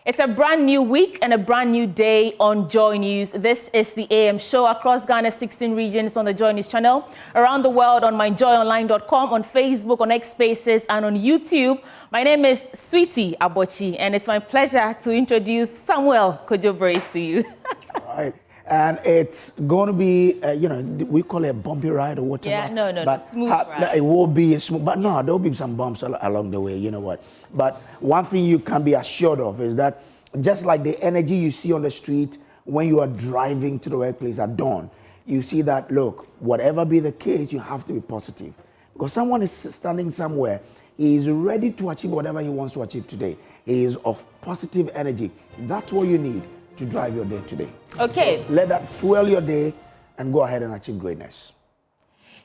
It's a brand new week and a brand new day on Joy News. This is the AM show across Ghana's 16 regions on the Joy News channel, around the world on myjoyonline.com, on Facebook, on X Spaces, and on YouTube. My name is Sweetie Abochi, and it's my pleasure to introduce Samuel Kojo to you. All right. And it's going to be, we call it a bumpy ride or whatever. Yeah, no, smooth ride. It will be a smooth, but no, there will be some bumps along the way, you know what. But one thing you can be assured of is that just like the energy you see on the street when you are driving to the workplace at dawn, you see that, look, whatever be the case, you have to be positive. Because someone is standing somewhere, he is ready to achieve whatever he wants to achieve today. He is of positive energy. That's what you need to drive your day today. Okay. So let that fuel your day and go ahead and achieve greatness.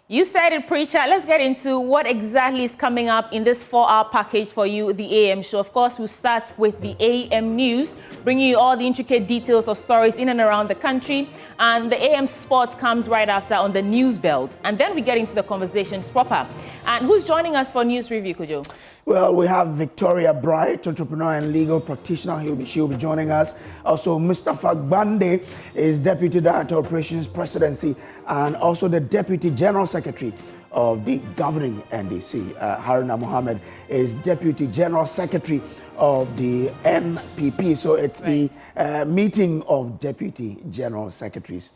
You said it, preacher. Let's get into what exactly is coming up in this 4-hour package for you, the AM show. Of course, we'll start with the AM news, bringing you all the intricate details of stories in and around the country. And the AM sports comes right after on the news belt. And then we get into the conversations proper. And who's joining us for news review, Kojo? Well, we have Victoria Bright, entrepreneur and legal practitioner. She'll be joining us. Also, Mustafa Gbande is Deputy Director of Operations Presidency and also the Deputy General Secretary of the governing NDC. Haruna Mohammed is Deputy General Secretary of the NPP. So it's the meeting of Deputy General Secretaries.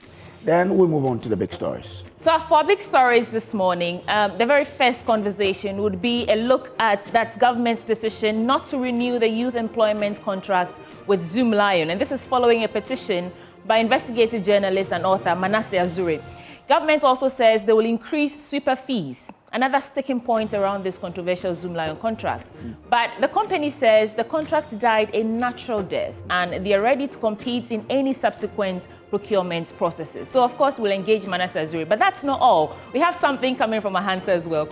Then we move on to the big stories. So for our big stories this morning, the very first conversation would be a look at that government's decision not to renew the youth employment contract with Zoomlion. And this is following a petition by investigative journalist and author Manasseh Azure. Government also says they will increase super fees, another sticking point around this controversial Zoomlion contract. But the company says the contract died a natural death and they are ready to compete in any subsequent procurement processes. So, of course, we'll engage Manasseh Azure. But that's not all. We have something coming from Asante as well.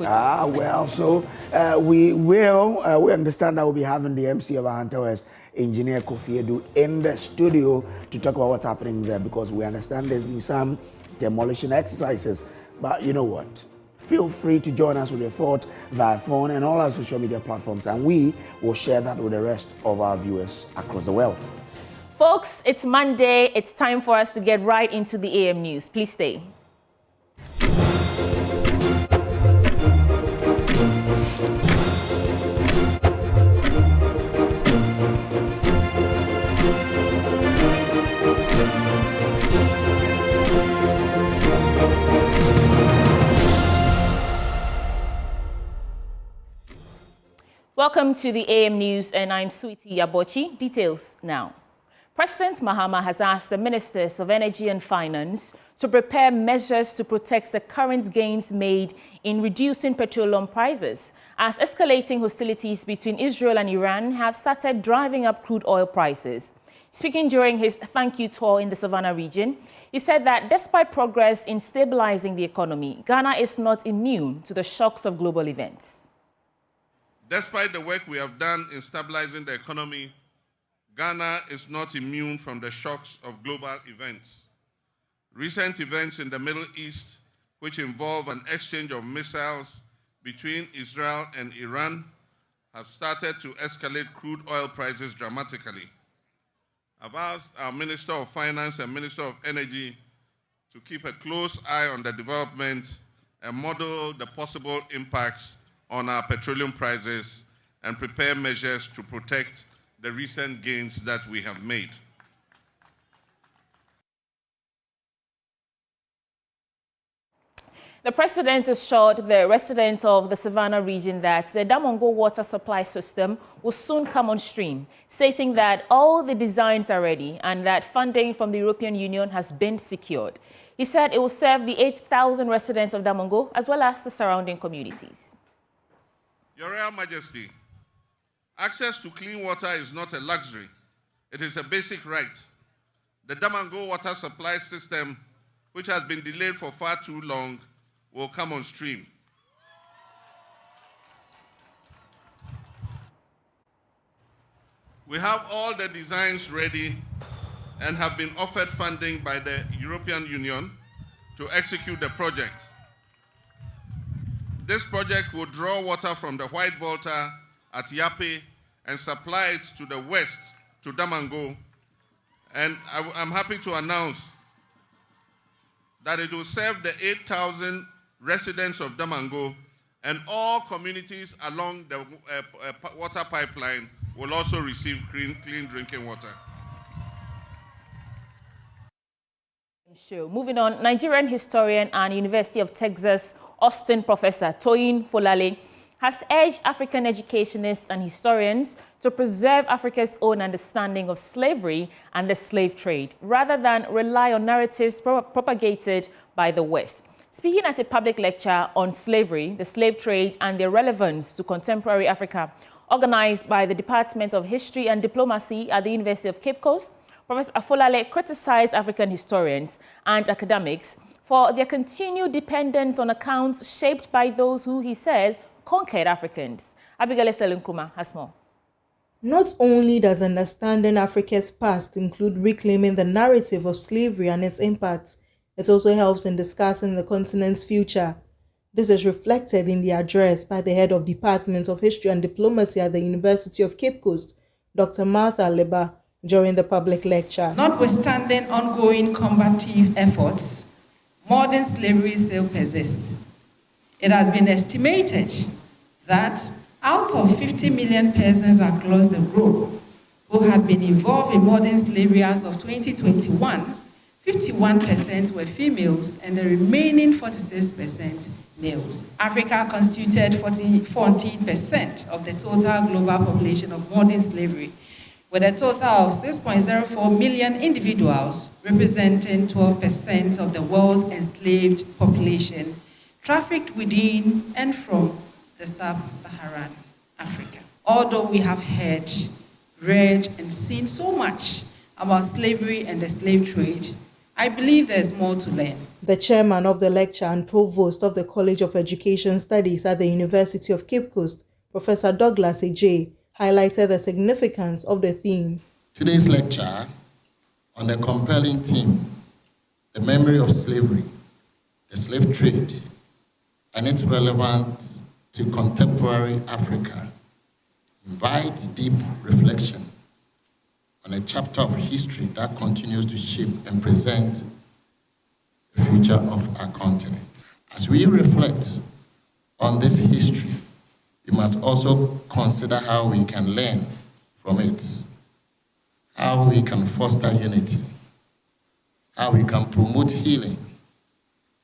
We understand that we'll be having the MC of Asante as Engineer Kofi Edu in the studio to talk about what's happening there, because we understand there's been some demolition exercises. But you know what? Feel free to join us with your thought via phone and all our social media platforms, and we will share that with the rest of our viewers across the world. Folks, it's Monday. It's time for us to get right into the AM news. Please stay. Welcome to the AM News, and I'm Sweetie Abochi. Details now. President Mahama has asked the Ministers of Energy and Finance to prepare measures to protect the current gains made in reducing petroleum prices, as escalating hostilities between Israel and Iran have started driving up crude oil prices. Speaking during his thank you tour in the Savannah region, he said that despite progress in stabilizing the economy, Ghana is not immune to the shocks of global events. Despite the work we have done in stabilizing the economy, Ghana is not immune from the shocks of global events. Recent events in the Middle East, which involve an exchange of missiles between Israel and Iran, have started to escalate crude oil prices dramatically. I've asked our Minister of Finance and Minister of Energy to keep a close eye on the development and model the possible impacts on our petroleum prices and prepare measures to protect the recent gains that we have made. The President assured the residents of the Savannah region that the Damongo water supply system will soon come on stream, stating that all the designs are ready and that funding from the European Union has been secured. He said it will serve the 8,000 residents of Damongo as well as the surrounding communities. Your Royal Majesty, access to clean water is not a luxury. It is a basic right. The Damongo water supply system, which has been delayed for far too long, will come on stream. We have all the designs ready and have been offered funding by the European Union to execute the project. This project will draw water from the White Volta at Yape and supply it to the west to Damongo, and I'm happy to announce that it will serve the 8,000 residents of Damongo, and all communities along the water pipeline will also receive clean drinking water. Sure. Moving on, Nigerian historian and University of Texas Austin professor Toin Falle has urged African educationists and historians to preserve Africa's own understanding of slavery and the slave trade, rather than rely on narratives propagated by the West. Speaking at a public lecture on slavery, the slave trade, and their relevance to contemporary Africa, organized by the Department of History and Diplomacy at the University of Cape Coast, Professor Falle criticized African historians and academics for their continued dependence on accounts shaped by those who, he says, conquered Africans. Abigail Selunkuma has more. Not only does understanding Africa's past include reclaiming the narrative of slavery and its impacts, it also helps in discussing the continent's future. This is reflected in the address by the head of Department of History and Diplomacy at the University of Cape Coast, Dr. Martha Leba, during the public lecture. Notwithstanding ongoing combative efforts, modern slavery still persists. It has been estimated that out of 50 million persons across the globe who had been involved in modern slavery as of 2021, 51% were females and the remaining 46% males. Africa constituted 14% of the total global population of modern slavery, with a total of 6.04 million individuals, representing 12% of the world's enslaved population, trafficked within and from the sub-Saharan Africa. Although we have heard, read, and seen so much about slavery and the slave trade, I believe there's more to learn. The chairman of the lecture and provost of the College of Education Studies at the University of Cape Coast, Professor Douglas Ejay, highlighted the significance of the theme. Today's lecture on the compelling theme, the memory of slavery, the slave trade, and its relevance to contemporary Africa, invites deep reflection on a chapter of history that continues to shape and present the future of our continent. As we reflect on this history, we must also consider how we can learn from it, how we can foster unity, how we can promote healing,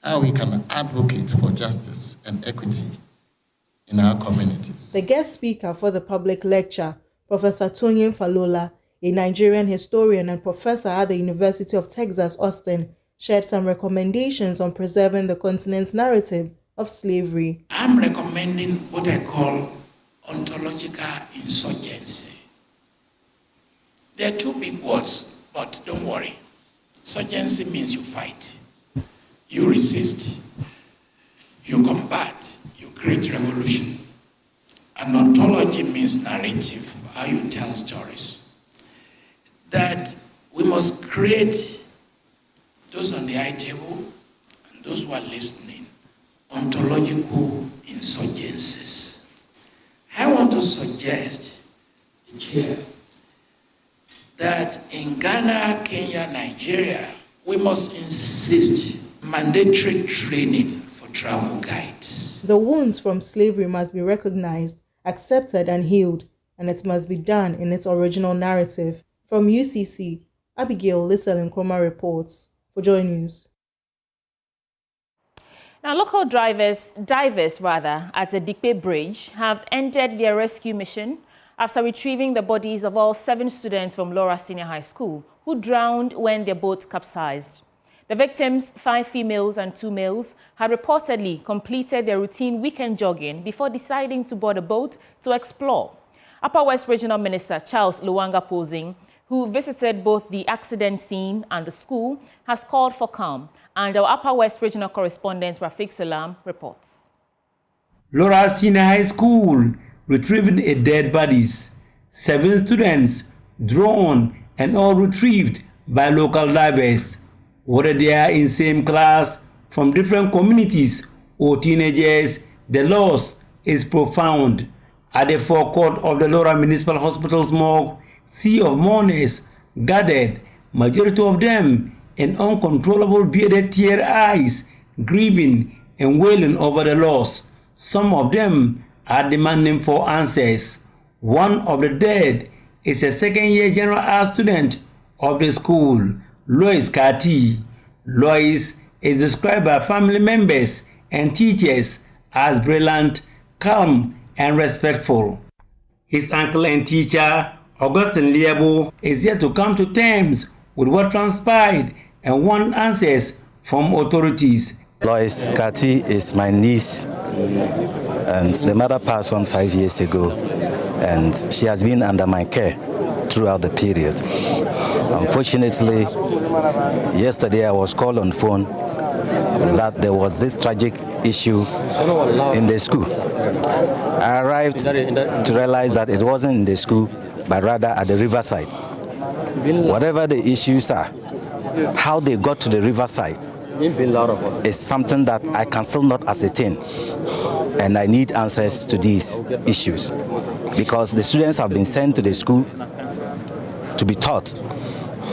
how we can advocate for justice and equity in our communities. The guest speaker for the public lecture, Professor Toin Falle, a Nigerian historian and professor at the University of Texas, Austin, shared some recommendations on preserving the continent's narrative of slavery. I'm recommending what I call ontological insurgency. There are two big words, but don't worry. Insurgency means you fight, you resist, you combat, you create revolution. And ontology means narrative, how you tell stories. That we must create, those on the high table and those who are listening, ontological insurgencies. I want to suggest, Chair, that in Ghana, Kenya, Nigeria, we must insist mandatory training for travel guides. The wounds from slavery must be recognized, accepted, and healed, and it must be done in its original narrative. From UCC, Abigail Selunkuma reports for Joy News. Now, local divers at the Dikpe Bridge have ended their rescue mission after retrieving the bodies of all 7 students from Laura Senior High School who drowned when their boat capsized. The victims, 5 females and 2 males, had reportedly completed their routine weekend jogging before deciding to board a boat to explore. Upper West Regional Minister Charles Luwanga Posing, who visited both the accident scene and the school, has called for calm. And our Upper West Regional correspondent Rafiq Salam reports. Laura Senior High School retrieved a dead bodies. 7 students drowned and all retrieved by local divers. Whether they are in same class from different communities or teenagers, the loss is profound. At the forecourt of the Laura Municipal Hospital's morgue, sea of mourners gathered, majority of them in uncontrollable bearded tear eyes, grieving and wailing over the loss. Some of them are demanding for answers. One of the dead is a second-year general art student of the school, Lois Kati. Lois is described by family members and teachers as brilliant, calm, and respectful. His uncle and teacher, Augustine Liabo, is yet to come to terms with what transpired and want answers from authorities. Lois Kati is my niece, and the mother passed on 5 years ago, and she has been under my care throughout the period. Unfortunately, yesterday I was called on phone that there was this tragic issue in the school. I arrived to realize that it wasn't in the school, but rather at the riverside. Whatever the issues are, how they got to the riverside is something that I can still not ascertain, and I need answers to these issues because the students have been sent to the school to be taught.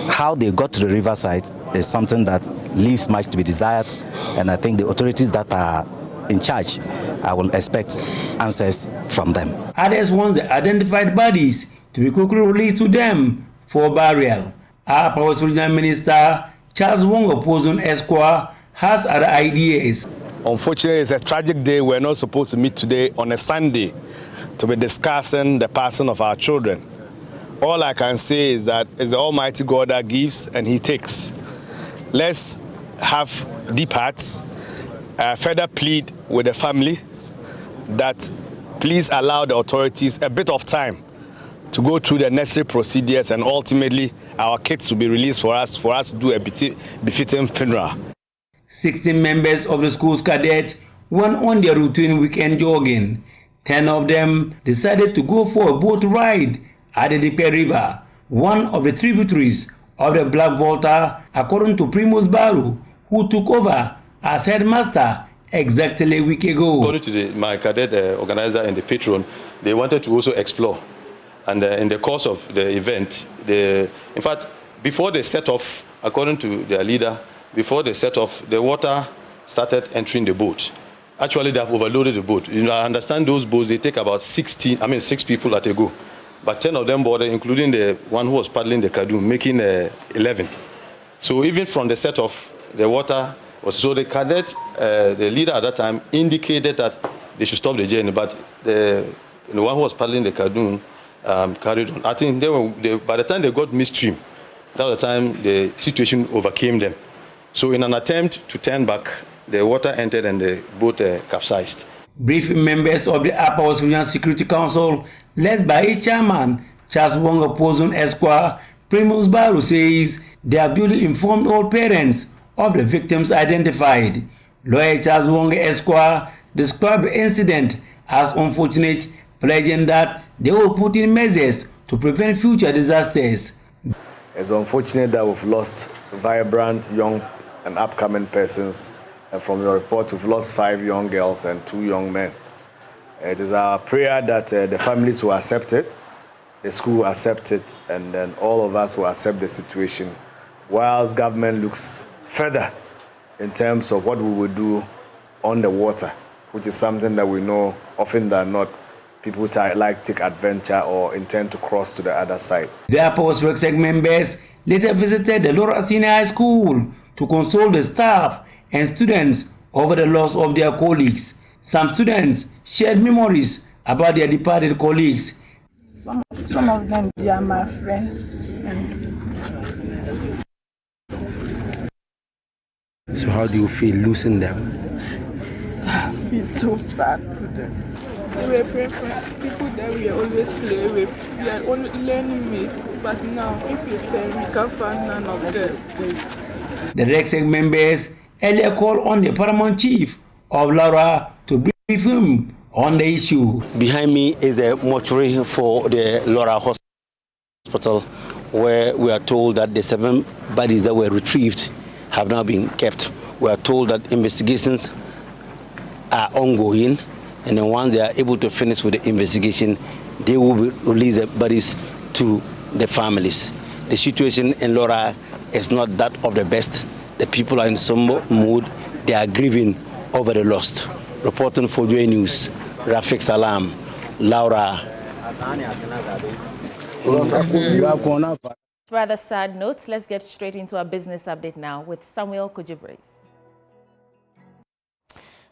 How they got to the riverside is something that leaves much to be desired, and I think the authorities that are in charge, I will expect answers from them. Others want the identified bodies to be quickly released to them for burial. Our Petroleum Minister, Charles Wongo Pozon Esquire, has other ideas. Unfortunately, it's a tragic day. We're not supposed to meet today on a Sunday to be discussing the passing of our children. All I can say is that it's the Almighty God that gives and He takes. Let's have deep hearts, further plead with the families that please allow the authorities a bit of time to go through the necessary procedures, and ultimately our kids will be released for us to do a befitting funeral. 16 members of the school's cadet went on their routine weekend jogging. 10 of them decided to go for a boat ride at the Dipe River, one of the tributaries of the Black Volta, according to Primus Baru, who took over as headmaster exactly a week ago. According to my cadet organizer and the patron, they wanted to also explore. And in the course of the event, in fact, before they set off, according to their leader, before they set off, the water started entering the boat. Actually, they have overloaded the boat. You know, I understand those boats, they take about 6 people at a go. But 10 of them boarded, including the one who was paddling the canoe, making 11. So even from the set off, the water was, so the cadet, the leader at that time, indicated that they should stop the journey, but the one who was paddling the canoe carried on. I think by the time they got midstream, that was the time the situation overcame them. So in an attempt to turn back, the water entered and the boat capsized. Briefing members of the Upper West Security Council, led by its chairman, Charles Wongo Pozon Esquire, Primus Baru says they have duly informed all parents of the victims identified. Lawyer Charles Wongo Esquire described the incident as unfortunate, pledging that they will put in measures to prevent future disasters. It's unfortunate that we've lost vibrant, young and upcoming persons. And from your report, we've lost 5 young girls and 2 young men. It is our prayer that the families will accept it, the school will accept it, and then all of us will accept the situation, whilst government looks further in terms of what we will do on the water, which is something that we know often than not people like take adventure or intend to cross to the other side. The post-work members later visited the Lora Senior High School to console the staff and students over the loss of their colleagues. Some students shared memories about their departed colleagues. Some of them, they are my friends. So how do you feel losing them? I feel so sad for them. We were praying for people that we always play with. We are only learning mates, but now if you tell me, we can't find none of them. The RECSEC members earlier called on the paramount chief of Laura to brief him on the issue. Behind me is the mortuary for the Laura Hospital, where we are told that the 7 bodies that were retrieved have now been kept. We are told that investigations are ongoing, and then once they are able to finish with the investigation, they will release the bodies to the families. The situation in Lora is not that of the best. The people are in some mood. They are grieving over the lost. Reporting for Joy News, Rafik Salam, Laura. Rather sad notes. Let's get straight into our business update now with Samuel Kujibris.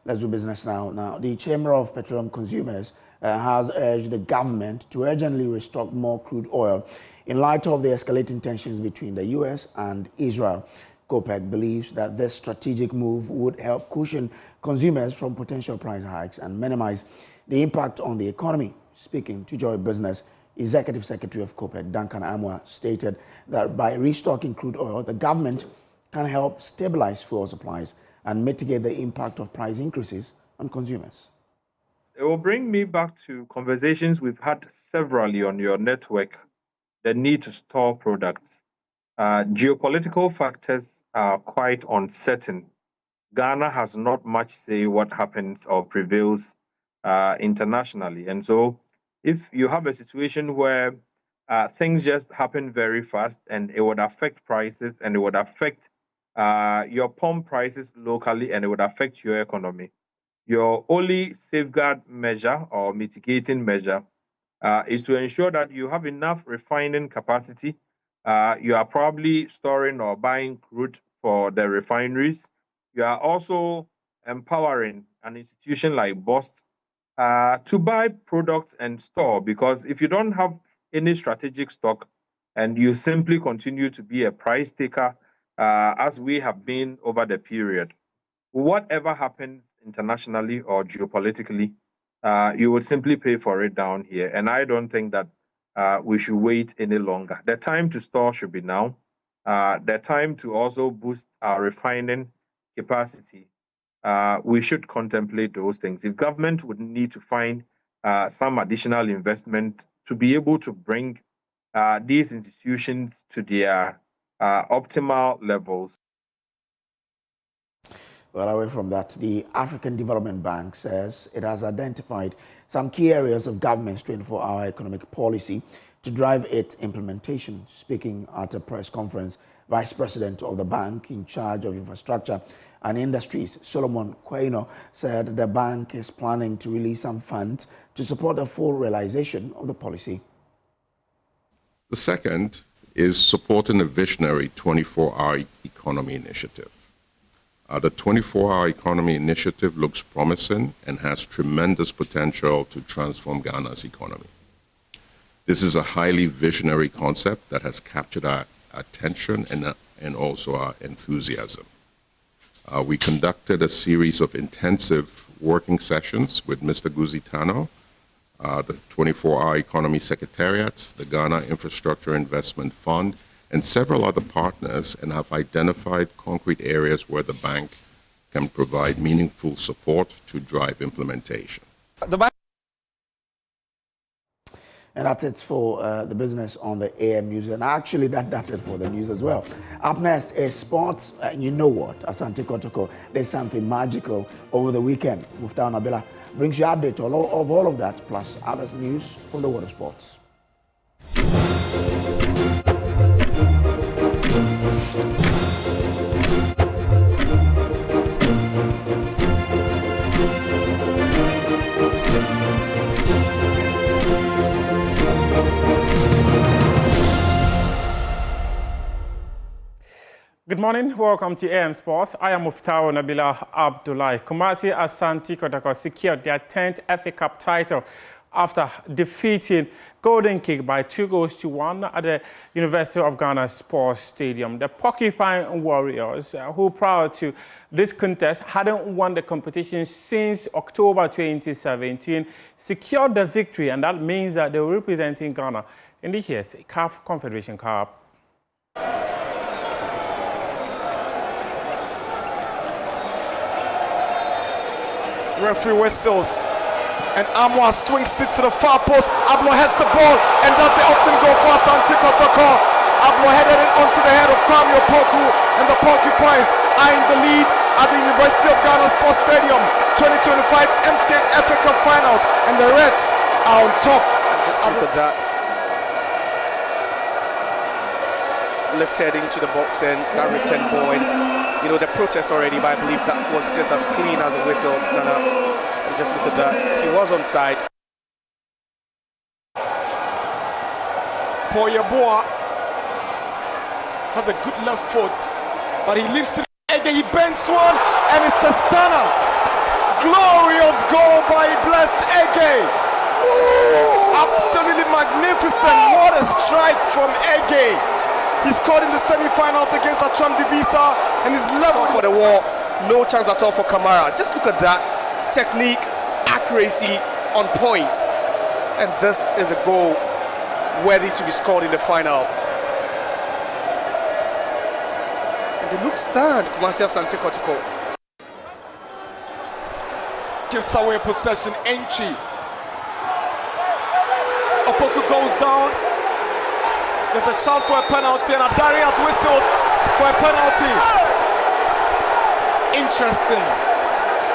Let's do business now. Now, the Chamber of Petroleum Consumers has urged the government to urgently restock more crude oil in light of the escalating tensions between the U.S. and Israel. COPEC believes that this strategic move would help cushion consumers from potential price hikes and minimize the impact on the economy. Speaking to Joy Business, Executive Secretary of COPEC, Duncan Amwa, stated that by restocking crude oil, the government can help stabilize fuel supplies and mitigate the impact of price increases on consumers. It will bring me back to conversations we've had severally on your network, the need to store products. Geopolitical factors are quite uncertain. Ghana has not much say what happens or prevails internationally. And so if you have a situation where things just happen very fast and it would affect prices and it would affect your pump prices locally and it would affect your economy, your only safeguard measure or mitigating measure is to ensure that you have enough refining capacity. You are probably storing or buying crude for the refineries. You are also empowering an institution like BOST to buy products and store, because if you don't have any strategic stock and you simply continue to be a price taker, as we have been over the period, whatever happens internationally or geopolitically, you would simply pay for it down here. And I don't think that we should wait any longer. The time to store should be now. The time to also boost our refining capacity. We should contemplate those things. If government would need to find some additional investment to be able to bring these institutions to their optimal levels. Well, away from that, the African Development Bank says it has identified some key areas of government's 24-hour economic policy to drive its implementation. Speaking at a press conference, Vice President of the bank in charge of infrastructure and industries, Solomon Quaino, said the bank is planning to release some funds to support the full realization of the policy. The second is supporting a visionary 24-hour economy initiative. The 24-hour economy initiative looks promising and has tremendous potential to transform Ghana's economy. This is a highly visionary concept that has captured our attention and also our enthusiasm. We conducted a series of intensive working sessions with Mr. Guzitano, the 24-hour Economy Secretariat, the Ghana Infrastructure Investment Fund, and several other partners, and have identified concrete areas where the bank can provide meaningful support to drive implementation. And that's it for the business on the AM News. And actually, that's it for the news as well. Up next is sports. You know what? Asante Kotoko, there's something magical over the weekend. Mufta Nabila brings you update of all of that, plus other news from the world of sports. Good morning, welcome to AM Sports. I am Muftao Nabila Abdullahi. Kumasi Asante Kotoko secured their 10th FA Cup title after defeating Golden Kick by 2-1 at the University of Ghana Sports Stadium. The Porcupine Warriors, who prior to this contest hadn't won the competition since October 2017, secured the victory, and that means that they were representing Ghana in this year's CAF Confederation Cup. Referee whistles, and Amwa swings it to the far post. Ablo has the ball and does the opening goal for Asante Kotoko. Ablo headed it onto the head of Kwame Opoku, and the Porcupines are in the lead at the University of Ghana Sports Stadium 2025 MTN FA Cup Finals, and the Reds are on top. And just look at that. lifted into the box and that return ball. And, you know, the protest already, but I believe that was just as clean as a whistle. And just look at that. He was onside. Poyeboa has a good left foot, but he lifts it again. He bends one, and it's a stunner. Glorious goal by Bless Ege. Absolutely magnificent. What a strike from Ege. He scored in the semi-finals against Atram Divisa, and he's level for the wall. No chance at all for Kamara. Just look at that. Technique, accuracy on point. And this is a goal worthy to be scored in the final. And they look stunned, Kumasi Asante Kotoko. Gives away possession, entry. Opoku goes down. There's a shout for a penalty, and Adari has whistled for a penalty. Interesting.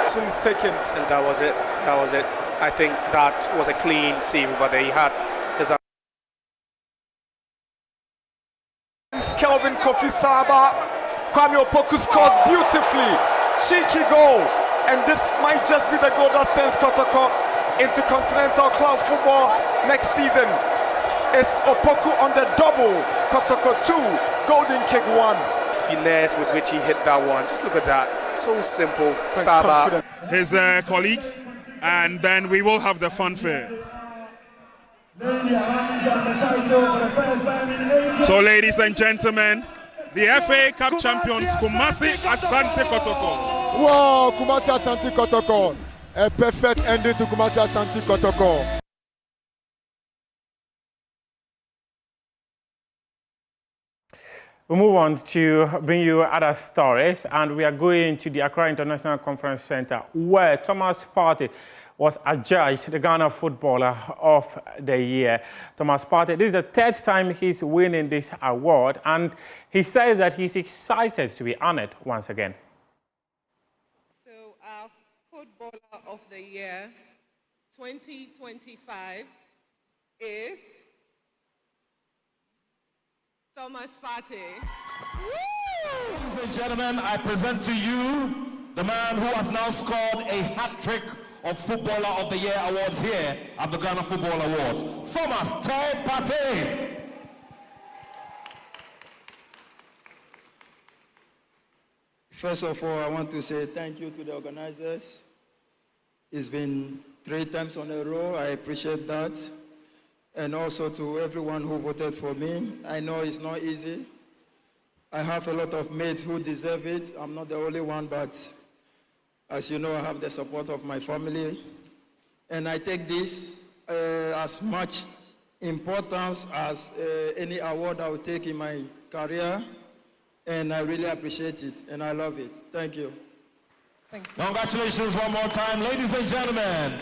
Action is taken. And that was it. That was it. I think that was a clean save over there. He had his Kelvin Kofi Saba. Kwame Opoku scores beautifully. Cheeky goal. And this might just be the goal that sends Kotoko into continental club football next season. It's Opoku on the double. Kotoko 2, Golden Kick 1. Finesse with which he hit that one. Just look at that. So simple. Saba. His colleagues, and then we will have the fanfare. So, ladies and gentlemen, the FA Cup champions, Kumasi Asante Kotoko. Wow, Kumasi Asante Kotoko. A perfect ending to Kumasi Asante Kotoko. We move on to bring you other stories, and we are going to the Accra International Conference Center, where Thomas Partey was adjudged the Ghana Footballer of the Year. Thomas Partey, this is the third time he's winning this award, and he says that he's excited to be honored once again. So our Footballer of the Year 2025 is Thomas Partey. Ladies and gentlemen, I present to you the man who has now scored a hat-trick of Footballer of the Year awards here at the Ghana Football Awards. Thomas Partey. First of all, I want to say thank you to the organizers. It's been 3 times on a row. I appreciate that. And also to everyone who voted for me. I know it's not easy. I have a lot of mates who deserve it. I'm not the only one, but as you know, I have the support of my family. And I take this as much importance as any award I will take in my career. And I really appreciate it, and I love it. Thank you. Thank you. Congratulations one more time, ladies and gentlemen.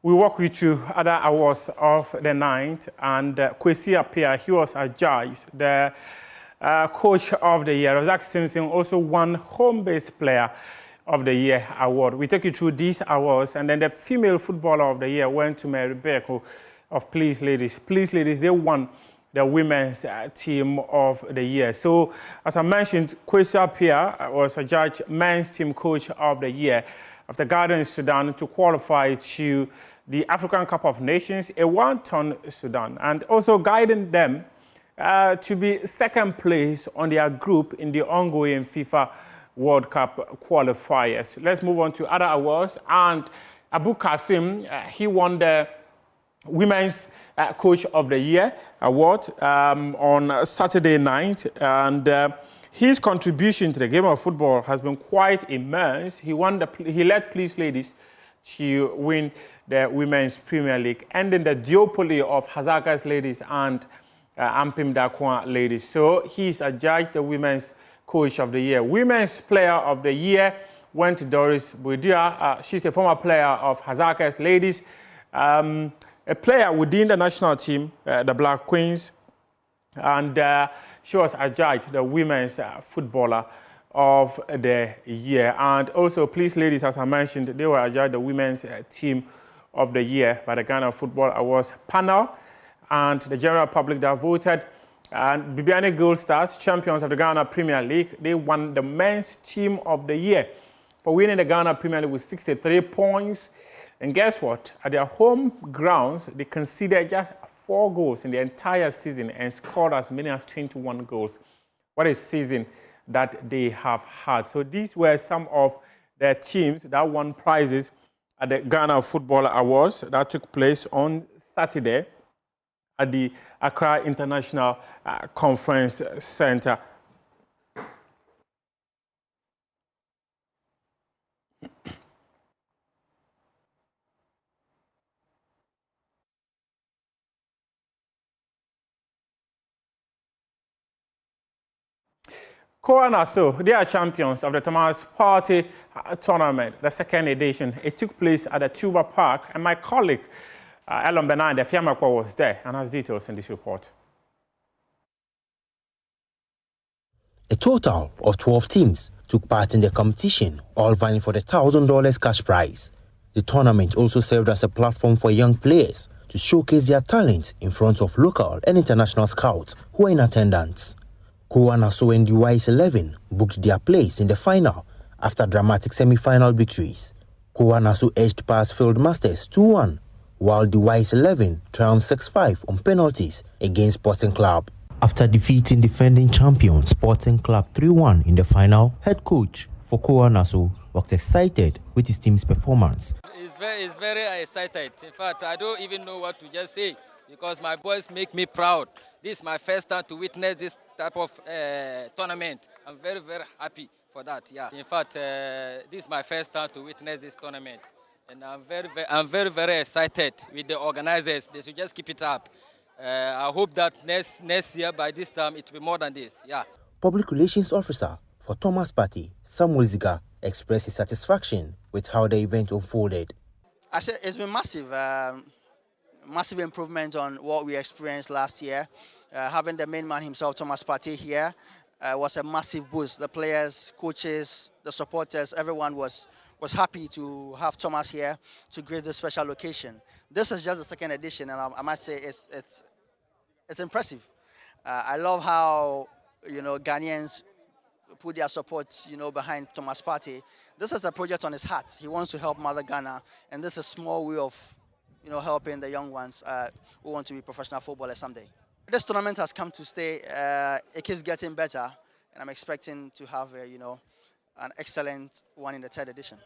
We walk you through other awards of the night, and Kwesi Appiah, he was adjudged the Coach of the Year. Razak Simpson also won Home-Based Player of the Year award. We take you through these awards, and then the Female Footballer of the Year went to Mary Beko of Please Ladies. Please Ladies, they won the Women's Team of the Year. So, as I mentioned, Kwesi Appiah was adjudged Men's Team Coach of the Year after guiding Sudan to qualify to the African Cup of Nations, a one-ton Sudan, and also guiding them to be second place on their group in the ongoing FIFA World Cup qualifiers. Let's move on to other awards. And Abu Qasim, he won the Women's Coach of the Year award on Saturday night, and his contribution to the game of football has been quite immense. He led Please Ladies to win the Women's Premier League, ending the duopoly of Hazaka's Ladies and Ampim Dakwa Ladies. So he's adjudged the Women's Coach of the Year. Women's Player of the Year went to Doris Buidia. She's a former player of Hazaka's Ladies, a player within the national team, the Black Queens, and she was adjudged the Women's Footballer of the Year. And also, Please Ladies, as I mentioned, they were adjudged the Women's Team of the Year by the Ghana Football Awards panel, and the general public that voted And Bibiani Gold Stars, champions of the Ghana Premier League, they won the Men's Team of the Year for winning the Ghana Premier League with 63 points. And guess what? At their home grounds, they conceded just 4 goals in the entire season and scored as many as 21 goals. What a season that they have had. So these were some of their teams that won prizes at the Ghana Football Awards that took place on Saturday at the Accra International Conference Center. Naso, they are champions of the Thomas Partey tournament, the second edition. It took place at the Tuba Park, and my colleague, Elon Benand, the Fiamakwa, was there and has details in this report. A total of 12 teams took part in the competition, all vying for the $1,000 cash prize. The tournament also served as a platform for young players to showcase their talents in front of local and international scouts who were in attendance. Naso and the Wise 11 booked their place in the final after dramatic semi-final victories. Naso edged past Field Masters 2-1, while the Wise 11 triumphed 6-5 on penalties against Sporting Club. After defeating defending champion Sporting Club 3-1 in the final, head coach for Naso was excited with his team's performance. It's very excited. In fact, I don't even know what to just say because my boys make me proud. This is my first time to witness this type of tournament. I'm very, very happy for that. Yeah. In fact, this is my first time to witness this tournament, and I'm very, very excited with the organizers. They should just keep it up. I hope that next year by this time it will be more than this. Yeah. Public Relations Officer for Thomas Partey, Samuel Ziga, expressed his satisfaction with how the event unfolded. I said it's been massive. Massive improvement on what we experienced last year. Having the main man himself, Thomas Partey, here was a massive boost. The players, coaches, the supporters, everyone was happy to have Thomas here to grace this special occasion. This is just the second edition, and I must say it's impressive. I love how Ghanaians put their support behind Thomas Partey. This is a project on his heart. He wants to help Mother Ghana, and this is a small way of helping the young ones who want to be professional footballers someday. This tournament has come to stay. It keeps getting better, and I'm expecting to have an excellent one in the third edition.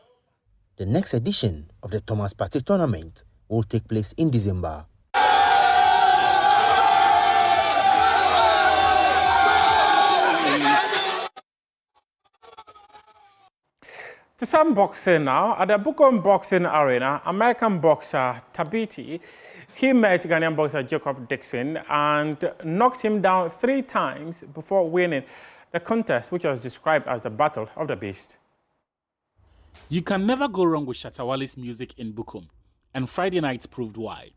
The next edition of the Thomas Partey tournament will take place in December. To some boxing now, at the Bukom Boxing Arena, American boxer Tabiti, he met Ghanaian boxer Jacob Dixon and knocked him down 3 times before winning the contest, which was described as the Battle of the Beast. You can never go wrong with Shatawale's music in Bukom, and Friday night proved why.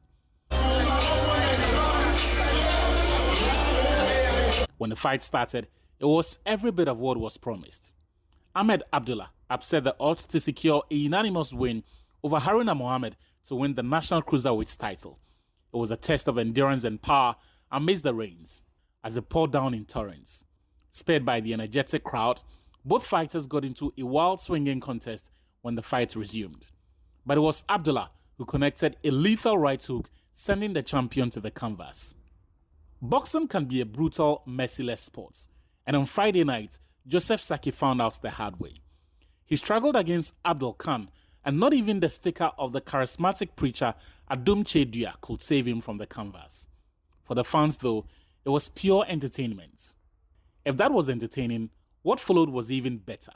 When the fight started, it was every bit of what was promised. Ahmed Abdullah upset the odds to secure a unanimous win over Haruna Mohammed to win the National Cruiserweight title. It was a test of endurance and power amidst the rains, as it poured down in torrents. Spurred by the energetic crowd, both fighters got into a wild swinging contest when the fight resumed. But it was Abdullah who connected a lethal right hook, sending the champion to the canvas. Boxing can be a brutal, merciless sport, and on Friday night, Joseph Saki found out the hard way. He struggled against Abdul Khan, and not even the sticker of the charismatic preacher Adum Chedua could save him from the canvas. For the fans, though, it was pure entertainment. If that was entertaining, what followed was even better.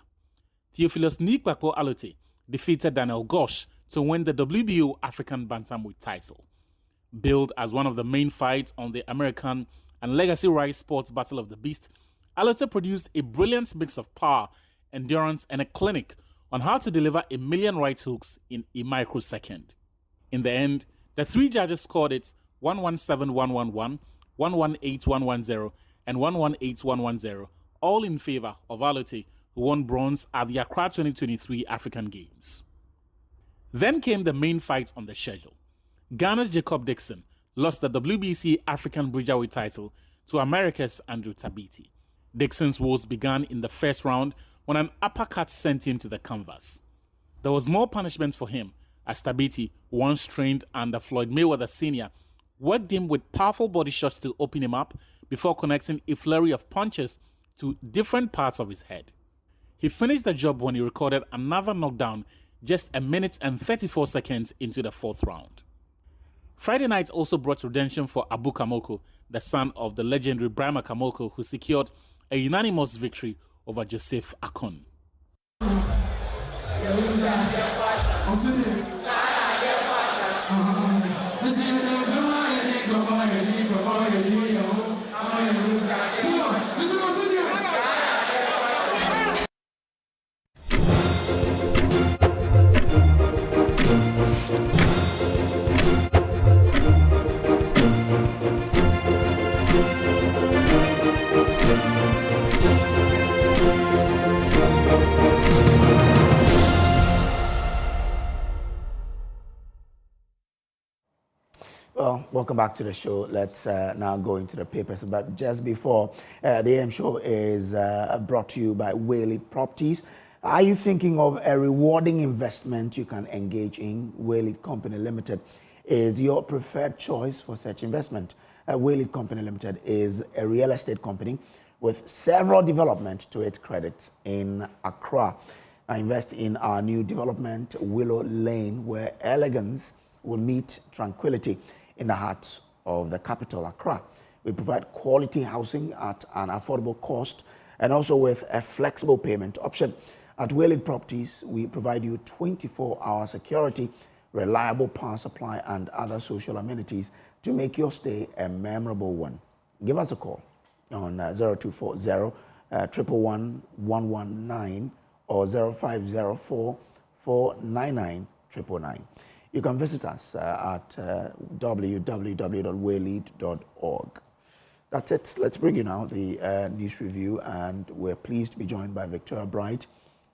Theophilus Nikpakpo Alote defeated Daniel Gosh to win the WBO African Bantamweight title. Billed as one of the main fights on the American and Legacy Rise Sports Battle of the Beast, Alote produced a brilliant mix of power, endurance, and a clinic on how to deliver a million right hooks in a microsecond. In the end, the 3 judges scored it 117-111, 118-110, and 118-110, all in favor of Alote, who won bronze at the Accra 2023 African Games. Then came the main fight on the schedule. Ghana's Jacob Dixon lost the WBC African Bridgerweight title to America's Andrew Tabiti. Dixon's woes began in the first round when an uppercut sent him to the canvas. There was more punishment for him as Tabiti, once trained under Floyd Mayweather Sr., worked him with powerful body shots to open him up before connecting a flurry of punches to different parts of his head. He finished the job when he recorded another knockdown just 1 minute and 34 seconds into the fourth round. Friday night also brought redemption for Abu Kamoko, the son of the legendary Brahma Kamoko, who secured a unanimous victory over Joseph Akon. Well, welcome back to the show. Let's now go into the papers. But just before, the AM show is brought to you by Whaley Properties. Are you thinking of a rewarding investment you can engage in? Whaley Company Limited is your preferred choice for such investment. Whaley Company Limited is a real estate company with several developments to its credits in Accra. I invest in our new development, Willow Lane, where elegance will meet tranquility in the heart of the capital, Accra. We provide quality housing at an affordable cost and also with a flexible payment option. At Whaley Properties, we provide you 24-hour security, reliable power supply, and other social amenities to make your stay a memorable one. Give us a call on 0240 111 119 or 0504 499 999. You can visit us at www.waylead.org. That's it. Let's bring you now the news review, and we're pleased to be joined by Victoria Bright.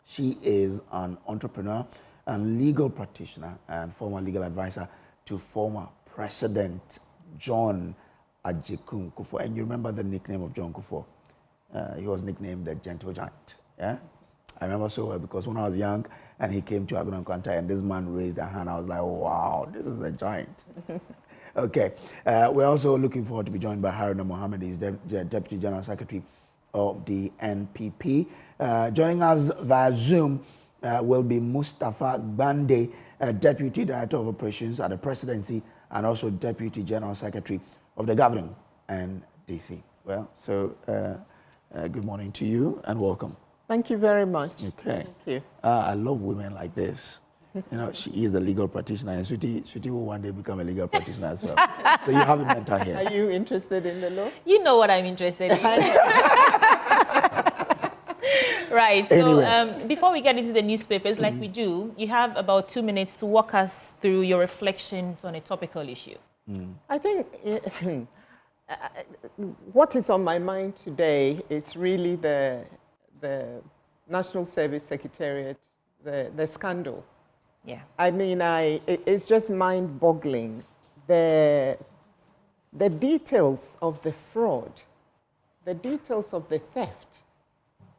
She is an entrepreneur and legal practitioner and former legal advisor to former President John Ajikun Kufuor. And you remember the nickname of John Kufuor? He was nicknamed the Gentle Giant. Yeah, I remember so well because when I was young and he came to Aguna Kwanta and this man raised a hand, I was like, wow, this is a giant. Okay, we're also looking forward to be joined by Haruna Mohammed. He's Deputy General Secretary of the NPP. Joining us via Zoom will be Mustapha Gbande, Deputy Director of Operations at the Presidency and also Deputy General Secretary of the governing NDC. Well, so good morning to you and welcome. Thank you very much. Okay. Thank you. I love women like this. You know, she is a legal practitioner, and Sweetie will one day become a legal practitioner as well. So you have a mentor here. Are you interested in the law? You know what I'm interested in. Right. So Anyway. Before we get into the newspapers, like we do, you have about 2 minutes to walk us through your reflections on a topical issue. I think what is on my mind today is really the National Service Secretariat, the scandal. Yeah. I mean, it's just mind-boggling. The details of the fraud, the details of the theft,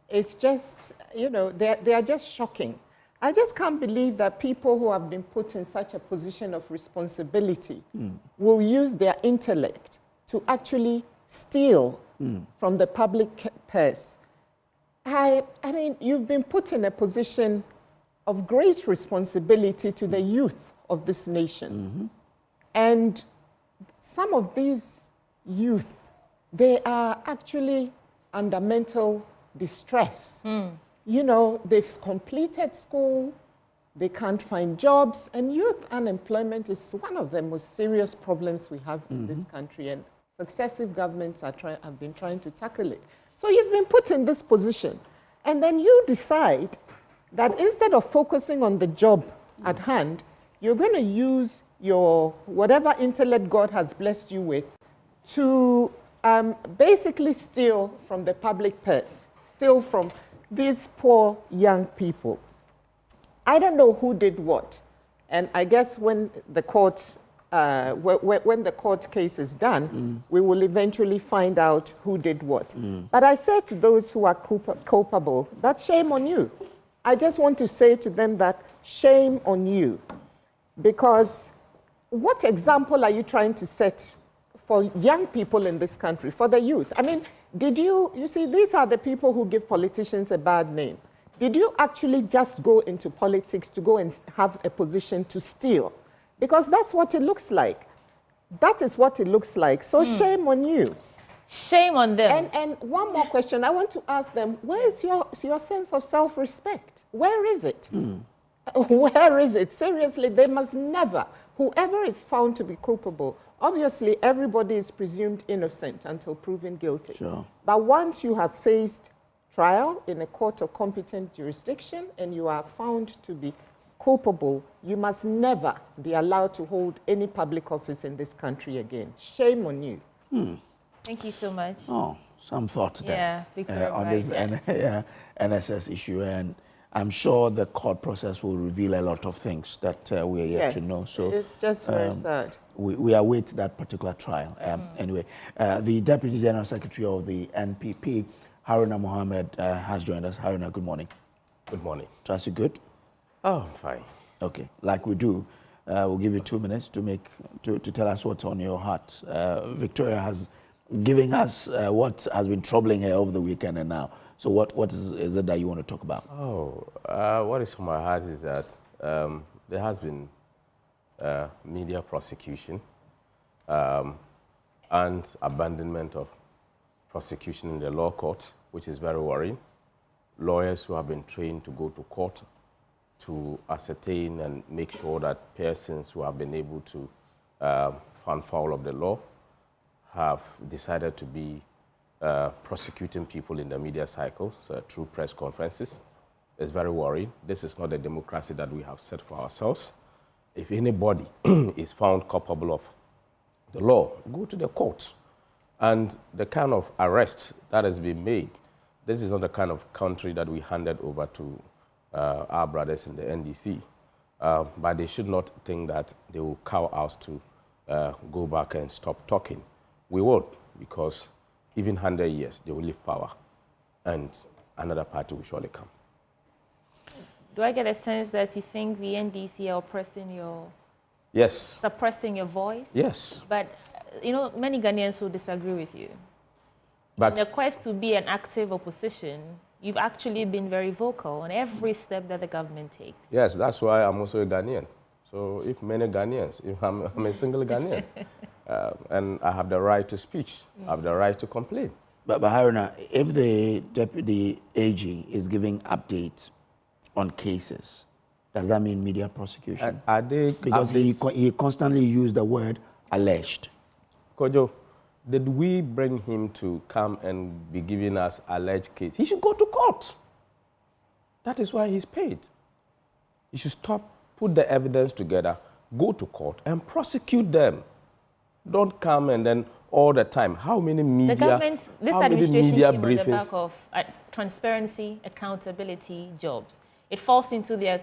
it's just, you know, they are just shocking. I just can't believe that people who have been put in such a position of responsibility will use their intellect to actually steal from the public purse. I mean, you've been put in a position of great responsibility to the youth of this nation. And some of these youth, they are actually under mental distress. You know, they've completed school, they can't find jobs, and youth unemployment is one of the most serious problems we have in this country, and successive governments have been trying to tackle it. So you've been put in this position, and then you decide that instead of focusing on the job at hand, you're going to use your whatever intellect God has blessed you with to basically steal from the public purse, steal from these poor young people. I don't know who did what, and I guess when the court when the court case is done, we will eventually find out who did what. But I say to those who are culpable, that shame on you. I just want to say to them that shame on you. Because what example are you trying to set for young people in this country, for the youth? I mean, you see, these are the people who give politicians a bad name. Did you actually just go into politics to go and have a position to steal? Because that's what it looks like. That is what it looks like. So shame on you. Shame on them. And one more question. I want to ask them, where is your sense of self-respect? Where is it? Where is it? Seriously, they must never, whoever is found to be culpable, obviously everybody is presumed innocent until proven guilty. Sure. But once you have faced trial in a court of competent jurisdiction and you are found to be culpable, you must never be allowed to hold any public office in this country again. Shame on you. Thank you so much. Oh, some thoughts there on this NSS issue, and I'm sure the court process will reveal a lot of things that we are yet to know. So it's just very sad. We await that particular trial. Anyway, the Deputy General Secretary of the NPP, Haruna Mohammed, has joined us. Haruna, good morning. Good morning. Trust you good? Oh, I'm fine. Okay, like we do, we'll give you 2 minutes to tell us what's on your heart. Victoria has given us what has been troubling her over the weekend and now. So what is it that you want to talk about? What is on my heart is that there has been media prosecution and abandonment of prosecution in the law court, which is very worrying. Lawyers who have been trained to go to court to ascertain and make sure that persons who have been able to run foul of the law have decided to be prosecuting people in the media cycles through press conferences. It's very worrying. This is not a democracy that we have set for ourselves. If anybody is found culpable of the law, go to the court. And the kind of arrest that has been made, this is not the kind of country that we handed over to our brothers in the NDC. But they should not think that they will cow us to go back and stop talking. We won't, because even 100 years, they will leave power, and another party will surely come. Do I get a sense that you think the NDC are oppressing your... Yes. Suppressing your voice? Yes. But, you know, many Ghanaians will disagree with you. But in the quest to be an active opposition, you've actually been very vocal on every step that the government takes. Yes, that's why I'm also a Ghanaian. So if many Ghanaians, if I'm a single Ghanaian, and I have the right to speech, I have the right to complain. But Haruna, if the Deputy AG is giving updates on cases, does that mean media prosecution? Are they because he constantly used the word alleged. Kojo, did we bring him to come and be giving us alleged case? He should go to court. That is why he's paid. He should stop, put the evidence together, go to court and prosecute them. Don't come and then all the time. How many media? The government, this administration came on the back of transparency, accountability, jobs. It falls into their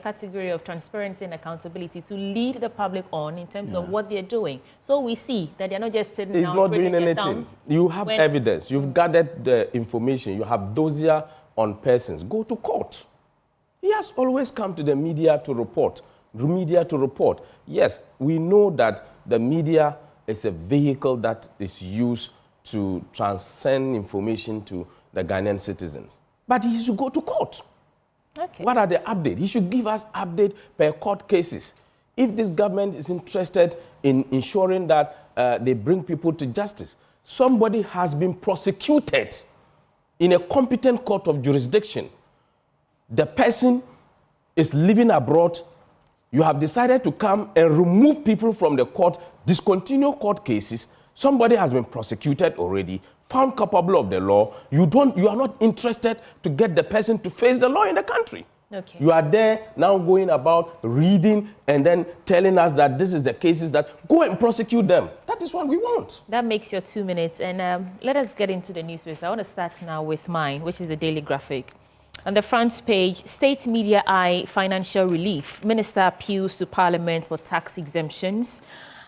category of transparency and accountability to lead the public on in terms of what they're doing. So we see that they're not just sitting down. He's not doing anything. You have evidence. You've gathered the information. You have dossier on persons. Go to court. He has always come to the media to report. Yes, we know that the media is a vehicle that is used to transcend information to the Ghanaian citizens. But he should go to court. Okay. What are the updates? He should give us update per court cases. If this government is interested in ensuring that they bring people to justice, somebody has been prosecuted in a competent court of jurisdiction. The person is living abroad. You have decided to come and remove people from the court, discontinue court cases. Somebody has been prosecuted already, found culpable of the law. You are not interested to get the person to face the law in the country. Okay. You are there now going about reading and then telling us that this is the cases that go and prosecute them. That is what we want. That makes your 2 minutes. And let us get into the newspaper. I want to start now with mine, which is the Daily Graphic. On the front page, State Media Eye Financial Relief. Minister appeals to Parliament for tax exemptions.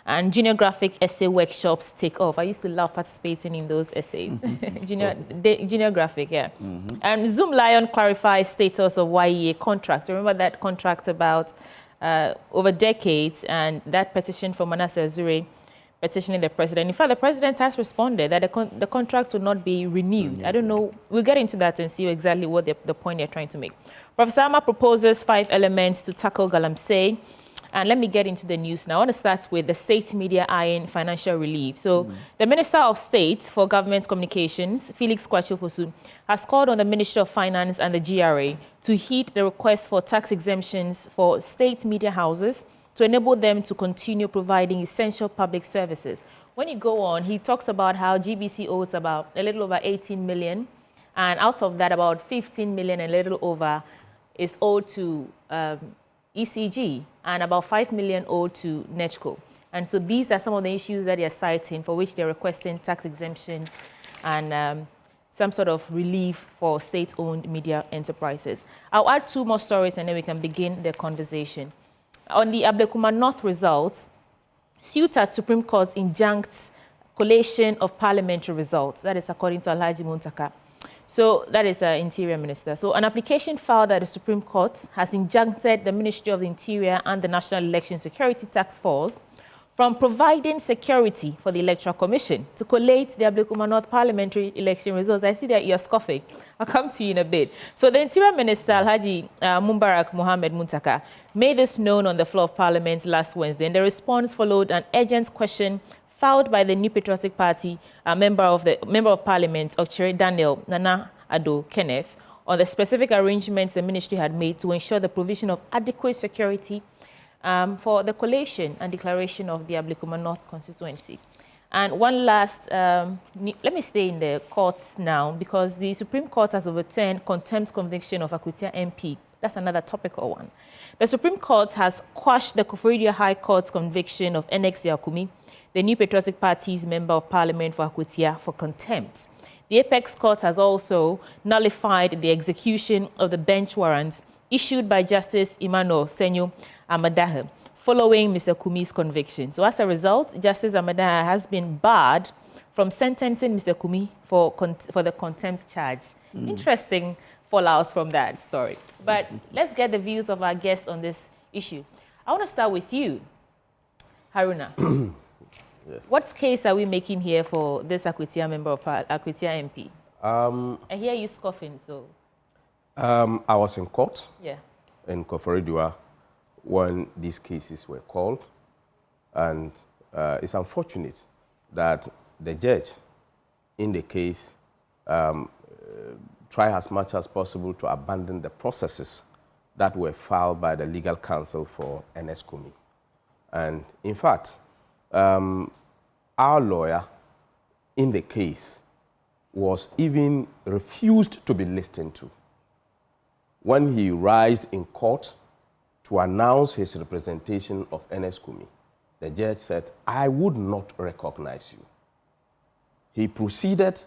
and junior graphic essay workshops take off. I used to love participating in those essays. Junior graphic, yeah. And Zoomlion clarifies status of YEA contract. Remember that contract about over decades, and that petition from Manasseh Azure petitioning the president. In fact, the president has responded that the contract will not be renewed. I don't know. We'll get into that and see exactly what the point they're trying to make. Professor Ama proposes 5 elements to tackle galamsey. And let me get into the news now. I want to start with the state media eyeing financial relief. So the Minister of State for Government Communications, Felix Kwachofosu, has called on the Ministry of Finance and the GRA to heed the request for tax exemptions for state media houses to enable them to continue providing essential public services. When you go on, he talks about how GBC owes about a little over 18 million, and out of that, about 15 million and a little over is owed to ECG, and about 5 million owed to NETCO. And so these are some of the issues that they are citing for which they're requesting tax exemptions and some sort of relief for state-owned media enterprises. I'll add 2 more stories and then we can begin the conversation. On the Ablekuma North results, suit at Supreme Court injuncts collation of parliamentary results. That is according to Alhaji Muntaka. So that is Interior Minister. So an application filed at the Supreme Court has injuncted the Ministry of the Interior and the National Election Security Task Force from providing security for the Electoral Commission to collate the Ablekuma North parliamentary election results. I see that you're scoffing. I'll come to you in a bit. So the Interior Minister, Alhaji Mubarak Mohammed Muntaka, made this known on the floor of Parliament last Wednesday, and the response followed an urgent question filed by the New Patriotic Party, Member of Parliament, Ochere Daniel Nana Ado Kenneth, on the specific arrangements the ministry had made to ensure the provision of adequate security for the collation and declaration of the Ablekuma North constituency. And one last, let me stay in the courts now, because the Supreme Court has overturned contempt conviction of Akwitia MP. That's another topical one. The Supreme Court has quashed the Koforidua High Court's conviction of NX Yakumi, the New Patriotic Party's Member of Parliament for Akwitia, for contempt. The Apex Court has also nullified the execution of the bench warrants issued by Justice Emmanuel Senyo Amadahe following Mr. Kumi's conviction. So as a result, Justice Amadahe has been barred from sentencing Mr. Kumi for the contempt charge. Interesting fallouts from that story. But let's get the views of our guest on this issue. I want to start with you, Haruna. Yes. What case are we making here for this Akwitia member of Akwitia MP? I hear you scoffing, so. I was in court in Koforidua when these cases were called, and it's unfortunate that the judge in the case tried as much as possible to abandon the processes that were filed by the legal counsel for NS Kumi. And in fact, our lawyer in the case was even refused to be listened to. When he rised in court to announce his representation of NS Kumi, the judge said, "I would not recognize you." He proceeded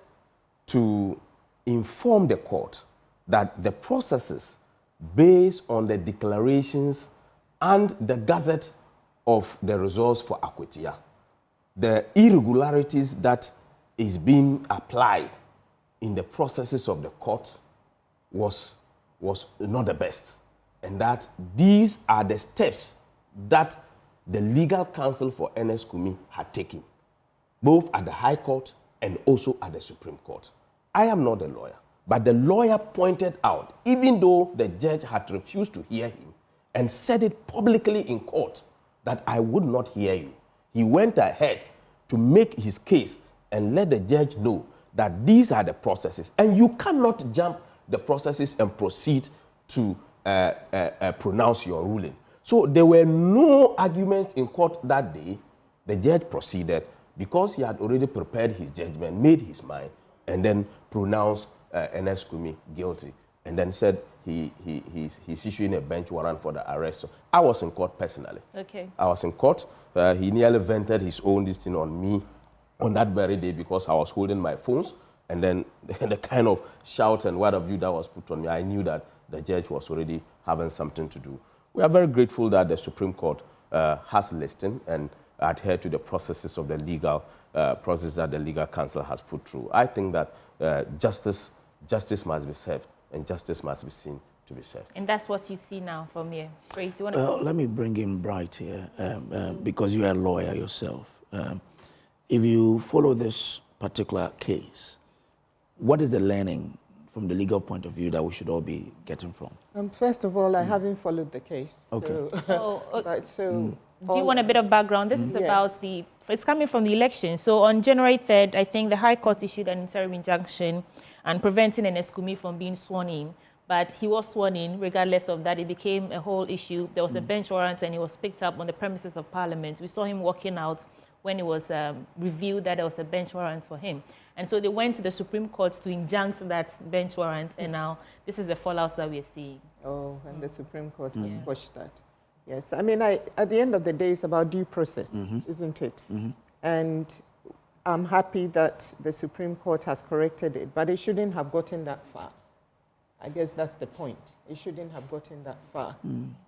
to inform the court that the processes based on the declarations and the gazette of the results for Akwitia, the irregularities that is being applied in the processes of the court was not the best, and that these are the steps that the legal counsel for NS Kumi had taken, both at the High Court and also at the Supreme Court. I am not a lawyer, but the lawyer pointed out, even though the judge had refused to hear him and said it publicly in court, that I would not hear you. He went ahead to make his case and let the judge know that these are the processes, and you cannot jump the processes and proceed to pronounce your ruling. So there were no arguments in court that day. The judge proceeded because he had already prepared his judgment, made his mind, and then pronounced NS Kumi guilty, and then said he's issuing a bench warrant for the arrest. So I was in court personally. Okay. I was in court. He nearly vented his own this thing on me on that very day because I was holding my phones, and then the kind of shout and what have you that was put on me, I knew that the judge was already having something to do. We are very grateful that the Supreme Court has listened, and adhere to the processes of the legal process that the legal counsel has put through. I think that justice must be served, and justice must be seen to be served. And that's what you see now from here. Grace, you want to... Let me bring in Bright here, because you're a lawyer yourself. If you follow this particular case, what is the learning from the legal point of view that we should all be getting from? First of all, I haven't followed the case. Okay. So, do you want a bit of background? This is about it's coming from the election. So on January 3rd, I think the High Court issued an interim injunction and preventing an Eskumi from being sworn in. But he was sworn in. Regardless of that, it became a whole issue. There was a bench warrant and he was picked up on the premises of Parliament. We saw him walking out when it was revealed that there was a bench warrant for him. And so they went to the Supreme Court to injunct that bench warrant, and now this is the fallout that we are seeing. Oh, and the Supreme Court has pushed that. Yes, I mean, at the end of the day, it's about due process, isn't it? And I'm happy that the Supreme Court has corrected it, but it shouldn't have gotten that far. I guess that's the point. It shouldn't have gotten that far.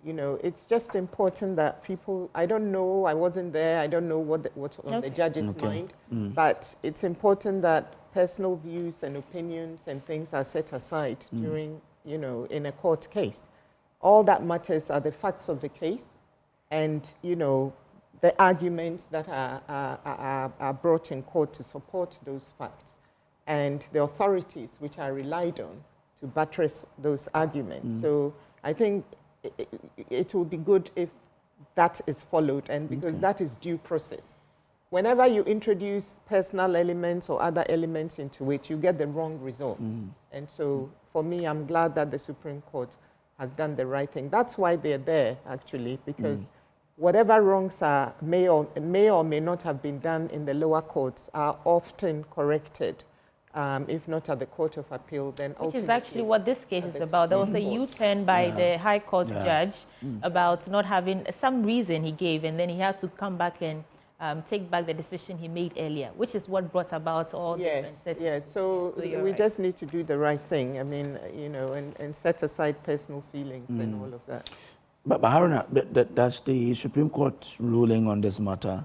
You know, it's just important that people, I don't know, I wasn't there, I don't know what's on the judge's mind, but it's important that personal views and opinions and things are set aside during, you know, in a court case. All that matters are the facts of the case and, you know, the arguments that are brought in court to support those facts and the authorities which are relied on to buttress those arguments. So I think it will be good if that is followed, and because that is due process. Whenever you introduce personal elements or other elements into it, you get the wrong result. And so for me, I'm glad that the Supreme Court has done the right thing. That's why they're there, actually, because whatever wrongs may or may not have been done in the lower courts are often corrected. If not at the Court of Appeal, then ultimately... Which is actually what this case is about. There was a U-turn by the High Court judge about not having some reason he gave, and then he had to come back and take back the decision he made earlier, which is what brought about all this. Yes, so we just need to do the right thing. I mean, you know, and set aside personal feelings and all of that. But Haruna, does the Supreme Court's ruling on this matter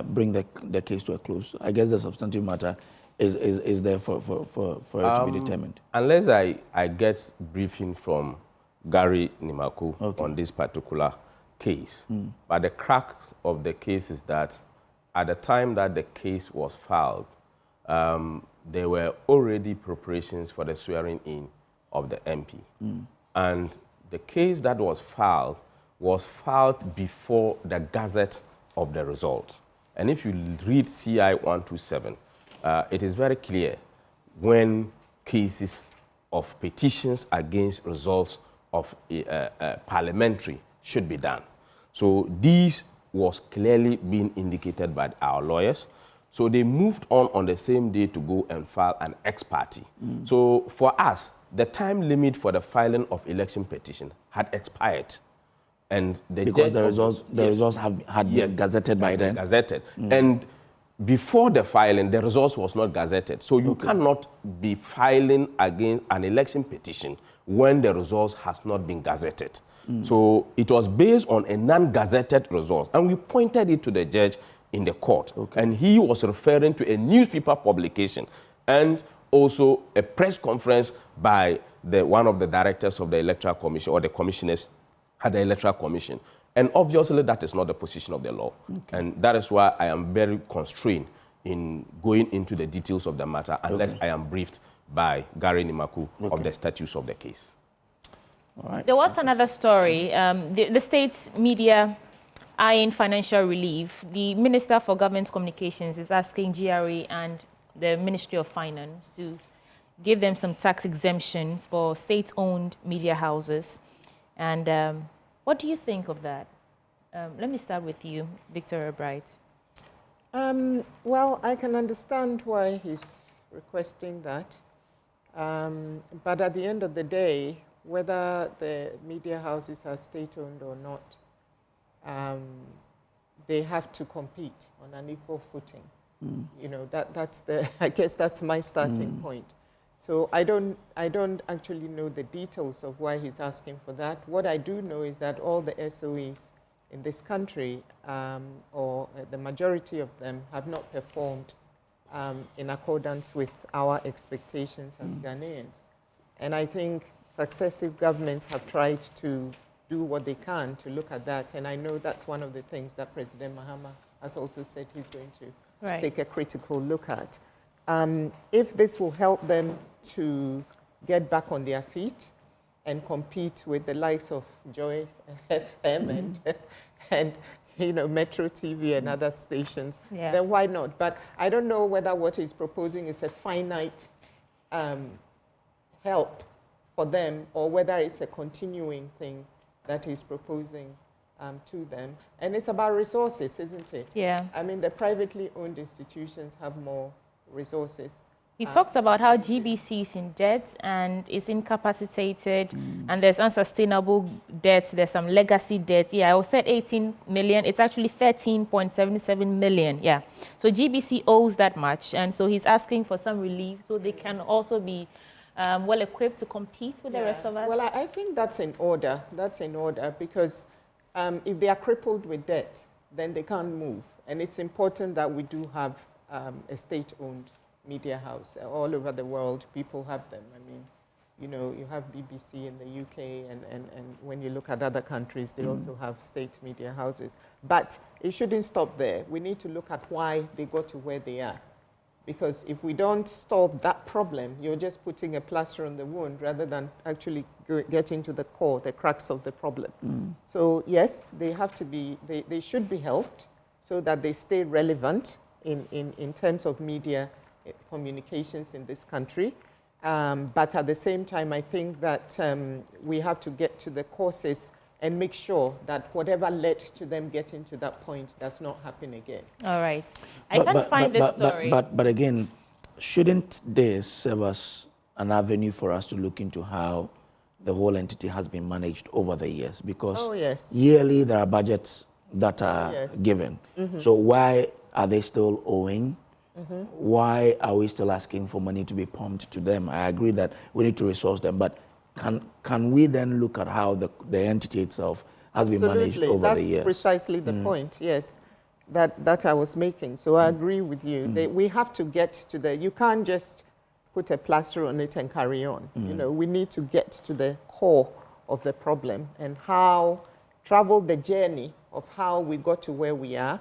bring the case to a close? I guess the substantive matter is there for it to be determined. Unless I get briefing from Gary Nimaku on this particular case. But the crux of the case is that at the time that the case was filed, there were already preparations for the swearing in of the MP. And the case that was filed before the Gazette of the result. And if you read CI 127, it is very clear when cases of petitions against results of parliamentary should be done. So this was clearly being indicated by our lawyers. So they moved on the same day to go and file an ex parte. So for us, the time limit for the filing of election petition had expired. And because the results had been gazetted by then? Gazetted. And before the filing, the results was not gazetted. So you cannot be filing against an election petition when the results has not been gazetted. So it was based on a non-gazetted result. And we pointed it to the judge in the court. And he was referring to a newspaper publication and also a press conference by one of the directors of the Electoral Commission or the commissioners at the Electoral Commission. And obviously that is not the position of the law. And that is why I am very constrained in going into the details of the matter unless I am briefed by Gary Nimaku of the statutes of the case. All right. There was another story. The state's media eyeing financial relief. The Minister for Government Communications is asking GRA and the Ministry of Finance to give them some tax exemptions for state-owned media houses. And what do you think of that? Let me start with you, Victoria Bright. Well, I can understand why he's requesting that. But at the end of the day, whether the media houses are state-owned or not, they have to compete on an equal footing. You know, that's I guess that's my starting point. So I don't actually know the details of why he's asking for that. What I do know is that all the SOEs in this country, or the majority of them, have not performed in accordance with our expectations as Ghanaians. And I think successive governments have tried to do what they can to look at that. And I know that's one of the things that President Mahama has also said he's going to take a critical look at. If this will help them to get back on their feet and compete with the likes of Joy FM and you know, Metro TV and other stations, then why not? But I don't know whether what he's proposing is a finite help for them, or whether it's a continuing thing that he's proposing to them. And it's about resources, isn't it? Yeah. I mean, the privately owned institutions have more resources. He talked about how GBC is in debt and is incapacitated, and there's unsustainable debt, there's some legacy debt. Yeah, I said 18 million. It's actually 13.77 million. Yeah. So GBC owes that much, and so he's asking for some relief so they can also be well equipped to compete with the rest of us. Well, I think that's in order. That's in order because if they are crippled with debt, then they can't move. And it's important that we do have a state-owned media house. All over the world, people have them. I mean, you know, you have BBC in the UK, and when you look at other countries, they also have state media houses. But it shouldn't stop there. We need to look at why they got to where they are. Because if we don't solve that problem, you're just putting a plaster on the wound rather than actually getting to the core, the crux of the problem. So yes, they have to be, they should be helped so that they stay relevant in terms of media communications in this country. But at the same time, I think that we have to get to the causes and make sure that whatever led to them getting to that point does not happen again. All right. I can't find this story. But again, shouldn't this serve as an avenue for us to look into how the whole entity has been managed over the years? Because yearly there are budgets that are given. So why are they still owing? Why are we still asking for money to be pumped to them? I agree that we need to resource them, but can we then look at how the entity itself has been managed over the years? That's precisely the point, yes, that I was making. So I agree with you. We have to get to the, you can't just put a plaster on it and carry on. You know, we need to get to the core of the problem and travel the journey of how we got to where we are,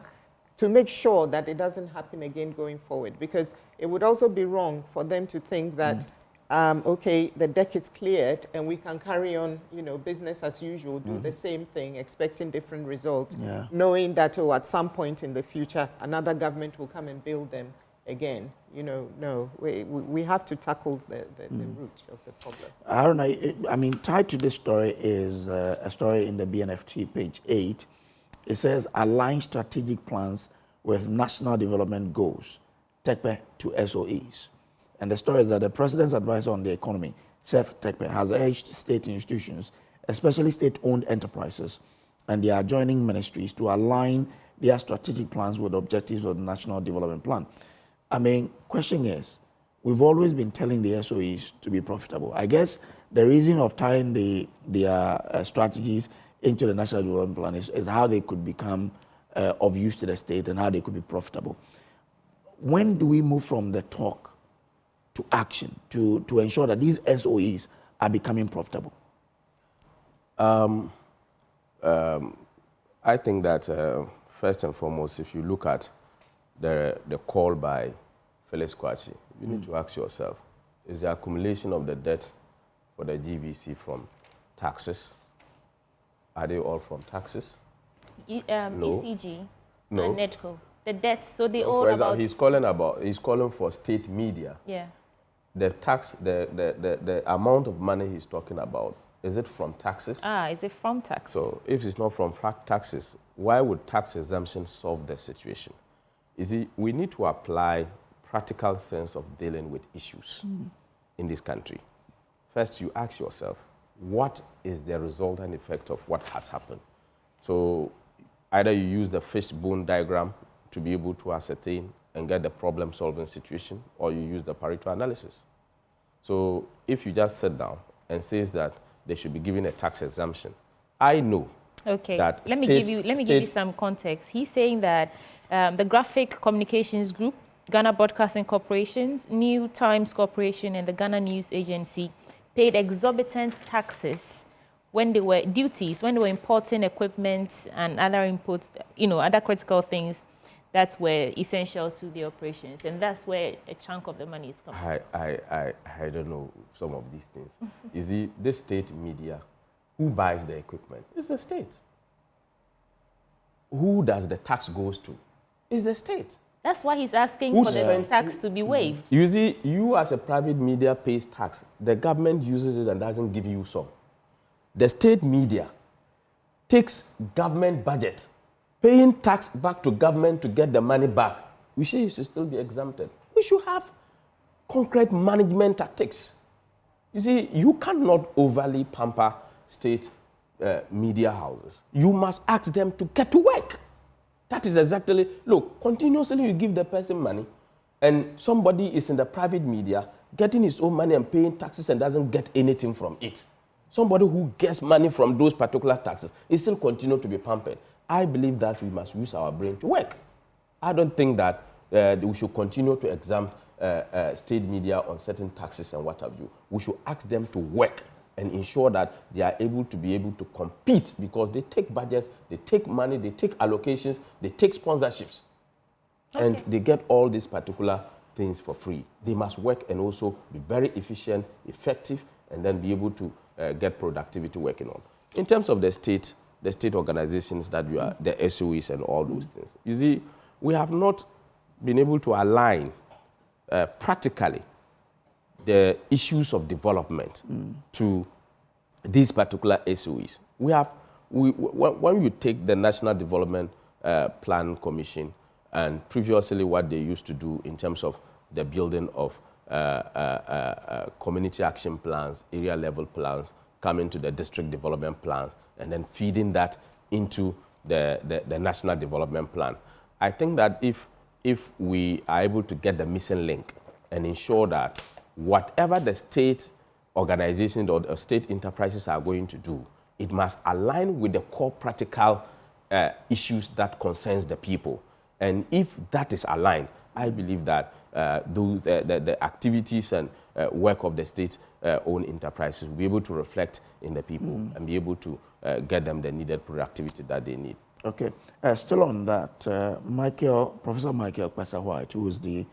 to make sure that it doesn't happen again going forward. Because it would also be wrong for them to think that, okay, the deck is cleared and we can carry on, you know, business as usual, do the same thing, expecting different results, knowing that, oh, at some point in the future, another government will come and build them again. You know, no, we have to tackle the root of the problem. Haruna, I mean, tied to this story is a story in the BNFT, page 8. It says, align strategic plans with national development goals, TECPE to SOEs. And the story is that the President's advisor on the economy, Seth TECPE, has urged state institutions, especially state-owned enterprises, and their adjoining ministries to align their strategic plans with the objectives of the National Development Plan. I mean, question is, we've always been telling the SOEs to be profitable. I guess the reason of tying their strategies into the National Development Plan is how they could become of use to the state and how they could be profitable. When do we move from the talk to action to ensure that these SOEs are becoming profitable? I think that first and foremost, if you look at the call by Felix Kwachi, you need to ask yourself, is the accumulation of the debt for the GBC from taxes? Are they all from taxes? No. ECG no. and NEDCO. The debts, so they no, all for example, he's calling for state media. Yeah. The tax, the amount of money he's talking about, is it from taxes? Is it from taxes? So if it's not from taxes, why would tax exemption solve the situation? We need to apply practical sense of dealing with issues in this country. First, you ask yourself, what is the resultant effect of what has happened? So either you use the fishbone diagram to be able to ascertain and get the problem-solving situation, or you use the Pareto analysis. So if you just sit down and say that they should be given a tax exemption, I know Okay. That Let me give you some context. He's saying that the Graphic Communications Group, Ghana Broadcasting Corporations, New Times Corporation, and the Ghana News Agency paid exorbitant taxes when they were importing equipment and other inputs, other critical things that were essential to the operations, and that's where a chunk of the money is coming. I don't know some of these things. You see, the state media, who buys the equipment? It's the state. Who does the tax goes to? It's the state. That's why he's asking for the tax to be waived. You see, you as a private media pays tax. The government uses it and doesn't give you some. The state media takes government budget, paying tax back to government to get the money back. We say it should still be exempted. We should have concrete management tactics. You see, you cannot overly pamper state media houses. You must ask them to get to work. That is exactly, look, continuously you give the person money and somebody is in the private media getting his own money and paying taxes and doesn't get anything from it. Somebody who gets money from those particular taxes is still continue to be pampered. I believe that we must use our brain to work. I don't think that we should continue to exempt state media on certain taxes and what have you. We should ask them to work and ensure that they are able to compete, because they take budgets, they take money, they take allocations, they take sponsorships, and they get all these particular things for free. They must work and also be very efficient, effective, and then be able to get productivity working on. In terms of the state organizations that you are, the SOEs and all those things, you see, we have not been able to align practically the issues of development to these particular SOEs. When you take the National Development Plan Commission and previously what they used to do in terms of the building of community action plans, area level plans, coming to the district development plans, and then feeding that into the National Development Plan. I think that if we are able to get the missing link and ensure that whatever the state organizations or the state enterprises are going to do, it must align with the core practical issues that concerns the people. And if that is aligned, I believe that the activities and work of the state-owned enterprises will be able to reflect in the people and be able to get them the needed productivity that they need. Okay. Still on that, Professor Michael Kwesa-White, who is the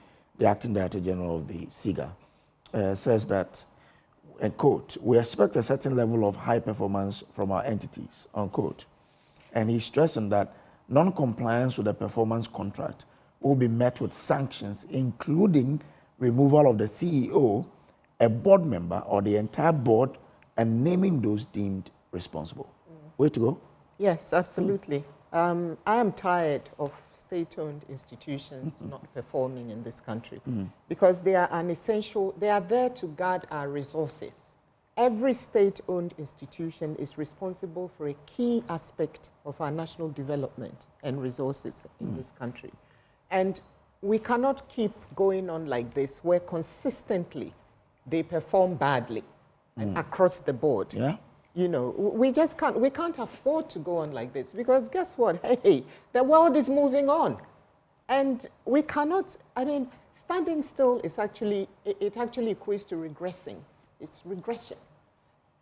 Acting Director General of the SIGA, says that, and quote, "We expect a certain level of high performance from our entities," unquote. And he's stressing that non-compliance with the performance contract will be met with sanctions, including removal of the CEO, a board member, or the entire board, and naming those deemed responsible. Way to go? Yes, absolutely. I am tired of state-owned institutions not performing in this country because they are an essential, they are there to guard our resources. Every state-owned institution is responsible for a key aspect of our national development and resources in this country. And we cannot keep going on like this, where consistently they perform badly and across the board. Yeah. You know, we can't afford to go on like this, because guess what? Hey, the world is moving on. And we cannot, I mean, standing still is actually, it actually equates to regressing. It's regression.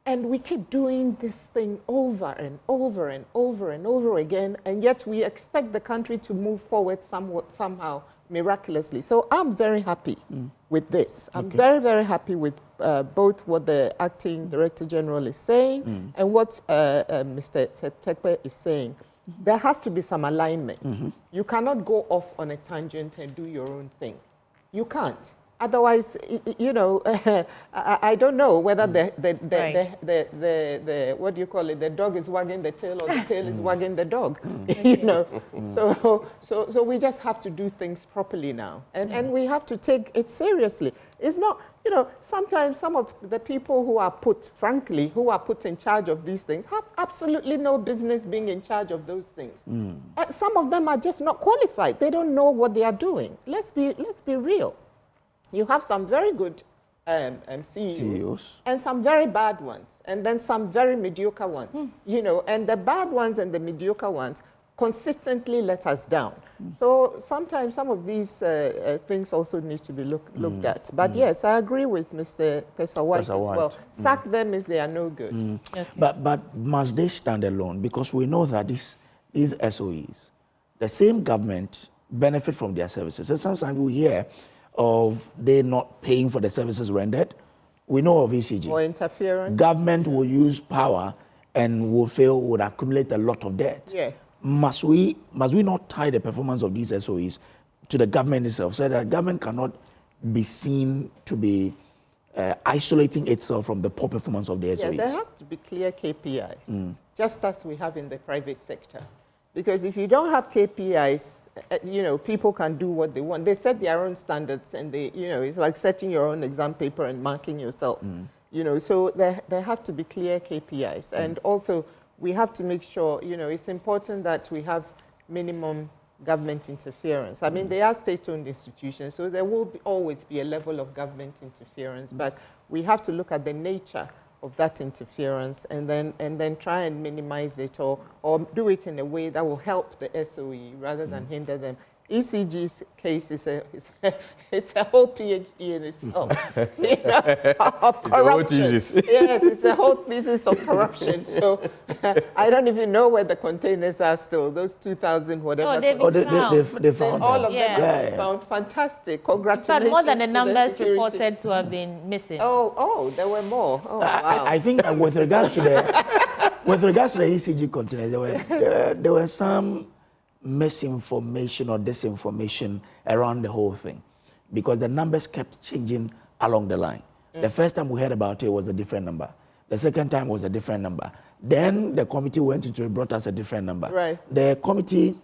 And we keep doing this thing over and over and over and over again, and yet we expect the country to move forward somehow, miraculously. So I'm very happy with this. I'm very, very happy with both what the Acting Director General is saying and what Mr. Setekpe is saying. There has to be some alignment. You cannot go off on a tangent and do your own thing. You can't. Otherwise, you know, I don't know whether the what do you call it? The dog is wagging the tail, or the tail is wagging the dog. You know, so we just have to do things properly now, and we have to take it seriously. It's not, you know, sometimes some of the people who are put, frankly, who are put in charge of these things have absolutely no business being in charge of those things. Some of them are just not qualified. They don't know what they are doing. Let's be real. You have some very good CEOs, and some very bad ones, and then some very mediocre ones, you know, and the bad ones and the mediocre ones consistently let us down. So sometimes some of these things also need to be looked at. But yes, I agree with Mr. Pesa White as well. Sack them if they are no good. Okay. But must they stand alone? Because we know that these SOEs, the same government benefit from their services. So sometimes we hear of they not paying for the services rendered. We know of ECG. Or interference. Government will use power and would accumulate a lot of debt. Yes. Must we not tie the performance of these SOEs to the government itself, so that government cannot be seen to be isolating itself from the poor performance of the SOEs? Yeah, there has to be clear KPIs, just as we have in the private sector. Because if you don't have KPIs, you know, people can do what they want. They set their own standards, and they, you know, it's like setting your own exam paper and marking yourself. You know, so there have to be clear KPIs, and also we have to make sure, you know, it's important that we have minimum government interference. I mean, they are state-owned institutions, so there will always be a level of government interference, but we have to look at the nature of that interference and then try and minimize it or do it in a way that will help the SOE rather than hinder them. ECG's case is it's a whole PhD in itself, you know, of corruption. Yes, it's a whole thesis of corruption. So I don't even know where the containers are still. Those 2,000 whatever. They found all of them have been found. Fantastic. Congratulations. In fact, more than the numbers reported to have been missing. Oh, there were more. Oh, wow. I think with regards to the ECG containers, there were some misinformation or disinformation around the whole thing, because the numbers kept changing along the line. The first time we heard about it was a different number. The second time was a different number. Then the committee went into it, brought us a different number. Right. The committee,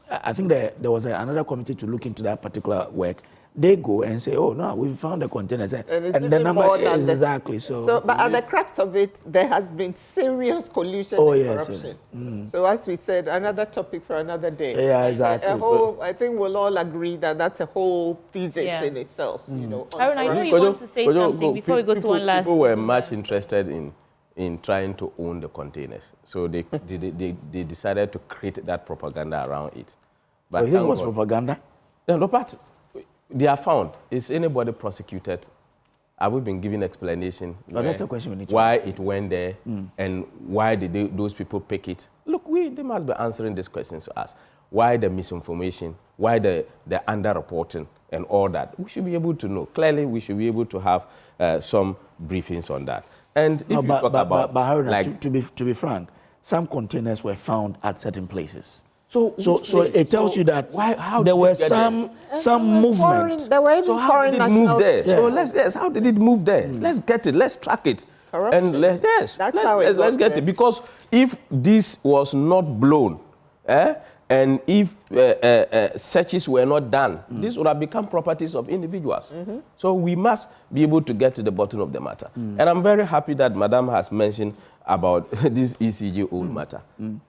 I think there was another committee to look into that particular work. They go and say, oh, no, we found the containers. And the number is exactly so. But at the crux of it, there has been serious collusion and corruption. Yes. So as we said, another topic for another day. Yeah, exactly. I think we'll all agree that that's a whole thesis in itself. You know, Haruna, I know you want to say something before we go to one last. People were much interested in trying to own the containers. So they decided to create that propaganda around it. But you think it was propaganda? No, but they are found. Is anybody prosecuted? Have we been given explanation? That's a question we need to why answer. it went there and why did those people pick it? Look, they must be answering these questions to us. Why the misinformation? Why the underreporting and all that? We should be able to know. Clearly, we should be able to have some briefings on that. And if you talk about... But Haruna, like, to be frank, some containers were found at certain places. So it tells you that there were some movement. There were even foreign nationals. There? Yeah. So how did it move there? Let's get it. Let's track it. Corruption. And let's get it. Because if this was not blown, and if searches were not done, this would have become properties of individuals. So we must be able to get to the bottom of the matter. And I'm very happy that Madam has mentioned about this ECG old matter.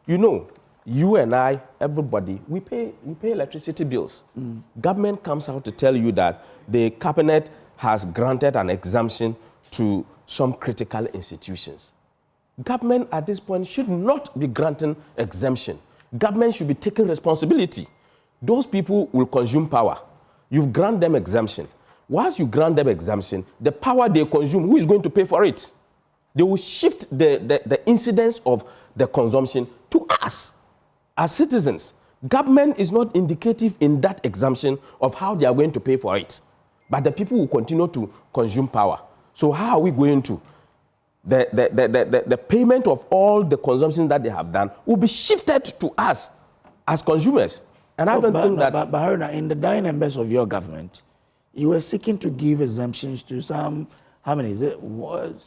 You know, you and I, everybody, we pay electricity bills. Government comes out to tell you that the cabinet has granted an exemption to some critical institutions. Government at this point should not be granting exemption. Government should be taking responsibility. Those people will consume power. You've granted them exemption. Once you grant them exemption, the power they consume, who is going to pay for it? They will shift the incidence of the consumption to us. As citizens, government is not indicative in that exemption of how they are going to pay for it. But the people will continue to consume power. So how are we going to? The payment of all the consumption that they have done will be shifted to us as consumers. And I don't think that... But Haruna, in the dying embers of your government, you were seeking to give exemptions to some, how many is it?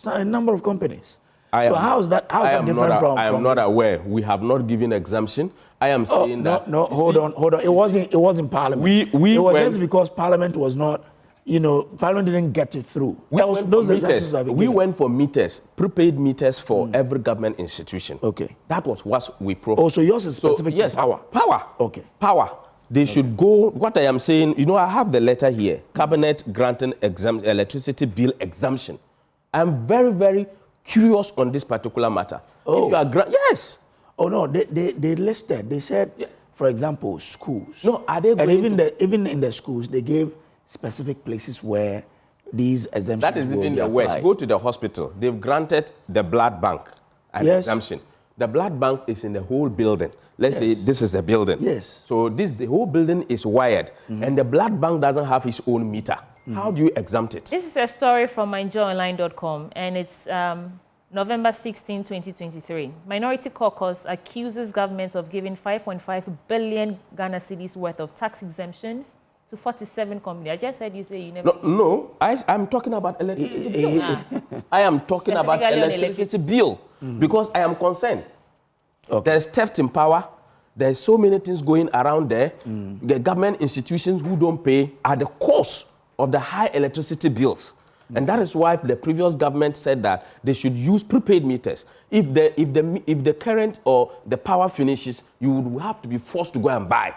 A number of companies. How is that different from... I am not aware. We have not given exemption. I am saying that... No, hold on. It wasn't Parliament. It was just because Parliament was not, Parliament didn't get it through. We went for meters, prepaid meters for every government institution. Okay. That was what we proposed. Oh, so yours is specific to power? Power. Okay. Power. They should go, what I am saying, you know, I have the letter here, Cabinet granting electricity bill exemption. I'm very, very curious on this particular matter. Oh. If you are yes. Oh, no, they listed, they said, for example, schools. No, are they going even in the schools, they gave specific places where these exemptions That is even the West. Go to the hospital. They've granted the blood bank an exemption. The blood bank is in the whole building. Let's say this is the building. Yes. So the whole building is wired, and the blood bank doesn't have its own meter. How do you exempt it? This is a story from MyJoyOnline.com, and it's November 16, 2023. Minority Caucus accuses government of giving 5.5 billion Ghana cedis worth of tax exemptions to 47 companies. I just heard you say you never... No, I'm talking about electricity bill. I am talking about electricity bill because I am concerned. There's theft in power. There's so many things going around there. The government institutions who don't pay are the cause of the high electricity bills. And that is why the previous government said that they should use prepaid meters. If the current or the power finishes, you would have to be forced to go and buy.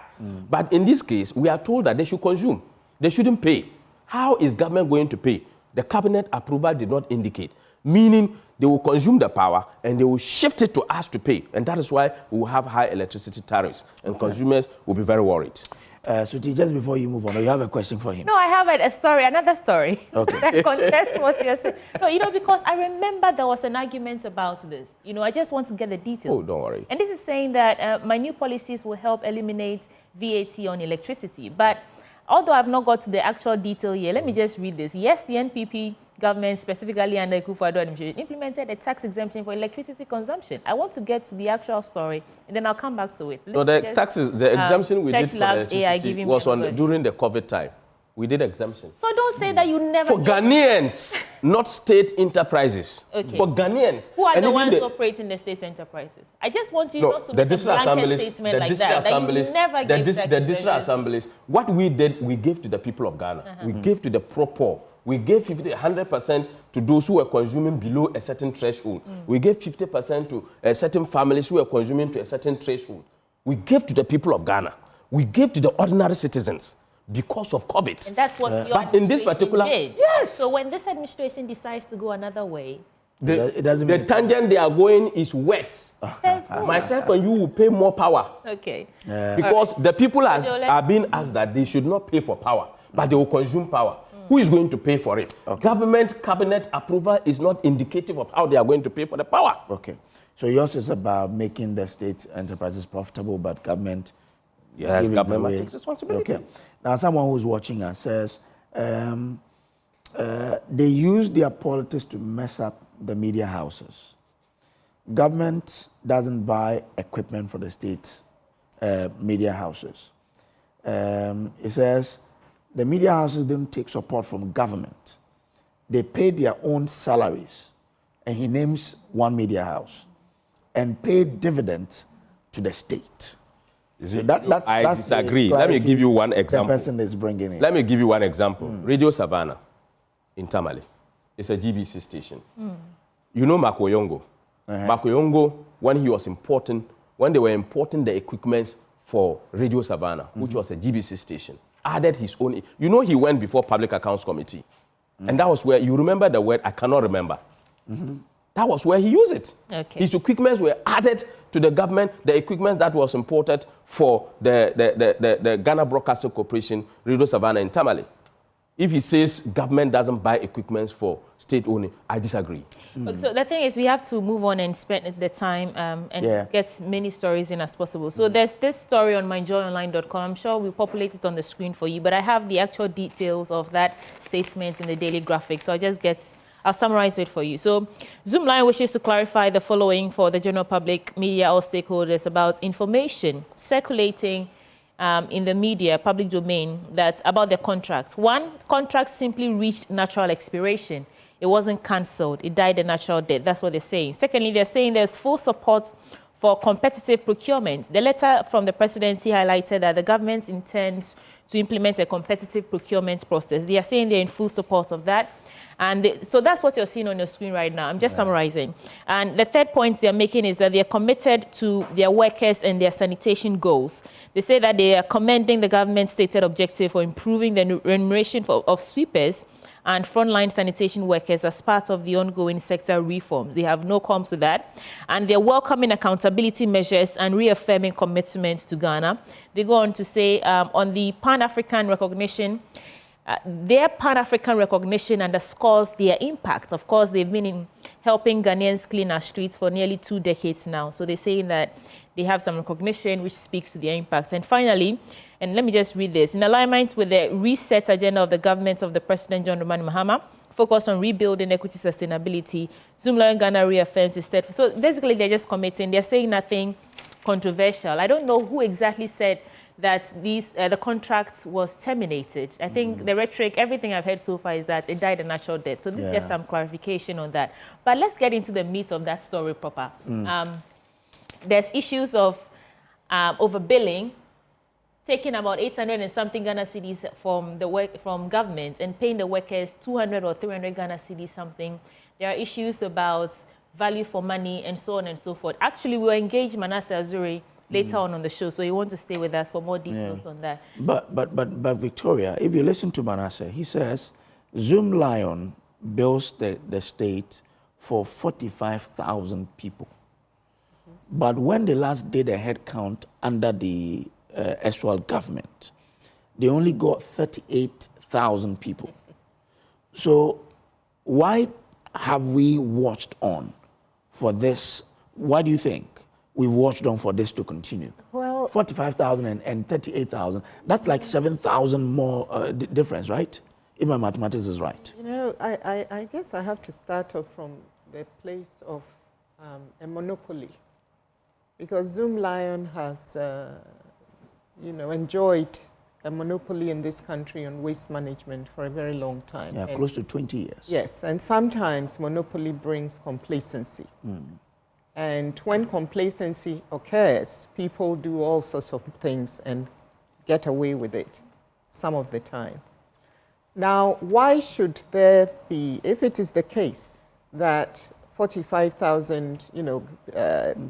But in this case, we are told that they should consume. They shouldn't pay. How is government going to pay? The cabinet approval did not indicate, meaning they will consume the power and they will shift it to us to pay. And that is why we will have high electricity tariffs and consumers will be very worried. Suti, just before you move on, you have a question for him? No, I have a story, another story. Okay. That contests what you're saying. No, you know, because I remember there was an argument about this. You know, I just want to get the details. Oh, don't worry. And this is saying that my new policies will help eliminate VAT on electricity. But although I've not got to the actual detail here, let me just read this. Yes, the NPP government, specifically under Akufo-Addo administration, implemented a tax exemption for electricity consumption. I want to get to the actual story, and then I'll come back to it. No, the taxes, the exemption we did for electricity was during the COVID time. We did exemptions. So don't say that you never... For Ghanaians, not state enterprises. Okay. For Ghanaians. Who are the ones operating the state enterprises? I just want you not to make a blanket statement like that. That you never gave the district assemblies, what we did, we gave to the people of Ghana. We gave to the poor. We gave 100% to those who were consuming below a certain threshold. We gave 50% to certain families who were consuming to a certain threshold. We gave to the people of Ghana. We gave to the ordinary citizens because of COVID. And that's what your but in this particular did. Yes. So when this administration decides to go another way, the tangent they are going is worse. Myself and you will pay more power. Okay. Because the people are being asked that they should not pay for power, but they will consume power. Who is going to pay for it? Government cabinet approval is not indicative of how they are going to pay for the power. Okay. So yours is about making the state enterprises profitable, but government... Yes, government takes responsibility. Okay. Now, someone who's watching us says they use their politics to mess up the media houses. Government doesn't buy equipment for the state media houses. It says the media houses don't take support from government. They pay their own salaries, and he names one media house, and pay dividends to the state. So I disagree. Let me give you one example. The person is bringing in. Let me give you one example. Radio Savannah in Tamale. It's a GBC station. You know Makoyongo. Makoyongo, when they were importing the equipment for Radio Savannah, which was a GBC station, added his own. You know he went before Public Accounts Committee. And that was where, you remember the word, I cannot remember. That was where he used it. Okay. His equipment were added to the government, the equipment that was imported for the Ghana Broadcasting Corporation, Radio Savannah in Tamale. If he says government doesn't buy equipment for state owning, I disagree. So the thing is, we have to move on and spend the time and get many stories in as possible. So there's this story on myjoyonline.com. I'm sure we'll populate it on the screen for you, but I have the actual details of that statement in the daily graphic. So I'll summarize it for you. So Zoomlion wishes to clarify the following for the general public, media, or stakeholders about information circulating in the media, public domain, about the contract. One, contract simply reached natural expiration. It wasn't cancelled. It died a natural death. That's what they're saying. Secondly, they're saying there's full support for competitive procurement. The letter from the presidency highlighted that the government intends to implement a competitive procurement process. They are saying they're in full support of that. And so that's what you're seeing on your screen right now. I'm just summarizing. And the third point they're making is that they're committed to their workers and their sanitation goals. They say that they are commending the government's stated objective for improving the remuneration of sweepers and frontline sanitation workers as part of the ongoing sector reforms. They have no qualms with that. And they're welcoming accountability measures and reaffirming commitment to Ghana. They go on to say on the Pan-African recognition, their Pan-African recognition underscores their impact. Of course, they've been helping Ghanaians clean our streets for nearly 2 decades now. So they're saying that they have some recognition which speaks to their impact. And finally, and let me just read this. In alignment with the reset agenda of the government of the President John Dramani Mahama, focused on rebuilding equity sustainability, Zoomlion Ghana reaffirms its steadfast. So basically, they're just committing. They're saying nothing controversial. I don't know who exactly said that the contract was terminated. I think the rhetoric, everything I've heard so far is that it died a natural death. So this is just some clarification on that. But let's get into the meat of that story proper. There's issues of overbilling, taking about 800 and something Ghana cedis from government and paying the workers 200 or 300 Ghana cedis something. There are issues about value for money and so on and so forth. Actually, we'll engage Manasseh Azure later on the show, so you want to stay with us for more details on that. But Victoria, if you listen to Manasseh, he says Zoomlion bills the state for 45,000 people. But when they last did a head count under the actual government, they only got 38,000 people. So why have we watched on for this? Why do you think we've watched on for this to continue? Well, 45,000 and 38,000, that's like 7,000 more difference, right? If my mathematics is right. You know, I guess I have to start off from the place of a monopoly. Because Zoomlion has, enjoyed a monopoly in this country on waste management for a very long time. Yeah, close to 20 years. Yes, and sometimes monopoly brings complacency. And when complacency occurs, people do all sorts of things and get away with it some of the time. Now, why should there be, if it is the case that 45,000,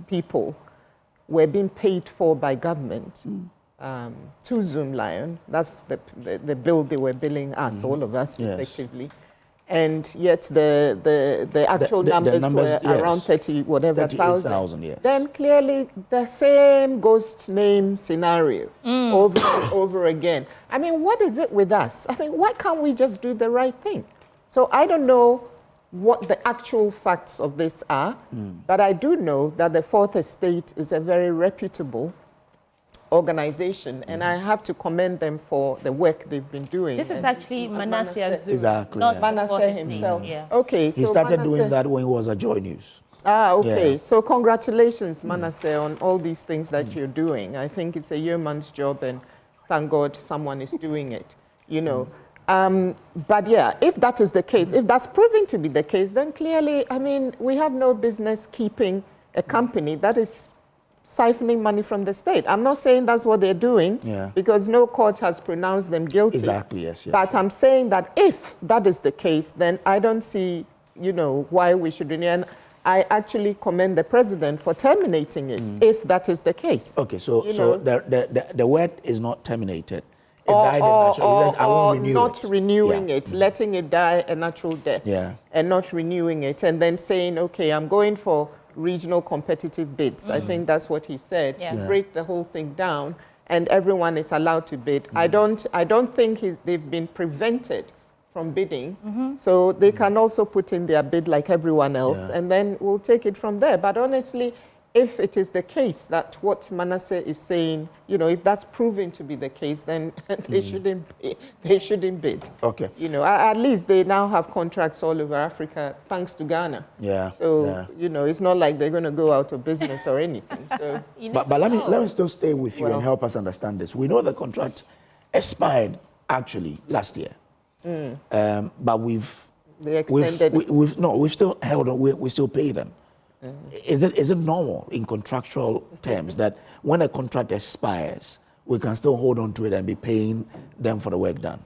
people were being paid for by government to Zoomlion, that's the bill they were billing us, all of us, effectively. And yet the actual numbers were around 38,000. Yes. Then clearly the same ghost name scenario over and over again. I mean, what is it with us? I mean, why can't we just do the right thing? So I don't know what the actual facts of this are, but I do know that the Fourth Estate is a very reputable organization, and I have to commend them for the work they've been doing. This is actually Manasseh Azure, exactly, not Manasseh himself. Okay, he started doing that when he was at Joy News. Ah, okay. Yeah. So congratulations, Manasseh, on all these things that you're doing. I think it's a yeoman's job, and thank God someone is doing it, But yeah, if that is the case, if that's proving to be the case, then clearly, I mean, we have no business keeping a company that is siphoning money from the state. I'm not saying that's what they're doing, because no court has pronounced them guilty. Exactly, yes. But I'm saying that if that is the case, then I don't see, why we should renew. And I actually commend the president for terminating it, if that is the case. Okay, so the word is not terminated. It died not renewing it, letting it die a natural death, and not renewing it, and then saying, okay, I'm going for regional competitive bids. I think that's what he said, to break the whole thing down, and everyone is allowed to bid. I don't think they've been prevented from bidding, so they can also put in their bid like everyone else, and then we'll take it from there. But honestly, if it is the case that what Manasseh is saying, if that's proven to be the case, then they shouldn't bid. Okay. At least they now have contracts all over Africa, thanks to Ghana. Yeah. So, it's not like they're going to go out of business or anything. So, but let me still stay with you and help us understand this. We know the contract expired actually last year, but we've still held on. We still pay them. Is it normal in contractual terms that when a contract expires, we can still hold on to it and be paying them for the work done?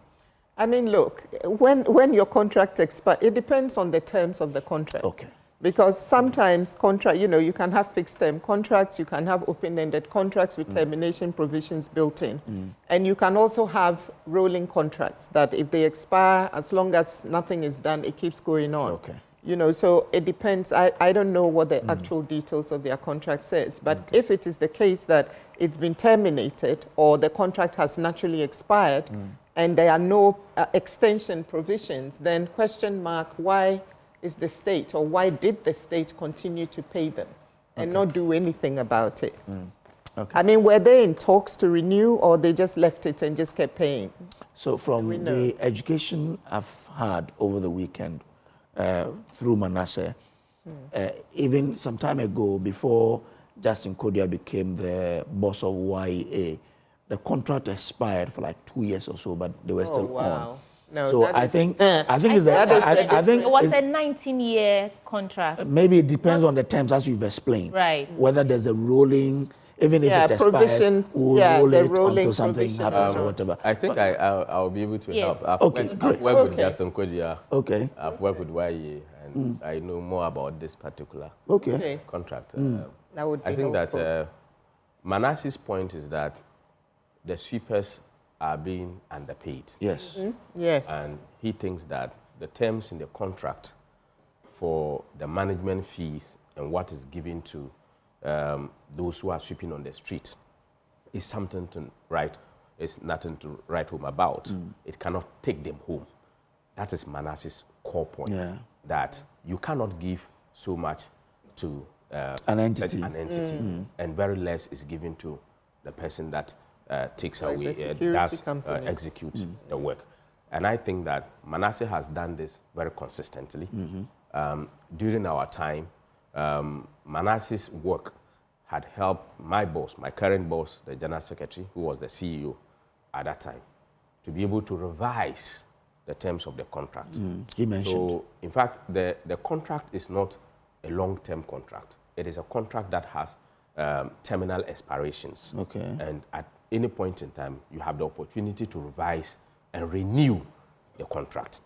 I mean, look, when your contract expires, it depends on the terms of the contract. Okay. Because sometimes you can have fixed-term contracts, you can have open-ended contracts with termination provisions built in. And you can also have rolling contracts that if they expire, as long as nothing is done, it keeps going on. Okay. So it depends. I don't know what the actual details of their contract says, but if it is the case that it's been terminated or the contract has naturally expired and there are no extension provisions, then question mark, why is the state, or why did the state continue to pay them and not do anything about it? Okay. I mean, were they in talks to renew, or they just left it and just kept paying? So from the education I've had over the weekend through Manasseh, even some time ago, before Justin Kodia became the boss of YEA, the contract expired for like 2 years or so, but they were still on. No, so I think it was a 19-year contract. Maybe it depends on the terms, as you've explained. Right. Whether there's a rolling, even if it expires, we'll roll it until something happens or whatever. I think I'll be able to help. I've worked with Justin Kodia. Okay. I've worked with YEA, and I know more about this particular contract. That would be I think helpful. that Manasseh's point is that the sweepers are being underpaid. Yes. Yes. And he thinks that the terms in the contract for the management fees and what is given to those who are sweeping on the street is something to write. It's nothing to write home about. It cannot take them home. That is Manasseh's core point. That you cannot give so much to an entity, and very less is given to the person that takes away, does execute the work. And I think that Manasseh has done this very consistently. During our time, Manasseh's work had helped my boss, my current boss, the General Secretary, who was the CEO at that time, to be able to revise the terms of the contract. He mentioned. So, in fact, the contract is not a long-term contract. It is a contract that has terminal expirations. Okay. And at any point in time, you have the opportunity to revise and renew the contract.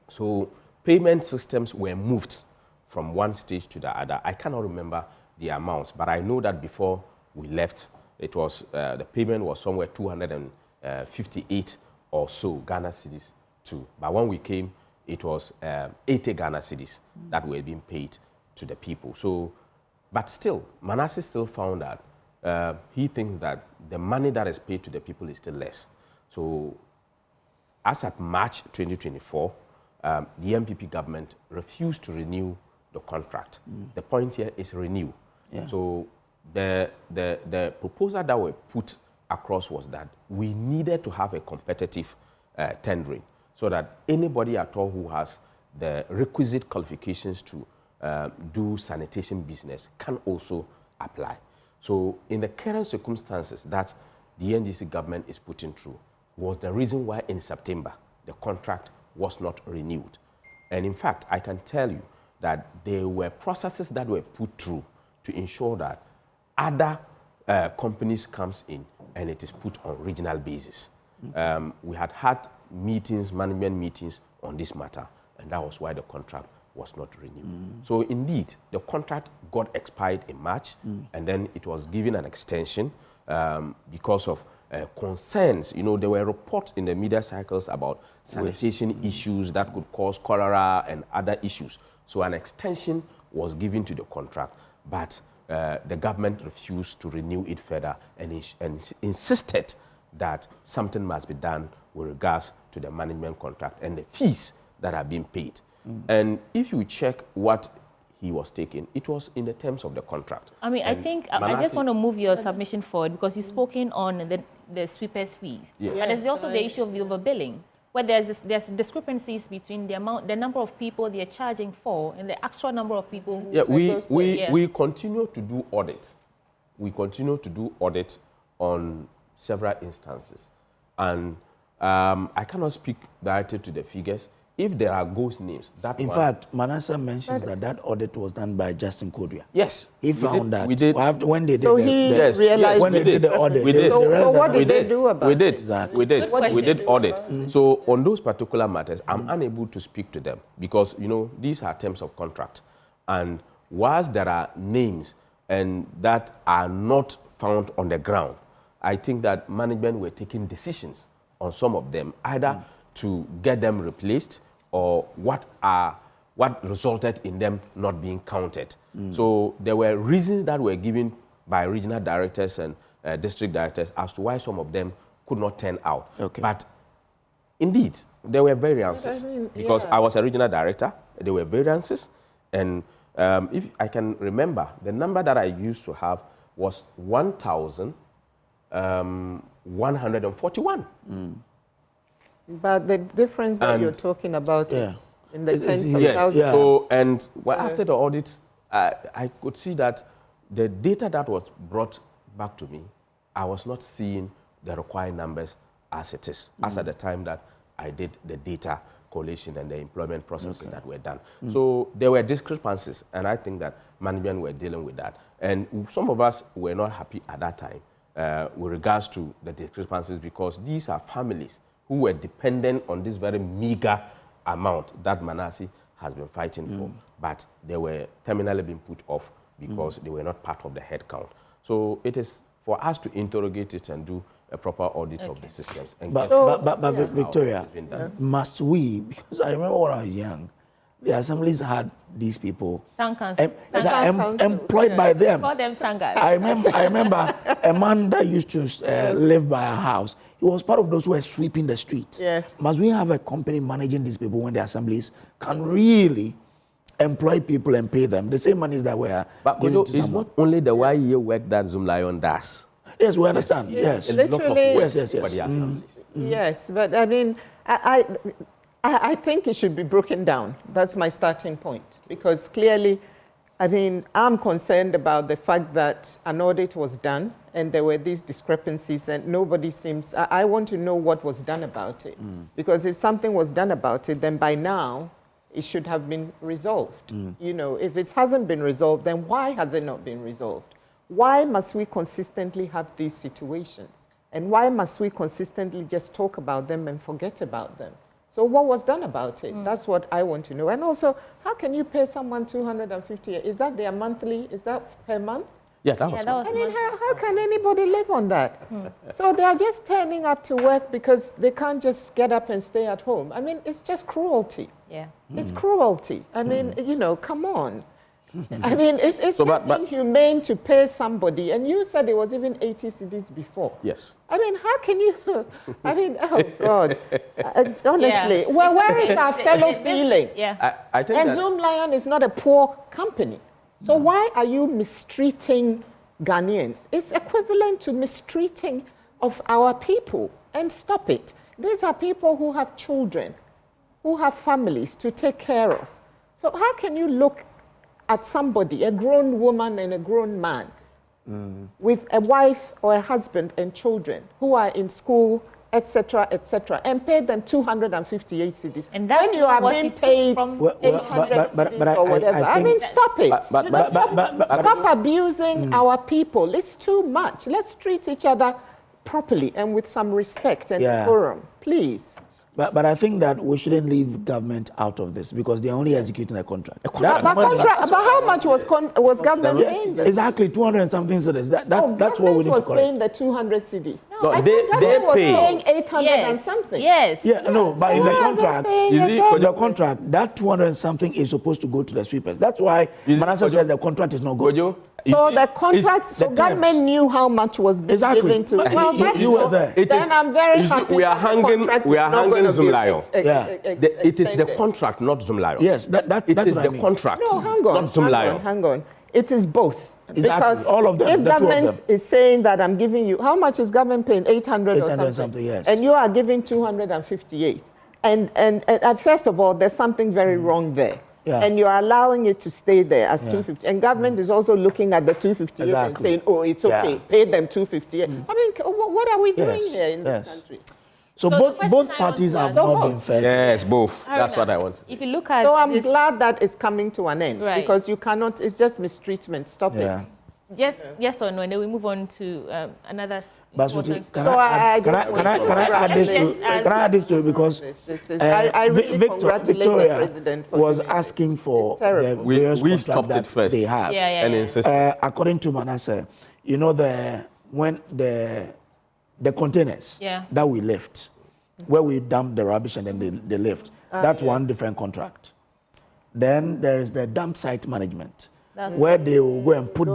So payment systems were moved from one stage to the other. I cannot remember the amounts, but I know that before we left, it was the payment was somewhere 258 or so Ghana cedis too. But when we came, it was 80 Ghana cedis that were being paid to the people. So, but still, Manasseh still found that he thinks that the money that is paid to the people is still less. So as at March 2024, the MPP government refused to renew the contract. The point here is renew. So the proposal that were put across was that we needed to have a competitive tendering so that anybody at all who has the requisite qualifications to do sanitation business can also apply. So in the current circumstances that the NDC government is putting through was the reason why in September the contract was not renewed. And in fact, I can tell you that there were processes that were put through to ensure that other companies comes in and it is put on regional basis. We had meetings, management meetings on this matter, and that was why the contract was not renewed. So indeed, the contract got expired in March, and then it was given an extension because of concerns. You know, there were reports in the media cycles about sanitation issues that could cause cholera and other issues. So an extension was given to the contract, but the government refused to renew it further and insisted that something must be done with regards to the management contract and the fees that are being paid. And if you check what he was taking, it was in the terms of the contract. I mean, and I think I just want to move your submission forward because you've spoken on the sweepers' fees. Yes. But there's also the issue of the overbilling, where there's discrepancies between the number of people they're charging for and the actual number of people who we continue to do audit. We continue to do audit on several instances. And I cannot speak directly to the figures. if there are ghost names, that in one, fact, Manasseh mentions that audit was done by Justin Kodria. Yes. He found that. We did. When they did so he realized when they did the audit. We did. So what did they do about it? We did. Exactly. We did audit. So on those particular matters, I'm unable to speak to them because, you know, these are terms of contract. And whilst there are names and that are not found on the ground, I think that management were taking decisions on some of them, either to get them replaced or what resulted in them not being counted. So there were reasons that were given by regional directors and district directors as to why some of them could not turn out. Okay. But indeed, there were variances. Because I was a regional director, there were variances. And if I can remember, the number that I used to have was 1,141. But the difference that you're talking about is in the tens of thousands. Yes. So, and after the audit, I could see that the data that was brought back to me, I was not seeing the required numbers as it is, as at the time that I did the data collation and the employment processes that were done. So there were discrepancies, and I think that management were dealing with that. And some of us were not happy at that time with regards to the discrepancies, because these are families who were dependent on this very meager amount that Manasseh has been fighting for, but they were terminally being put off because they were not part of the head count. So it is for us to interrogate it and do a proper audit of the systems. And But Victoria, must we, because I remember when I was young, the assemblies had these people employed by them. Call them tangas. I remember a man that used to live by a house. He was part of those who were sweeping the streets. Yes. Must we have a company managing these people when the assemblies can really employ people and pay them the same monies that were given to it's someone? not only the YEA work that Zoomlion does. Yes, we understand. Yes. Literally. Yes. Yes, but I mean, I think it should be broken down. That's my starting point. Because clearly, I mean, I'm concerned about the fact that an audit was done and there were these discrepancies and nobody seems... I want to know what was done about it. Because if something was done about it, then by now, it should have been resolved. You know, if it hasn't been resolved, then why has it not been resolved? Why must we consistently have these situations? And why must we consistently just talk about them and forget about them? So what was done about it? That's what I want to know. And also, how can you pay someone 250? Is that their monthly? Is that per month? Yeah, that was. I mean, how can anybody live on that? So they are just turning up to work because they can't just get up and stay at home. I mean, it's just cruelty. Yeah. It's cruelty. I mean, you know, come on. I mean, it's just inhumane to pay somebody. And you said it was even 80 cedis before. Yes. I mean, how can you... I mean, oh, God. Honestly. Well, where is our fellow feeling? I think and Zoomlion is not a poor company. So why are you mistreating Ghanaians? It's equivalent to mistreating of our people. And stop it. These are people who have children, who have families to take care of. So how can you look at somebody, a grown woman and a grown man, with a wife or a husband and children who are in school, etc., and pay them 258 cedis. And that's when you are what being paid 800 cedis or whatever. I mean, stop it. Stop abusing our people. It's too much. Let's treat each other properly and with some respect and decorum, please. But I think that we shouldn't leave government out of this because they're only executing a contract. But how much was government paying them? Exactly, 200 and something cedis. That's what we need to correct. Government was paying the 200 cedis. No, they was paying 800 and something. Yes. Yeah, no, but in the contract, the contract, that 200 and something is supposed to go to the sweepers. That's why Manasseh says the contract is not good. So the contract, so government knew how much was given to it. Well, you were there. Then I'm very happy. We are hanging Zoomlion. It is the contract, not Zoomlion. Yes, that's it is the contract. No, hang on, not Zoomlion. hang on. It is both. Exactly. Because all of them, if government is saying that I'm giving you, how much is government paying? 800 or something? Yes. And you are giving 258. And first of all, there's something very wrong there. Yeah. And you're allowing it to stay there as 250. And government is also looking at the 258 and saying, oh, it's okay, pay them 258. I mean, what are we doing here in this country? So both parties have not been fair. Yes, both. That's Haruna, what I want to say. If you look at So I'm this, glad that it's coming to an end, Right. because you cannot, it's just mistreatment. Stop it. yes or no, and then we move on to another. But important can story. I add this to it because I really Victoria the president for was asking for the various we contracts stopped that it first. they have. And insisted. According to Manasseh, you know when the containers that we lift, where we dump the rubbish and then they lift, that's one different contract. Then there is the dump site management, where they will go and put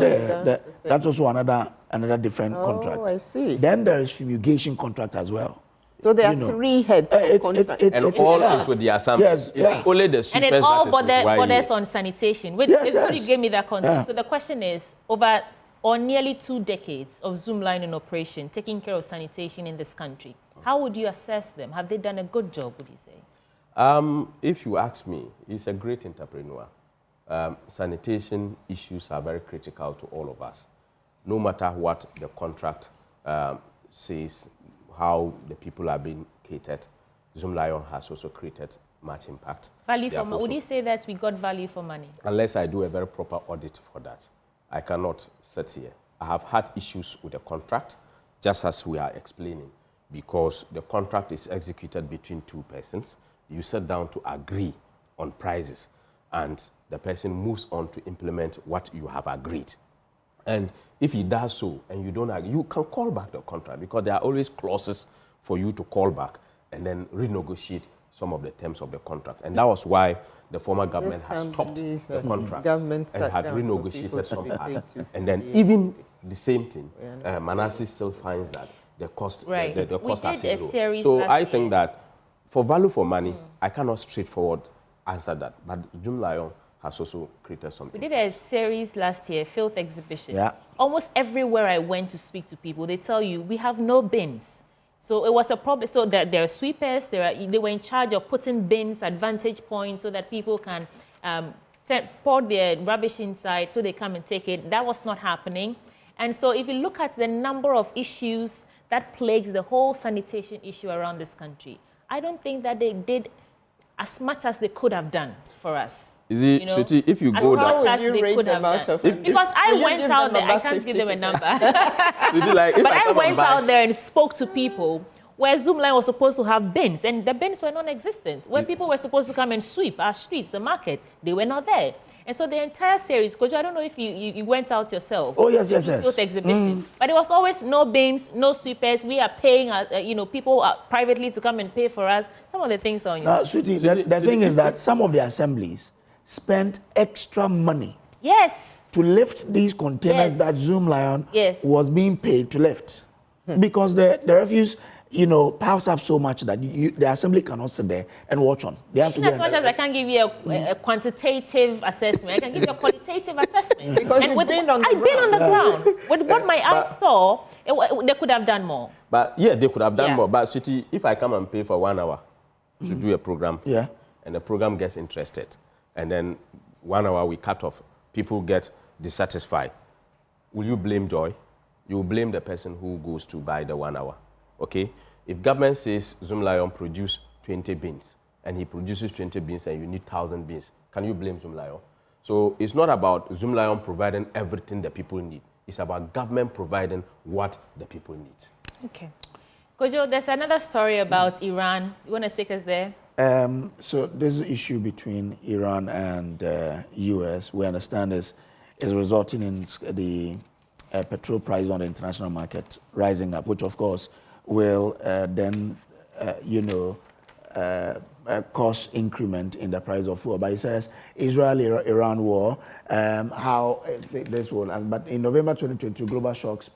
that's also another different contract. Oh, I see. Then there is fumigation contract as well. So there are 3 heads of contract. And all is with the Asante. It's only the And it supers all that is borders on sanitation, which is what you gave me that context. So the question is, over nearly 2 decades of Zoomlion in operation, taking care of sanitation in this country, how would you assess them? Have they done a good job, would you say? If you ask me, he's a great entrepreneur. Sanitation issues are very critical to all of us. No matter what the contract says, how the people are being catered, Zoomlion has also created much impact. Value for money. Would you say that we got value for money? Unless I do a very proper audit for that, I cannot sit here. I have had issues with the contract, just as we are explaining, because the contract is executed between 2 persons. You sit down to agree on prices, and the person moves on to implement what you have agreed. And if he does so and you don't agree, you can call back the contract, because there are always clauses for you to call back and then renegotiate some of the terms of the contract. And that was why the former government has stopped the contract and had renegotiated some part. And then even the same thing, Manasseh still finds that the cost, the cost are still low. So I think that for value for money, I cannot straightforward answer that. But Zoomlion has also created something. We did a series last year, Filth Exhibition. Almost everywhere I went to speak to people, they tell you, we have no bins. So it was a problem. So there are sweepers, they were in charge of putting bins at vantage points so that people can pour their rubbish inside so they come and take it. That was not happening. And so if you look at the number of issues that plagues the whole sanitation issue around this country, I don't think that they did as much as they could have done for us. Is it, you know, Shuti, if you go as much as they could have done. Because I went out there, I can't give them a number. But I went out there and spoke to people where Zoomlion was supposed to have bins, and the bins were non-existent. Where people were supposed to come and sweep our streets, the market, they were not there. And so the entire series, Kojo, I don't know if you went out yourself. Oh, yes. Youth exhibition. But it was always no bins, no sweepers. We are paying, people privately to come and pay for us. Some of the things on you. Sweetie, the thing is that some of the assemblies spent extra money. Yes. To lift these containers that Zoomlion was being paid to lift. Because the refuse, piles up so much that the assembly cannot sit there and watch on. They have to as much as I can't give you a quantitative assessment, I can give you a qualitative assessment. Because I've been on the ground. With what my eyes saw, they could have done more. But yeah, they could have done more. But Sweetie, if I come and pay for 1 hour to do a program, and the program gets interested, and then 1 hour we cut off, people get dissatisfied, will you blame Joy? You will blame the person who goes to buy the 1 hour. Okay? If government says Zoomlion produce 20 bins, and he produces 20 bins and you need 1,000 bins, can you blame Zoomlion? So it's not about Zoomlion providing everything the people need. It's about government providing what the people need. Okay. Kojo, there's another story about Iran. You want to take us there? So this issue between Iran and US, we understand is resulting in the petrol price on the international market rising up, which of course will then, cause increment in the price of fuel. But it says Israel-Iran war, how this will, but in November 2022, global shocks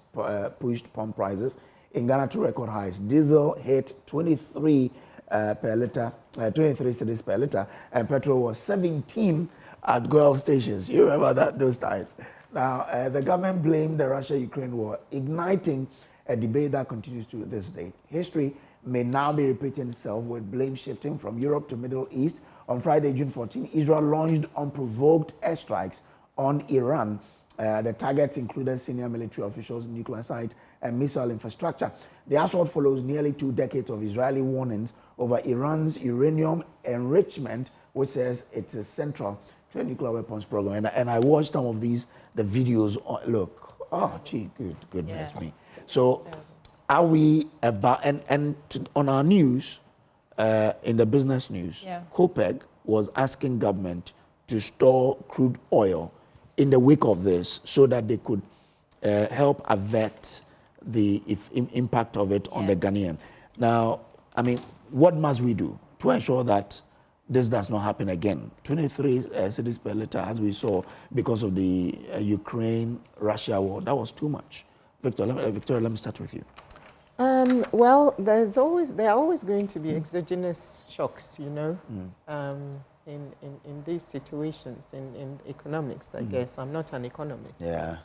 pushed pump prices in Ghana to record highs. Diesel hit 23 per liter, 23 cedis per liter, and petrol was 17 at Goel stations. You remember those times. Now, the government blamed the Russia-Ukraine war, igniting a debate that continues to this day. History may now be repeating itself with blame shifting from Europe to Middle East. On Friday, June 14, Israel launched unprovoked airstrikes on Iran. The targets included senior military officials, nuclear sites, and missile infrastructure. The assault follows nearly 2 decades of Israeli warnings over Iran's uranium enrichment, which says it is central to a nuclear weapons program. And I watched some of the videos. Look, oh, gee, goodness me. So are we about, on our news, in the business news, COPEC was asking government to store crude oil in the wake of this so that they could help avert the impact of it on the Ghanaian. Now, I mean, what must we do to ensure that this does not happen again? 23 cities per liter, as we saw, because of the Ukraine-Russia war. That was too much. Victoria, let me start with you. Well, there are always going to be exogenous shocks, you know, in these situations, in economics, I guess. I'm not an economist. Yeah.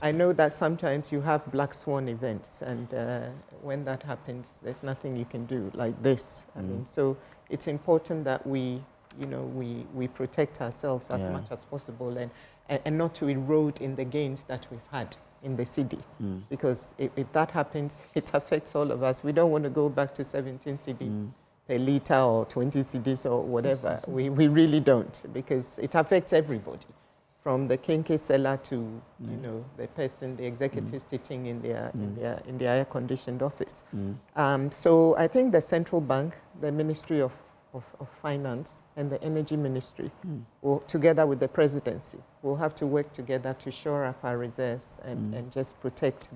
I know that sometimes you have black swan events, and when that happens, there's nothing you can do, like this. I mean, so it's important that we protect ourselves as much as possible, and not to erode in the gains that we've had in the city, because if that happens, it affects all of us. We don't want to go back to 17 cedis per liter or 20 cedis or whatever. We really don't, because it affects everybody, from the kinky seller to the person, the executive sitting in their air-conditioned office. So I think the central bank, the Ministry of Finance, and the Energy Ministry, will, together with the presidency, will have to work together to shore up our reserves and just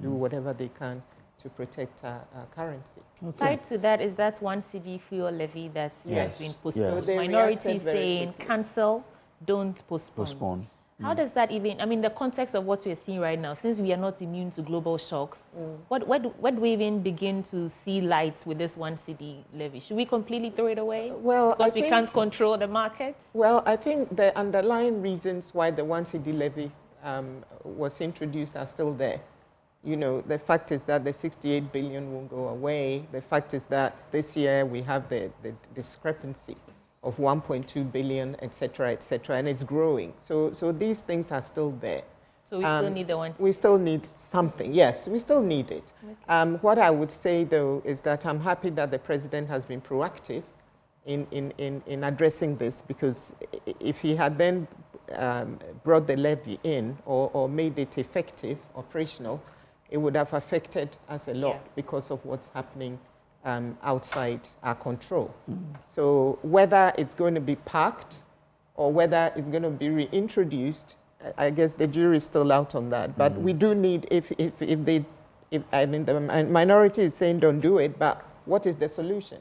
do whatever they can to protect our currency. Tied to that is that 1 cedi fuel levy that has been postponed. Minorities saying cancel, don't postpone. How does that even, I mean, the context of what we're seeing right now, since we are not immune to global shocks, where do we even begin to see lights with this 1 cedi levy? Should we completely throw it away? Well, because we can't control the market? Well, I think the underlying reasons why the 1 cedi levy was introduced are still there. You know, the fact is that the 68 billion won't go away. The fact is that this year we have the discrepancy of 1.2 billion, et cetera, and it's growing. So these things are still there. So we still need the 1 cedi? We still need something, yes, we still need it. Okay. What I would say, though, is that I'm happy that the president has been proactive in addressing this, because if he had then brought the levy in or made it effective, operational, it would have affected us a lot because of what's happening outside our control. So whether it's going to be parked or whether it's going to be reintroduced, I guess the jury is still out on that. But we do need, if I mean, the minority is saying don't do it, but what is the solution?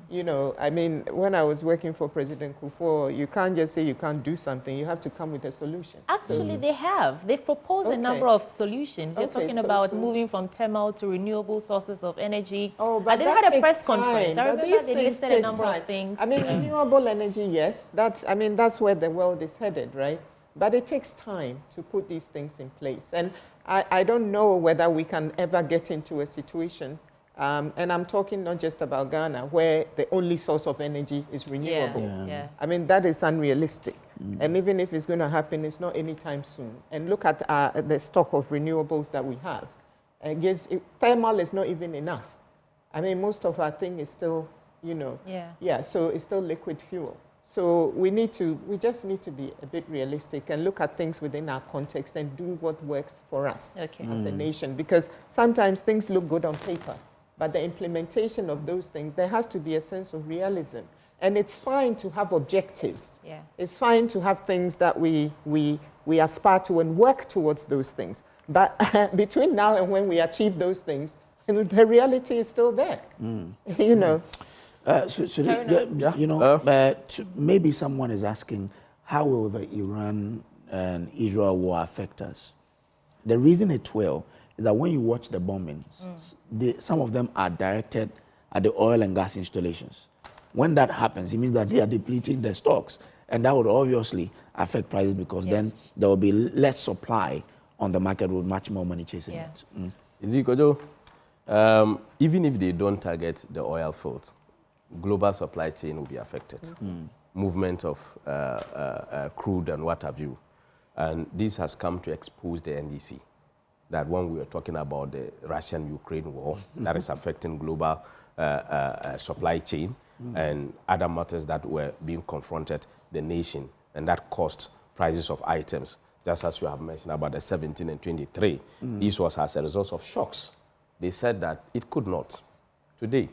You know, I mean, when I was working for President Kufuor, you can't just say you can't do something. You have to come with a solution. Actually, they have. They've proposed a number of solutions. You're talking about moving from thermal to renewable sources of energy. Oh, but they had a press conference. I remember they listed a number of things. I mean, renewable energy, yes. That's where the world is headed, right? But it takes time to put these things in place. And I don't know whether we can ever get into a situation, and I'm talking not just about Ghana, where the only source of energy is renewables. I mean, that is unrealistic. And even if it's going to happen, it's not anytime soon. And look at the stock of renewables that we have. I guess thermal is not even enough. I mean, most of our thing is still, you know, so it's still liquid fuel. So we just need to be a bit realistic and look at things within our context and do what works for us as a nation. Because sometimes things look good on paper, but the implementation of those things, there has to be a sense of realism. And it's fine to have objectives. It's fine to have things that we aspire to and work towards those things. But between now and when we achieve those things, the reality is still there. You know. Maybe someone is asking, how will the Iran and Israel war affect us? The reason it will is that when you watch the bombings, some of them are directed at the oil and gas installations. When that happens, it means that they are depleting their stocks, and that would obviously affect prices, because then there will be less supply on the market with much more money chasing it. Even if they don't target the oil fields, global supply chain will be affected. Movement of crude and what have you. And this has come to expose the NDC. that when we were talking about the Russian-Ukraine war, that is affecting global supply chain and other matters that were being confronted the nation, and that cost prices of items, just as you have mentioned about the 17 and 23. This was as a result of shocks. They said that it could not. Today,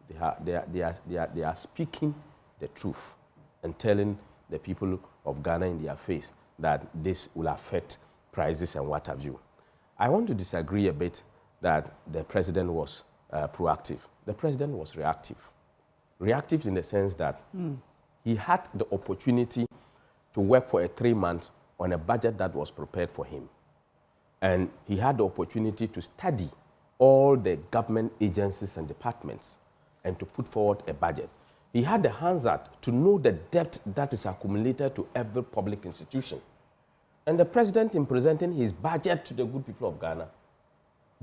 they are speaking the truth and telling the people of Ghana in their face that this will affect prices and what have you. I want to disagree a bit that the president was proactive. The president was reactive. Reactive in the sense that he had the opportunity to work for 3 months on a budget that was prepared for him. And he had the opportunity to study all the government agencies and departments and to put forward a budget. He had the handset to know the debt that is accumulated to every public institution. And the president, in presenting his budget to the good people of Ghana,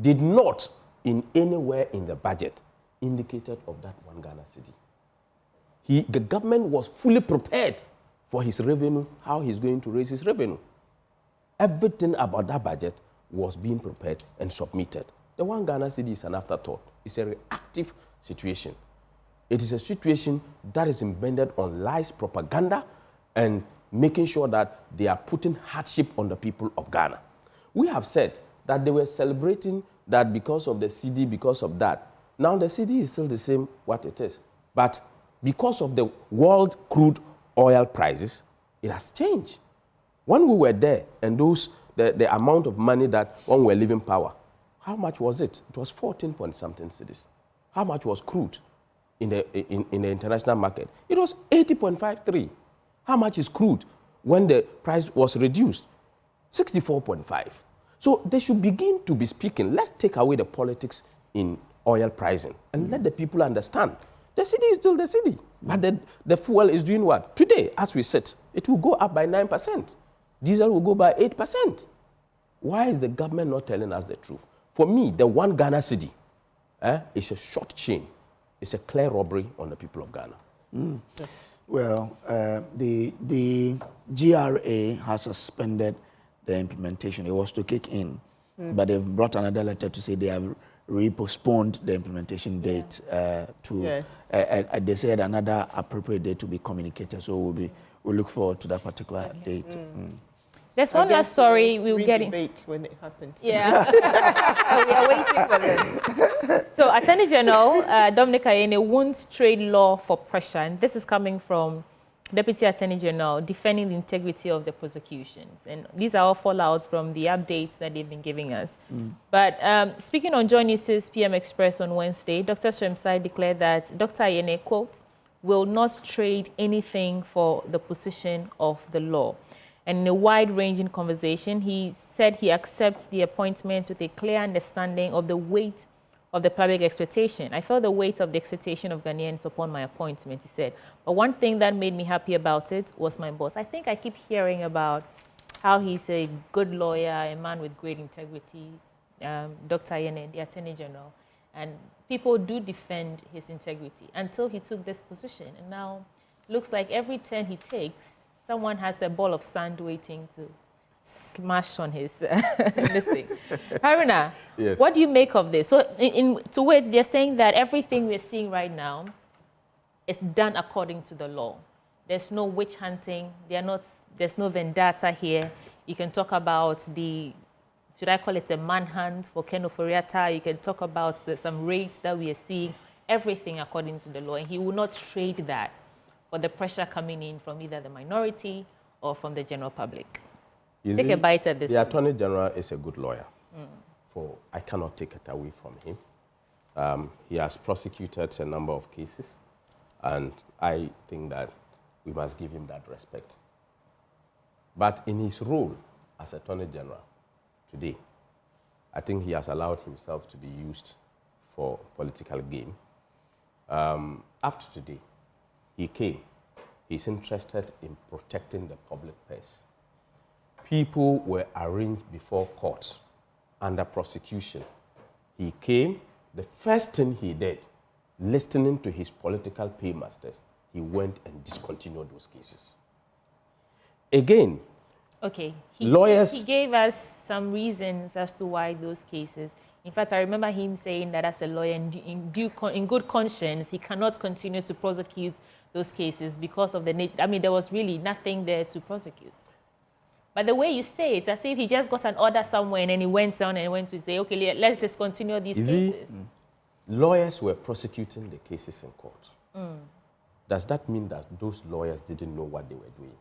did not in anywhere in the budget indicated of that one Ghana city. The government was fully prepared for his revenue, how he's going to raise his revenue. Everything about that budget was being prepared and submitted. The one Ghana city is an afterthought. It's a reactive situation. It is a situation that is embedded on lies, propaganda, and making sure that they are putting hardship on the people of Ghana. We have said that they were celebrating that because of the CD, because of that. Now the CD is still the same what it is. But because of the world crude oil prices, it has changed. When we were there and the amount of money that when we were leaving power, how much was it? It was 14 point something cedis. How much was crude in the international market? It was 80.53. How much is crude when the price was reduced? 64.5. So they should begin to be speaking. Let's take away the politics in oil pricing and let the people understand. The city is still the city, but the fuel is doing what? Today, as we sit, it will go up by 9%. Diesel will go by 8%. Why is the government not telling us the truth? For me, the one Ghana city is a short chain. It's a clear robbery on the people of Ghana. Well, the GRA has suspended the implementation. It was to kick in, but they've brought another letter to say they have postponed the implementation date to. They said another appropriate date to be communicated. So we'll look forward to that particular date. There's one last story we will get in. Debate when it happens. Yeah, we are waiting for them. So, Attorney General Dominic Ayine wants trade law for pressure, and this is coming from Deputy Attorney General defending the integrity of the prosecutions. And these are all fallouts from the updates that they've been giving us. But speaking on Joy News' PM Express on Wednesday, Dr. Sremsai declared that Dr. Ayine, quote, will not trade anything for the position of the law. And in a wide-ranging conversation, he said he accepts the appointment with a clear understanding of the weight of the public expectation. I felt the weight of the expectation of Ghanaians upon my appointment, he said. But one thing that made me happy about it was my boss. I think I keep hearing about how he's a good lawyer, a man with great integrity, Dr. Ayine, the Attorney General. And people do defend his integrity until he took this position. And now it looks like every turn he takes, someone has a ball of sand waiting to smash on his this thing. Haruna, yes. What do you make of this? So, to wait, they're saying that everything we're seeing right now is done according to the law. There's no witch hunting. There's no vendetta here. You can talk about should I call it a manhunt for Ken Oforiatta? You can talk about some raids that we are seeing. Everything according to the law, and he will not trade that for the pressure coming in from either the minority or from the general public. Take a bite at this. The Attorney General is a good lawyer. I cannot take it away from him. He has prosecuted a number of cases, and I think that we must give him that respect. But in his role as Attorney General today, I think he has allowed himself to be used for political gain. Up to today, he came. He's interested in protecting the public purse. People were arraigned before court under prosecution. He came. The first thing he did, listening to his political paymasters, he went and discontinued those cases. Again, Okay. Lawyers... He gave us some reasons as to why those cases... In fact, I remember him saying that as a lawyer, in good conscience, he cannot continue to prosecute those cases because of the... I mean, there was really nothing there to prosecute. But the way you say it, as if he just got an order somewhere and then he went down and went to say, okay, let's discontinue these cases. Lawyers were prosecuting the cases in court. Does that mean that those lawyers didn't know what they were doing?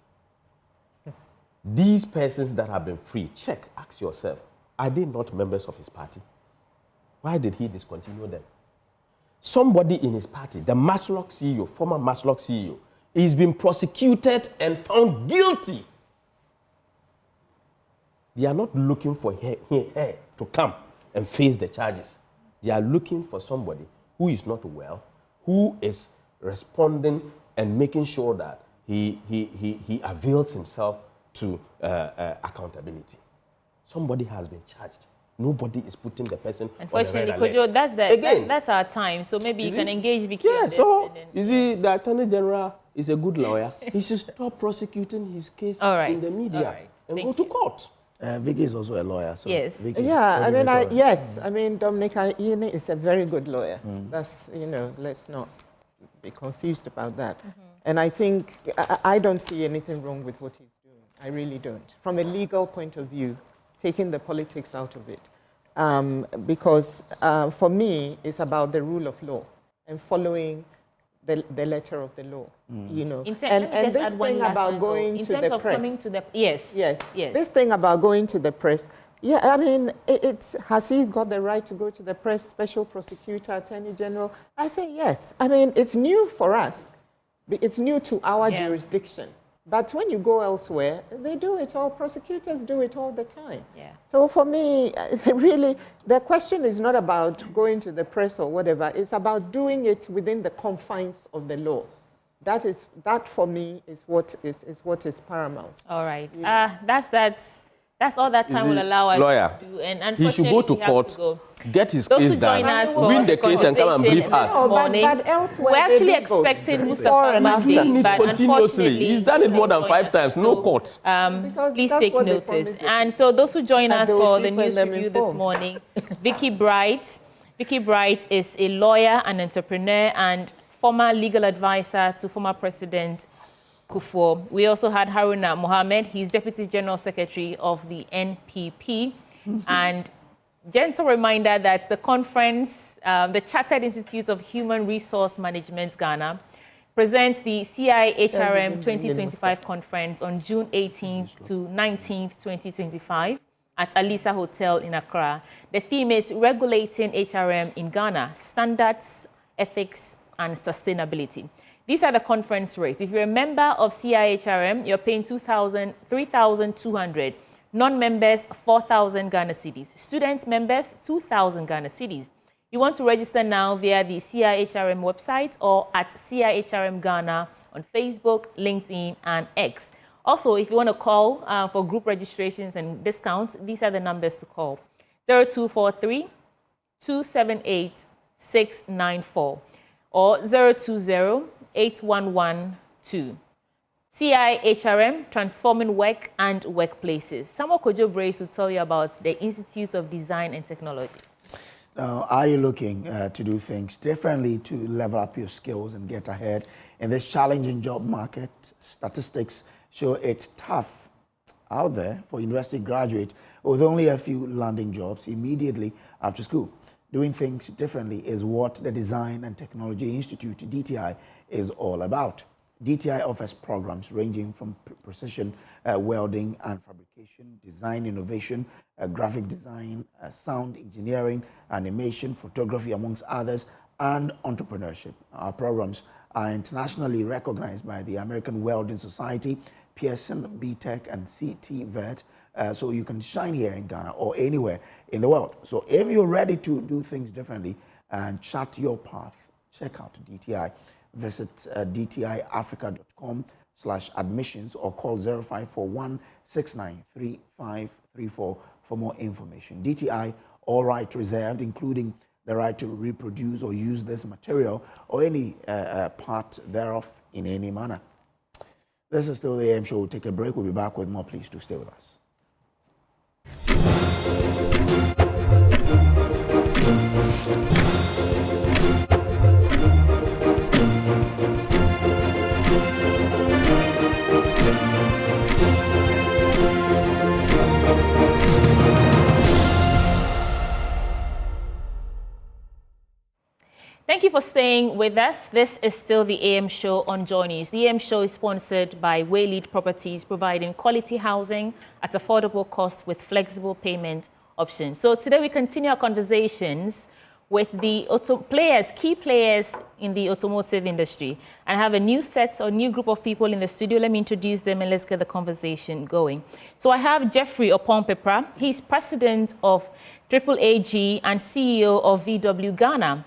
These persons that have been free, ask yourself, are they not members of his party? Why did he discontinue them? Somebody in his party, the Maslock CEO, former Maslock CEO, is being prosecuted and found guilty. They are not looking for her to come and face the charges. They are looking for somebody who is not well, who is responding and making sure that he avails himself to accountability. Somebody has been charged. Nobody is putting the person Unfortunately, on the red alert. Kojo, that's our time. So maybe you can engage Vicky on this. So, the Attorney General is a good lawyer. He should stop prosecuting his cases in the media and go to court. Vicky is also a lawyer. So yes. Vicky, yes. I mean, Dominic Ayine is a very good lawyer. That's, let's not be confused about that. And I think, I don't see anything wrong with what he's doing. I really don't. From a legal point of view, taking the politics out of it. Because for me, it's about the rule of law and following the letter of the law, And this thing about going to the press. Yes. This thing about going to the press, I mean, has he got the right to go to the press, special prosecutor, attorney general? I say yes. I mean, it's new for us. It's new to our jurisdiction. But when you go elsewhere, they do it all. Prosecutors do it all the time. So for me, really, the question is not about going to the press or whatever. It's about doing it within the confines of the law. That for me is what is paramount. All right. That's all that time will allow us to do. And unfortunately, he should go to court, get his case done, win the case and come and brief us. We're actually expecting Mustafa Monday, but unfortunately... He's done it more than 5 times, no court. Please take notice. And so those who join us for the news review this morning, Vicky Bright. Vicky Bright is a lawyer, an entrepreneur, and former legal advisor to former President Kufuor. We also had Haruna Mohammed. He's Deputy General Secretary of the NPP. And gentle reminder that the conference, the Chartered Institute of Human Resource Management Ghana, presents the CIHRM 2025 conference on June 18th to 19th, 2025 at Alisa Hotel in Accra. The theme is Regulating HRM in Ghana, Standards, Ethics, and Sustainability. These are the conference rates. If you're a member of CIHRM, you're paying 3,200. Non-members, 4,000 Ghana cedis. Student members, 2,000 Ghana cedis. You want to register now via the CIHRM website or at CIHRM Ghana on Facebook, LinkedIn, and X. Also, if you want to call for group registrations and discounts, these are the numbers to call. 0243 278 694 or 020 8112. CIHRM, Transforming Work and Workplaces. Samuel Kojo Brace will tell you about the Institute of Design and Technology. Now, are you looking to do things differently to level up your skills and get ahead in this challenging job market? Statistics show it's tough out there for university graduates with only a few landing jobs immediately after school. Doing things differently is what the Design and Technology Institute, DTI, is all about. DTI offers programs ranging from precision welding and fabrication, design innovation, graphic design, sound engineering, animation, photography, amongst others, and entrepreneurship. Our programs are internationally recognized by the American Welding Society, Pearson, BTech, and CTVET, so you can shine here in Ghana or anywhere in the world. So if you're ready to do things differently and chart your path, check out DTI. Visit dtiafrica.com/admissions or call 0541 693534 for more information. DTI, all rights reserved, including the right to reproduce or use this material or any part thereof in any manner. This is still the AM show. We'll take a break. We'll be back with more. Please do stay with us. Thank you for staying with us. This is still the AM show on Joy News. The AM show is sponsored by Waylead Properties, providing quality housing at affordable cost with flexible payment options. So today we continue our conversations with the key players in the automotive industry. And I have a new set or new group of people in the studio. Let me introduce them and let's get the conversation going. So I have Jeffrey Opompepra. He's president of AAG and CEO of VW Ghana.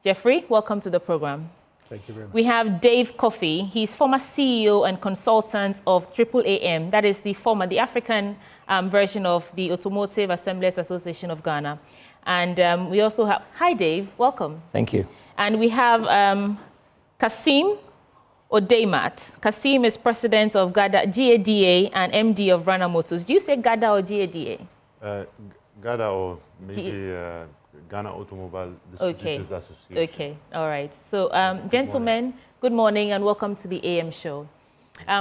Jeffrey, welcome to the program. Thank you very much. We have Dave Coffey. He's former CEO and consultant of AAM. That is the African version of the Automotive Assemblers Association of Ghana. And we also have, hi Dave, welcome. Thank you. And we have Kasim Odeimat. Kasim is president of GADA and MD of Rana Motors. Do you say GADA or GADA? GADA or maybe Ghana Automobile Distributors Association. Okay, all right. So, gentlemen, good morning and welcome to the AM show.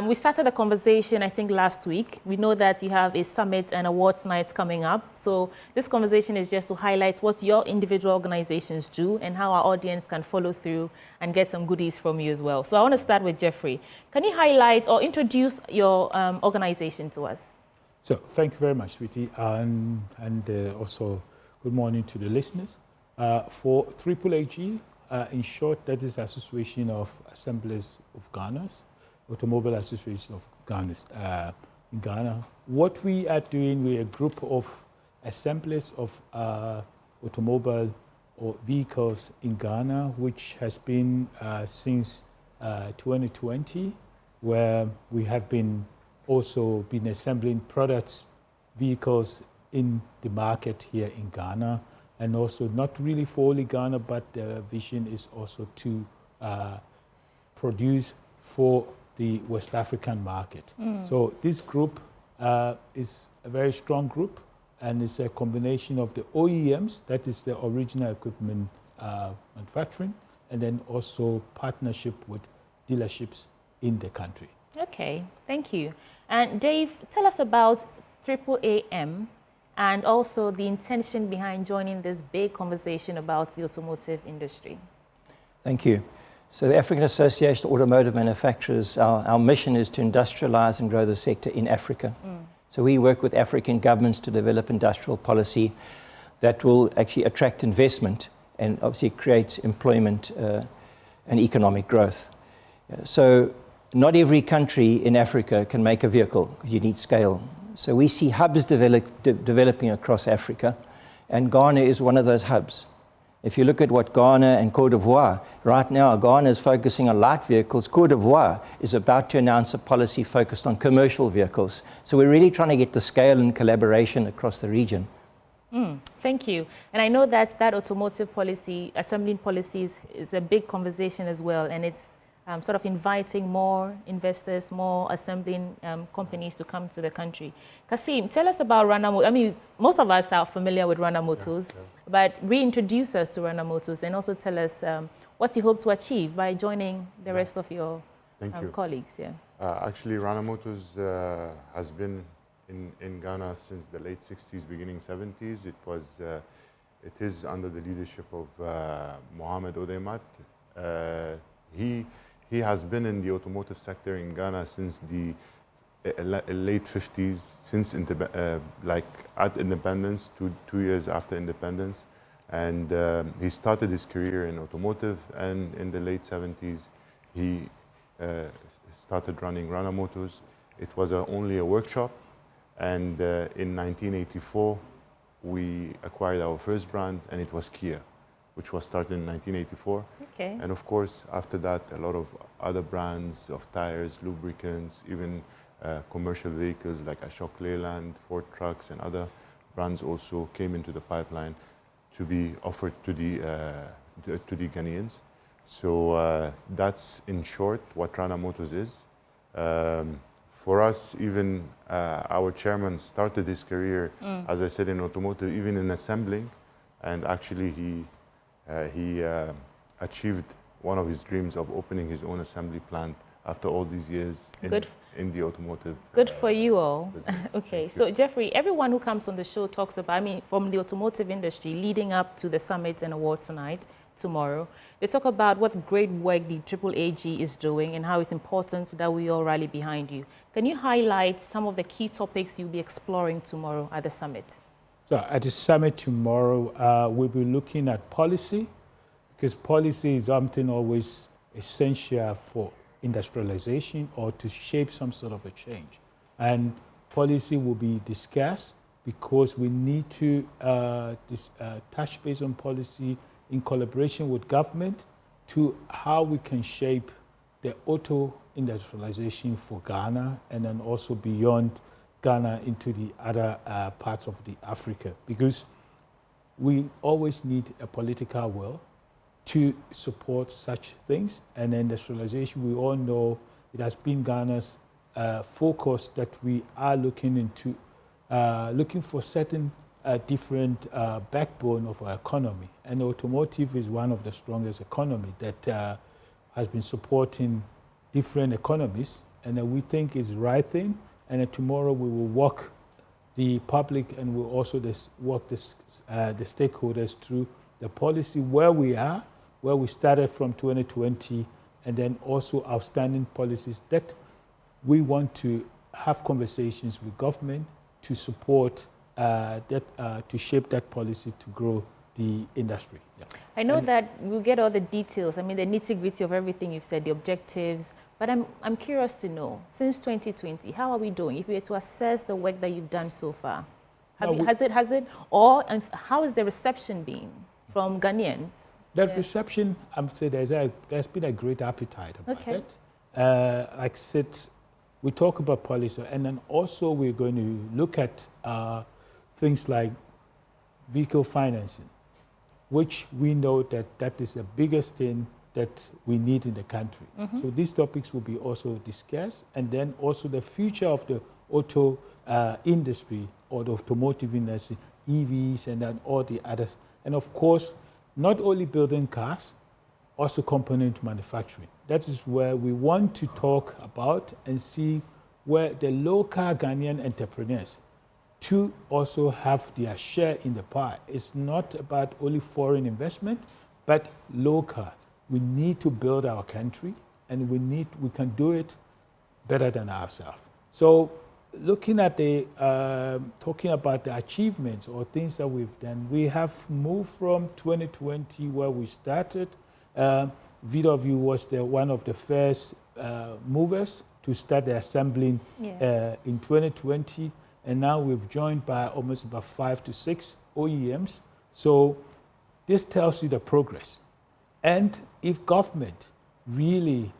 We started the conversation, I think, last week. We know that you have a summit and awards nights coming up. So this conversation is just to highlight what your individual organizations do and how our audience can follow through and get some goodies from you as well. So I want to start with Jeffrey. Can you highlight or introduce your organization to us? So thank you very much, Sweetie, and also good morning to the listeners. For AAG, in short, that is Association of Assemblers of Ghana's, Automobile Association of Ghana's, in Ghana. What we are doing, we're a group of assemblers of automobile or vehicles in Ghana, which has been since 2020, where we have been also been assembling products, vehicles in the market here in Ghana, and also not really for only Ghana, but the vision is also to produce for the West African market. So this group is a very strong group, and it's a combination of the OEMs, that is the original equipment manufacturing, and then also partnership with dealerships in the country. Okay, thank you. And Dave, tell us about AAM and also the intention behind joining this big conversation about the automotive industry. Thank you. So the African Association of Automotive Manufacturers, our mission is to industrialize and grow the sector in Africa. So we work with African governments to develop industrial policy that will actually attract investment and obviously create employment and economic growth. So not every country in Africa can make a vehicle because you need scale. So we see hubs developing across Africa, and Ghana is one of those hubs. If you look at what Ghana and Côte d'Ivoire, right now Ghana is focusing on light vehicles. Côte d'Ivoire is about to announce a policy focused on commercial vehicles. So we're really trying to get the scale and collaboration across the region. Thank you. And I know that automotive policy, assembling policies is a big conversation as well, and it's sort of inviting more investors, more assembling companies to come to the country. Kasim, tell us about Rana Motors. I mean, most of us are familiar with Rana Motors, but reintroduce us to Rana Motors and also tell us what you hope to achieve by joining the rest of your colleagues. Actually, Rana Motors has been in Ghana since the late 60s, beginning 70s. It is under the leadership of Mohamed Odeimat. He has been in the automotive sector in Ghana since the late 50s, since like at independence, two years after independence. And he started his career in automotive, and in the late 70s, he started running Rana Motors. It was only a workshop, and in 1984, we acquired our first brand, and it was Kia, which was started in 1984. Okay. And of course, after that, a lot of other brands of tires, lubricants, even commercial vehicles like Ashok Leyland, Ford Trucks, and other brands also came into the pipeline to be offered to the Ghanaians. So that's in short what Rana Motors is. For us, even our chairman started his career, as I said, in automotive, even in assembling, and actually he achieved one of his dreams of opening his own assembly plant after all these years in the automotive. Good for you all. Business. Okay, so Jeffrey, everyone who comes on the show talks about, I mean, from the automotive industry leading up to the summit and award tonight, tomorrow, they talk about what great work the AAAG is doing and how it's important that we all rally behind you. Can you highlight some of the key topics you'll be exploring tomorrow at the summit? So at the summit tomorrow, we'll be looking at policy, because policy is something always essential for industrialization or to shape some sort of a change. And policy will be discussed because we need to touch base on policy in collaboration with government to how we can shape the auto industrialization for Ghana and then also beyond Ghana into the other parts of the Africa, because we always need a political will to support such things. And industrialization, we all know it has been Ghana's focus that we are looking into, looking for certain different backbone of our economy. And automotive is one of the strongest economy that has been supporting different economies, and we think is the right thing. And tomorrow we will walk the public and we'll also walk the stakeholders through the policy where we are, where we started from 2020, and then also outstanding policies that we want to have conversations with government to support to shape that policy to grow the industry. Yeah. I know that we'll get all the details, I mean the nitty-gritty of everything you've said, the objectives, but I'm curious to know, since 2020, how are we doing? If we were to assess the work that you've done so far, has it, or and how has the reception been from Ghanaians? That reception, I'm saying there's been a great appetite about it. Like I said, we talk about policy, and then also we're going to look at things like vehicle financing, which we know that is the biggest thing that we need in the country. So these topics will be also discussed, and then also the future of the auto industry or the automotive industry, EVs, and then all the others. And of course, not only building cars, also component manufacturing. That is where we want to talk about and see where the local Ghanaian entrepreneurs to also have their share in the pie. It's not about only foreign investment, but local. We need to build our country, and we can do it better than ourselves. So looking at talking about the achievements or things that we've done, we have moved from 2020 where we started. VW was one of the first movers to start the assembling in 2020. And now we've joined by almost about 5 to 6 OEMs. So this tells you the progress. And if government really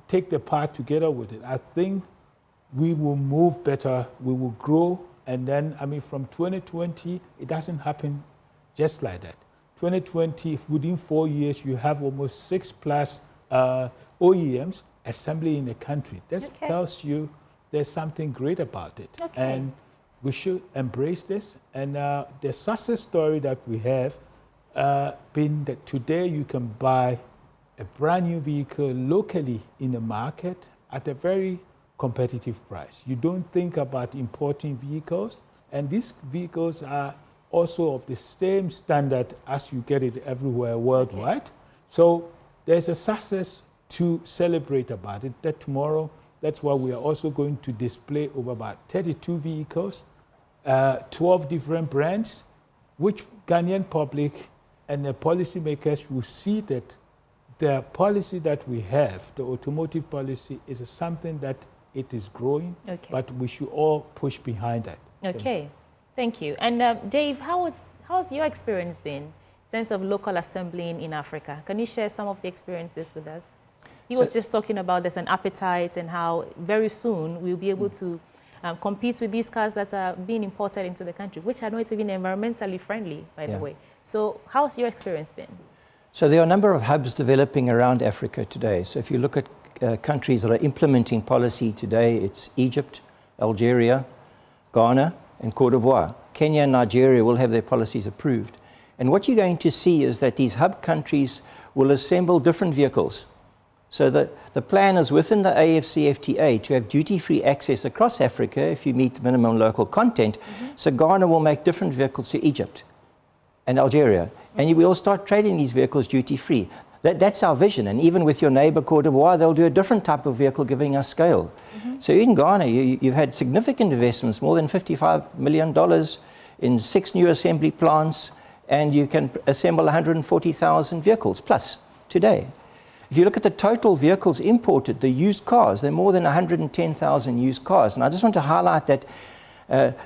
take the part together with it, I think we will move better, we will grow. And then, I mean, from 2020, it doesn't happen just like that. 2020, if within 4 years, you have almost 6+ OEMs assembly in the country. This tells you there's something great about it. And we should embrace this. And the success story that we have been that today you can buy a brand new vehicle locally in the market at a very competitive price. You don't think about importing vehicles, and these vehicles are also of the same standard as you get it everywhere worldwide. So there's a success to celebrate about it. That tomorrow, that's why we are also going to display over about 32 vehicles, 12 different brands, which Ghanaian public and the policymakers will see that the policy that we have, the automotive policy, is something that it is growing, but we should all push behind that. Okay, thank you. And Dave, how's your experience been in terms of local assembling in Africa? Can you share some of the experiences with us? He was just talking about there's an appetite and how very soon we'll be able to compete with these cars that are being imported into the country, which are not even environmentally friendly, by the way. So how's your experience been? So there are a number of hubs developing around Africa today. So if you look at countries that are implementing policy today. It's Egypt, Algeria, Ghana, and Cote d'Ivoire. Kenya and Nigeria will have their policies approved. And what you're going to see is that these hub countries will assemble different vehicles. So the plan is within the AFCFTA to have duty-free access across Africa if you meet minimum local content. So Ghana will make different vehicles to Egypt and Algeria. And we will start trading these vehicles duty-free. That's our vision. And even with your neighbor Cote d'Ivoire, they'll do a different type of vehicle, giving us scale. So in Ghana, you've had significant investments, more than $55 million in 6 new assembly plants, and you can assemble 140,000 vehicles plus today. If you look at the total vehicles imported, the used cars, there are more than 110,000 used cars. And I just want to highlight that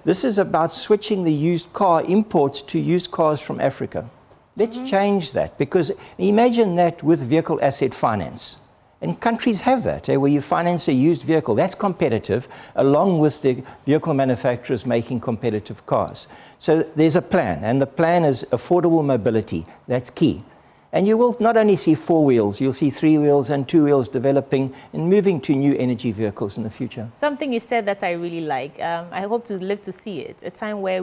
this is about switching the used car imports to used cars from Africa. Let's change that, because imagine that with vehicle asset finance. And countries have that, where you finance a used vehicle. That's competitive, along with the vehicle manufacturers making competitive cars. So there's a plan, and the plan is affordable mobility. That's key. And you will not only see 4 wheels, you'll see 3 wheels and 2 wheels developing and moving to new energy vehicles in the future. Something you said that I really like. I hope to live to see it. A time where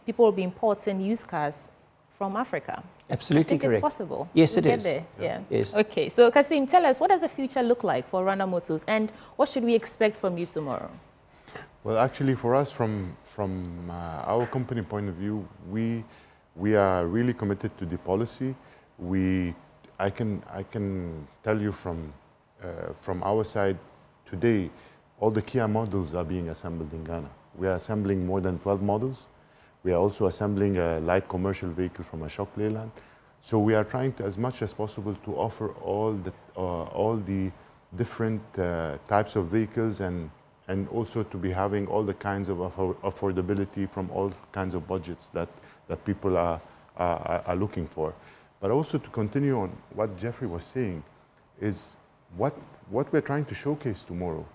people will be importing used cars from Africa. Absolutely correct. It's possible. Yes, we'll it is. There. Yeah. Yes. Okay, so Kasim, tell us, what does the future look like for Rana Motors, and what should we expect from you tomorrow? Well, actually, for us, from our company point of view, we are really committed to the policy. I can tell you from our side today, all the Kia models are being assembled in Ghana. We are assembling more than 12 models. We are also assembling a light commercial vehicle from Ashok Leyland. So we are trying to, as much as possible, to offer all the different types of vehicles, and also to be having all the kinds of affordability from all kinds of budgets that people are looking for. But also to continue on what Jeffrey was saying, is what we're trying to showcase tomorrow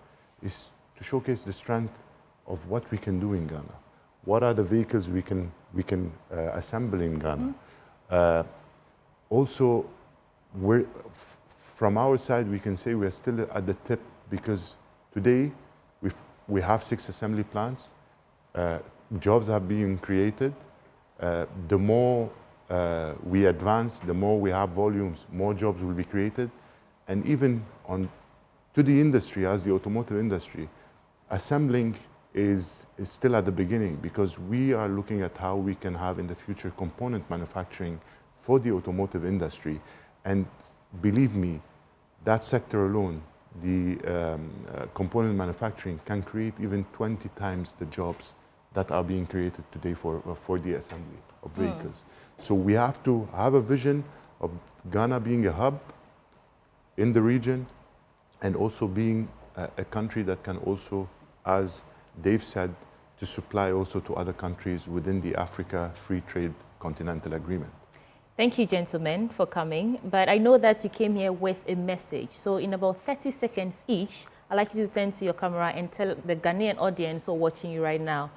is to showcase the strength of what we can do in Ghana. What are the vehicles we can assemble in Ghana? Also, from our side, we can say we're still at the tip, because today we have 6 assembly plants. Jobs are being created. The more we advance, the more we have volumes, more jobs will be created. And even to the industry, as the automotive industry, assembling is still at the beginning, because we are looking at how we can have in the future component manufacturing for the automotive industry. And believe me, that sector alone, the component manufacturing, can create even 20 times the jobs that are being created today for the assembly of vehicles. So we have to have a vision of Ghana being a hub in the region, and also being a country that can also, as Dave said, to supply also to other countries within the Africa Free Trade Continental Agreement. Thank you, gentlemen, for coming. But I know that you came here with a message. So in about 30 seconds each, I'd like you to turn to your camera and tell the Ghanaian audience who are watching you right now.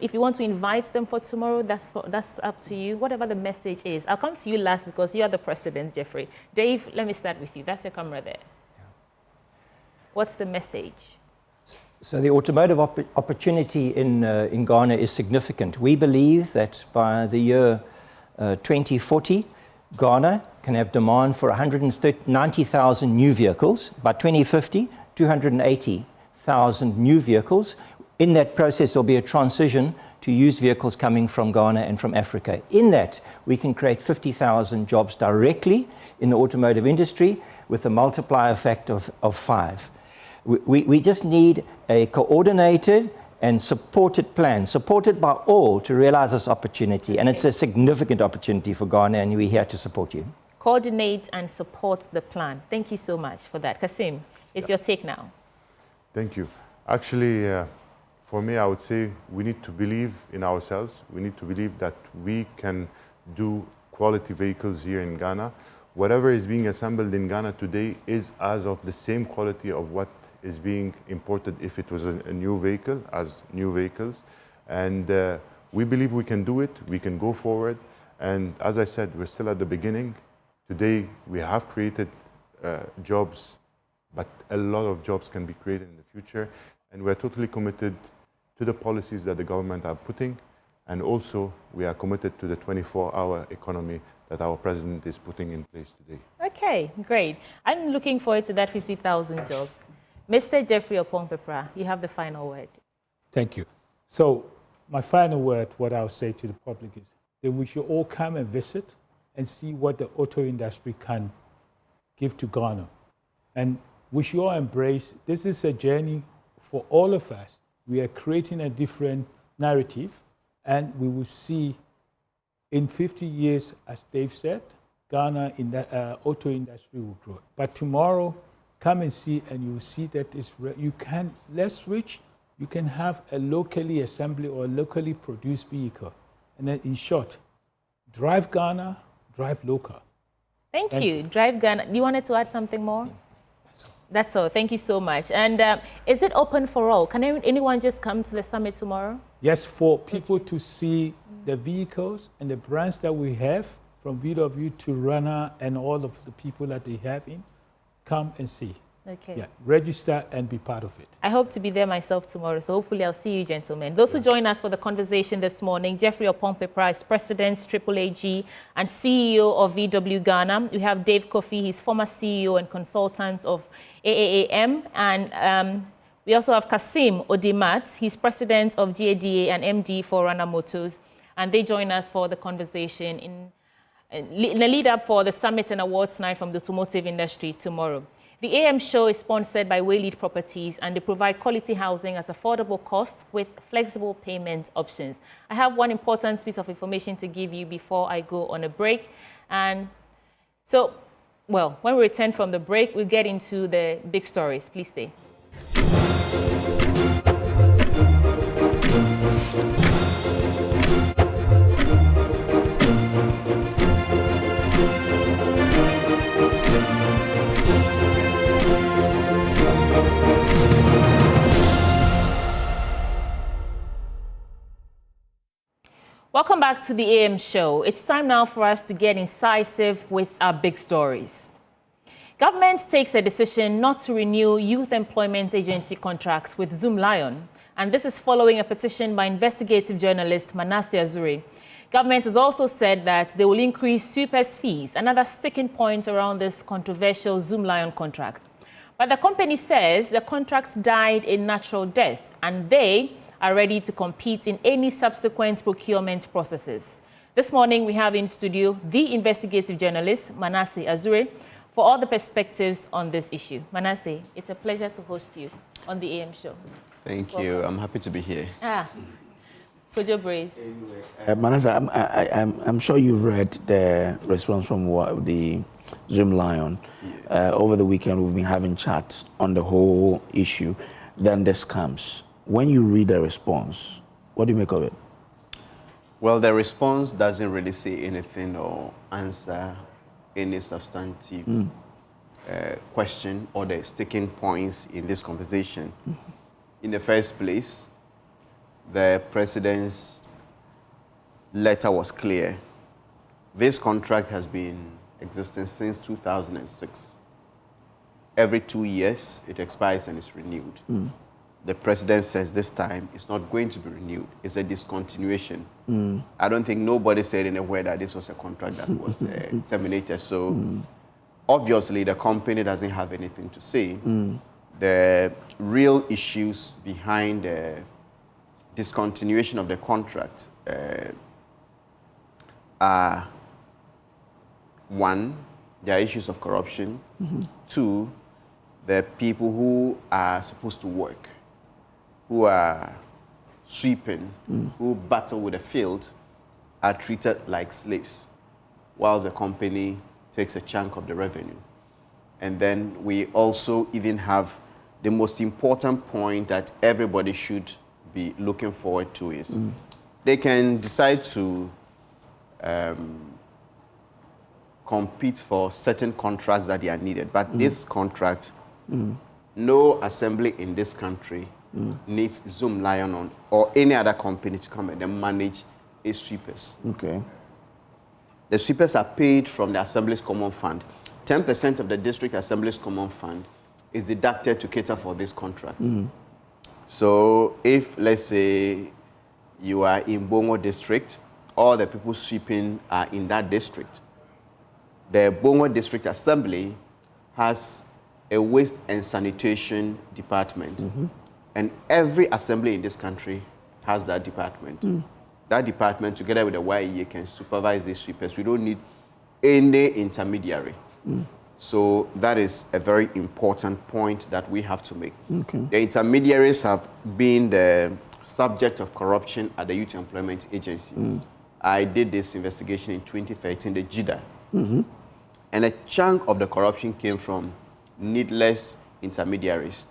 If you want to invite them for tomorrow, that's up to you, whatever the message is. I'll come to you last, because you are the president, Jeffrey. Dave, let me start with you. That's your camera there. What's the message? So the automotive opportunity in Ghana is significant. We believe that by the year 2040, Ghana can have demand for 190,000 new vehicles. By 2050, 280,000 new vehicles. In that process, there'll be a transition to used vehicles coming from Ghana and from Africa. In that, we can create 50,000 jobs directly in the automotive industry, with a multiplier effect of 5. We just need a coordinated and supported plan, supported by all, to realize this opportunity. And it's a significant opportunity for Ghana, and we're here to support you. Coordinate and support the plan. Thank you so much for that. Kasim, it's your take now. Thank you. Actually, for me, I would say we need to believe in ourselves. We need to believe that we can do quality vehicles here in Ghana. Whatever is being assembled in Ghana today is as of the same quality of what is being imported if it was a new vehicle, as new vehicles. And we believe we can do it, we can go forward. And as I said, we're still at the beginning. Today, we have created jobs but a lot of jobs can be created in the future. And we're totally committed to the policies that the government are putting. And also, we are committed to the 24-hour economy that our president is putting in place today. Okay, great. I'm looking forward to that 50,000 jobs. Mr. Jeffrey Opompepra, you have the final word. Thank you. So my final word, what I'll say to the public is that we should all come and visit and see what the auto industry can give to Ghana. And we should all embrace, this is a journey for all of us. We are creating a different narrative, and we will see in 50 years, as Dave said, Ghana in the auto industry will grow. But tomorrow, come and see, and you will see that you can, let's switch, you can have a locally assembled or locally produced vehicle. And then in short, drive Ghana, drive local. Thank you. Drive Ghana. You wanted to add something more? That's all. Thank you so much. And is it open for all? Can anyone just come to the summit tomorrow? Yes, for people to see the vehicles and the brands that we have, from VW to Runner and all of the people that they have in, come and see. Okay. Yeah, register and be part of it. I hope to be there myself tomorrow, so hopefully I'll see you, gentlemen. Those who join us for the conversation this morning, Jeffrey Opompepra is President, AAAG, and CEO of VW Ghana. We have Dave Kofi, he's former CEO and consultant of AAAM, and we also have Kasim Odimat, he's President of GADA and MD for Runner Motors, and they join us for the conversation in the lead-up for the Summit and Awards Night from the automotive industry tomorrow. The AM show is sponsored by Waylead Properties, and they provide quality housing at affordable costs with flexible payment options. I have one important piece of information to give you before I go on a break. And so, well, when we return from the break, we'll get into the big stories. Please stay. Welcome back to the AM show. It's time now for us to get incisive with our big stories. Government takes a decision not to renew Youth Employment Agency contracts with Zoomlion, and this is following a petition by investigative journalist Manasseh Azure. Government has also said that they will increase sweepers' fees, another sticking point around this controversial Zoomlion contract. But the company says the contract died a natural death, and they are ready to compete in any subsequent procurement processes. This morning, we have in studio the investigative journalist, Manasseh Azure, for all the perspectives on this issue. Manasseh, it's a pleasure to host you on the AM show. Thank you. I'm happy to be here. Kojo Brace. Manasseh, I'm sure you've read the response from the Zoomlion. Over the weekend, we've been having chats on the whole issue. Then this comes. When you read the response, what do you make of it? Well, the response doesn't really say anything or answer any substantive question or the sticking points in this conversation. In the first place, the president's letter was clear. This contract has been existing since 2006. Every 2 years, it expires and is renewed. The president says this time it's not going to be renewed. It's a discontinuation. I don't think nobody said anywhere that this was a contract that was terminated. So obviously the company doesn't have anything to say. The real issues behind the discontinuation of the contract are, one, there are issues of corruption. Two, the people who are supposed to work, who are sweeping, who battle with the field, are treated like slaves, while the company takes a chunk of the revenue. And then we also even have the most important point that everybody should be looking forward to is they can decide to compete for certain contracts that they are needed. But this contract, no assembly in this country needs Zoomlion on or any other company to come and then manage its sweepers. Okay. The sweepers are paid from the Assembly's Common Fund. 10% of the District Assembly's Common Fund is deducted to cater for this contract. So if, let's say, you are in Bongo district, all the people sweeping are in that district, the Bongo District Assembly has a waste and sanitation department. And every assembly in this country has that department. That department, together with the YEA, can supervise these sweepers. We don't need any intermediary. So that is a very important point that we have to make. The intermediaries have been the subject of corruption at the Youth Employment Agency. I did this investigation in 2013, the GIDA. And a chunk of the corruption came from needless intermediaries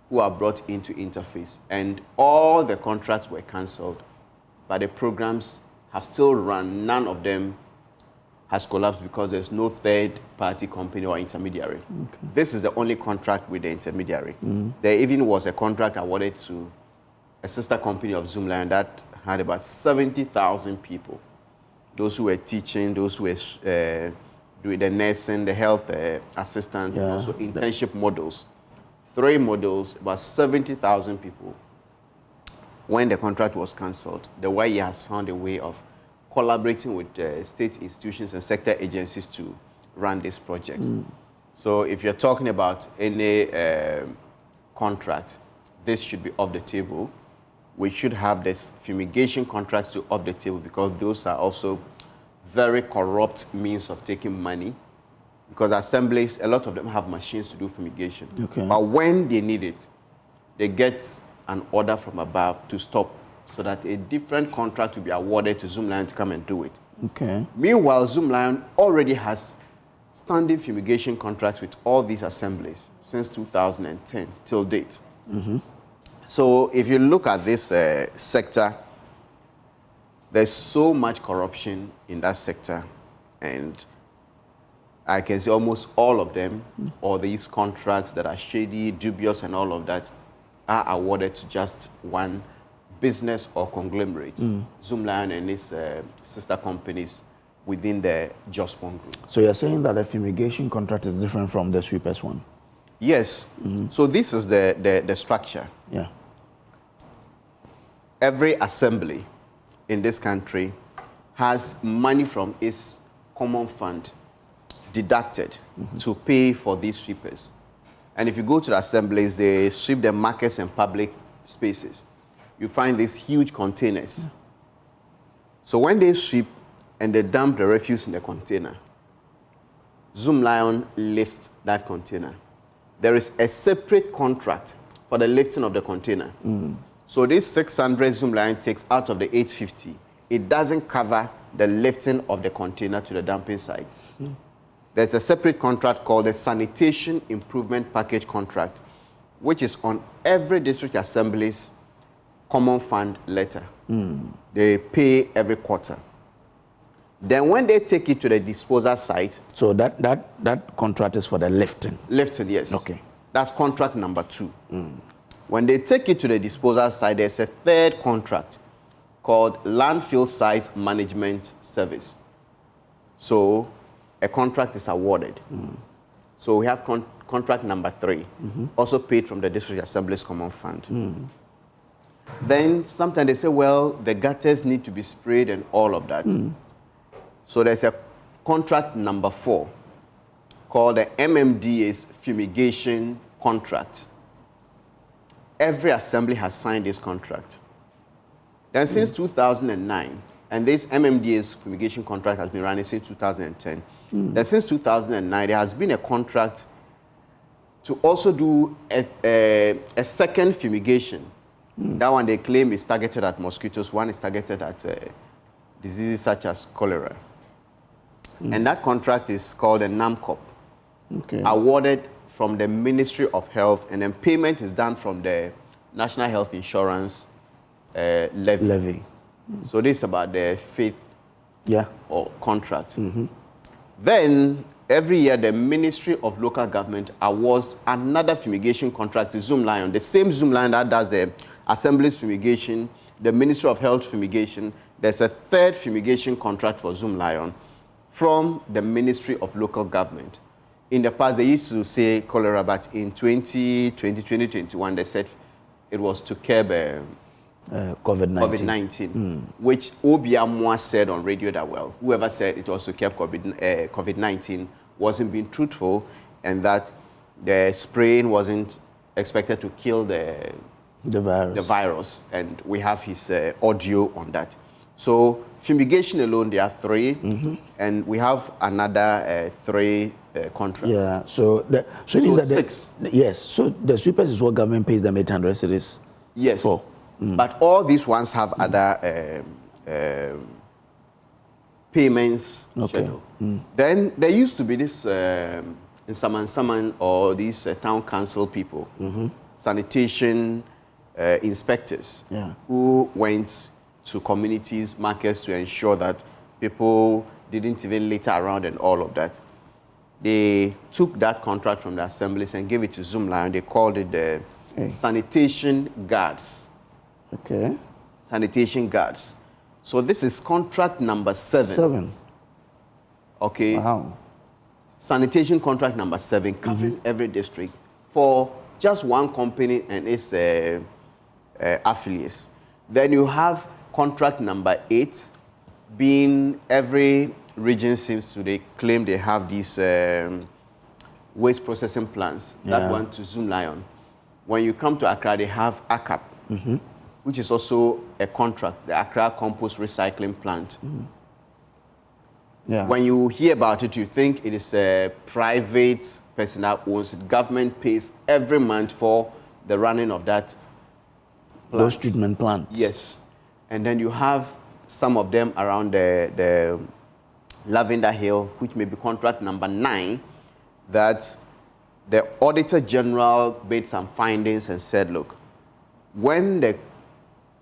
who are brought into interface. And all the contracts were cancelled, but the programs have still run. None of them has collapsed because there's no third-party company or intermediary. This is the only contract with the intermediary. There even was a contract awarded to a sister company of Zoomlion that had about 70,000 people. Those who were teaching, those who were doing the nursing, the health assistants, and also internship models. 3 models, about 70,000 people. When the contract was cancelled, the YE has found a way of collaborating with state institutions and sector agencies to run these projects. So if you're talking about any contract, this should be off the table. We should have this fumigation contracts to off the table because those are also very corrupt means of taking money. Because assemblies, a lot of them have machines to do fumigation. But when they need it, they get an order from above to stop so that a different contract will be awarded to Zoomlion to come and do it. Meanwhile, Zoomlion already has standing fumigation contracts with all these assemblies since 2010 till date. So if you look at this sector, there's so much corruption in that sector, and I can say almost all of them, or these contracts that are shady, dubious, and all of that, are awarded to just one business or conglomerate, Zoomlion and its sister companies within the Jospon group. So you're saying that the fumigation contract is different from the sweepers one? Yes. So this is the structure. Every assembly in this country has money from its common fund deducted to pay for these sweepers. And if you go to the assemblies, they sweep the markets and public spaces. You find these huge containers. So when they sweep and they dump the refuse in the container, Zoomlion lifts that container. There is a separate contract for the lifting of the container. So this 600 Zoomlion takes out of the 850, it doesn't cover the lifting of the container to the dumping site. There's a separate contract called the Sanitation Improvement Package Contract, which is on every district assembly's common fund letter. They pay every quarter. Then when they take it to the disposal site... So that contract is for the lifting? Lifting, yes. That's contract number 2. When they take it to the disposal site, there's a third contract called Landfill Site Management Service. So a contract is awarded. So we have contract number 3, also paid from the District Assembly's Common Fund. Then sometimes they say, well, the gutters need to be sprayed and all of that. So there's a contract number 4 called the MMDA's Fumigation Contract. Every assembly has signed this contract. Then since 2009, and this MMDA's fumigation contract has been running since 2010, then since 2009, there has been a contract to also do a second fumigation. That one they claim is targeted at mosquitoes. One is targeted at diseases such as cholera. And that contract is called a NAMCOP, awarded from the Ministry of Health, and then payment is done from the National Health Insurance levy. So this is about the 5th or contract. Then every year the Ministry of Local Government awards another fumigation contract to Zoomlion, the same Zoomlion that does the Assembly's fumigation, the Ministry of Health fumigation. There's a third fumigation contract for Zoomlion from the Ministry of Local Government. In the past, they used to say cholera, but in 2021, they said it was to curb COVID-19, which Obiamwa said on radio that, well, whoever said it was to curb COVID-19 wasn't being truthful, and that the spraying wasn't expected to kill the virus. And we have his audio on that. So fumigation alone, there are 3, and we have another 3 contracts. Yeah, so it means that 6. Yes, so the sweepers is what government pays them 800 cedis. Yes, for. But all these ones have other payments. Okay. Then there used to be this in Saman or these town council people, sanitation inspectors, who went to communities, markets to ensure that people didn't even litter around and all of that. They took that contract from the assemblies and gave it to Zoomlion. They called it the sanitation guards. Okay. Sanitation guards. So this is contract number 7. Okay. Wow. Sanitation contract number 7, covering every district for just one company and its affiliates. Then you have contract number 8, being every region seems to, they claim they have these waste processing plants. That one to Zoomlion. When you come to Accra, they have ACAP, which is also a contract, the Accra Compost Recycling Plant. When you hear about it, you think it is a private person that owns it. Government pays every month for the running of that plant. Those treatment plants. Yes. And then you have some of them around the Lavender Hill, which may be contract number 9, that the Auditor General made some findings and said, look, when the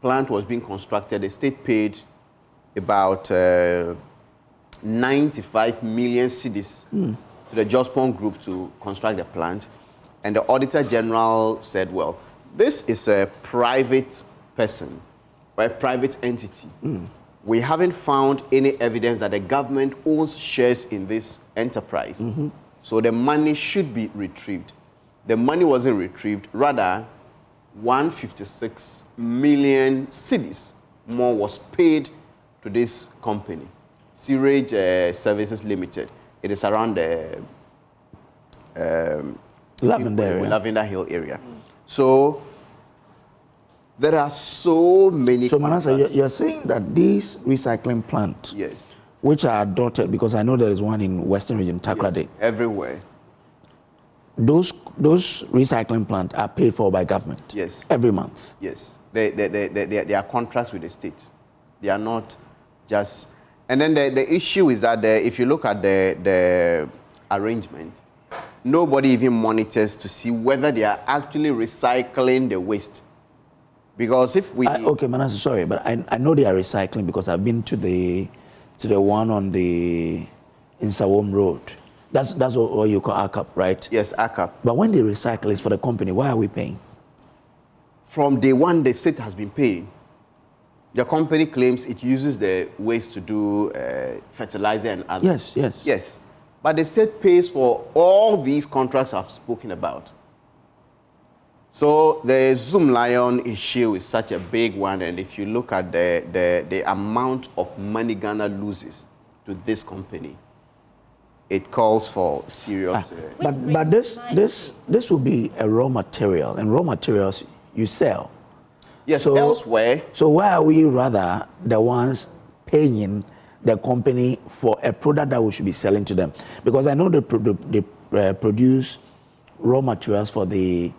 plant was being constructed, the state paid about 95 million cedis to the Jospon Group to construct the plant. And the Auditor General said, well, this is a private person or a private entity. We haven't found any evidence that the government owns shares in this enterprise. So the money should be retrieved. The money wasn't retrieved. Rather, 156 million cedis more was paid to this company, Sewage Services Limited. It is around the Lavender Hill area. So there are so many. So Manasseh, you're saying that these recycling plants, which are dotted, because I know there is one in Western Region, Takrade. Everywhere. Those recycling plants are paid for by government. Yes. Every month. Yes. They are contracts with the state. They are not just. And then the issue is that if you look at the arrangement, nobody even monitors to see whether they are actually recycling the waste. Because if we... okay, Manasseh, sorry, but I know they are recycling because I've been to the one on the Insawam Road. That's what you call ACAP, right? Yes, ACAP. But when they recycle, it's for the company. Why are we paying? From day one, the state has been paying. The company claims it uses the waste to do fertilizer and others. Yes. But the state pays for all these contracts I've spoken about. So the Zoomlion issue is such a big one, and if you look at the amount of money Ghana loses to this company, it calls for serious... But this will be a raw material, and raw materials you sell. Yes, so, elsewhere. So why are we rather the ones paying the company for a product that we should be selling to them? Because I know they produce raw materials for the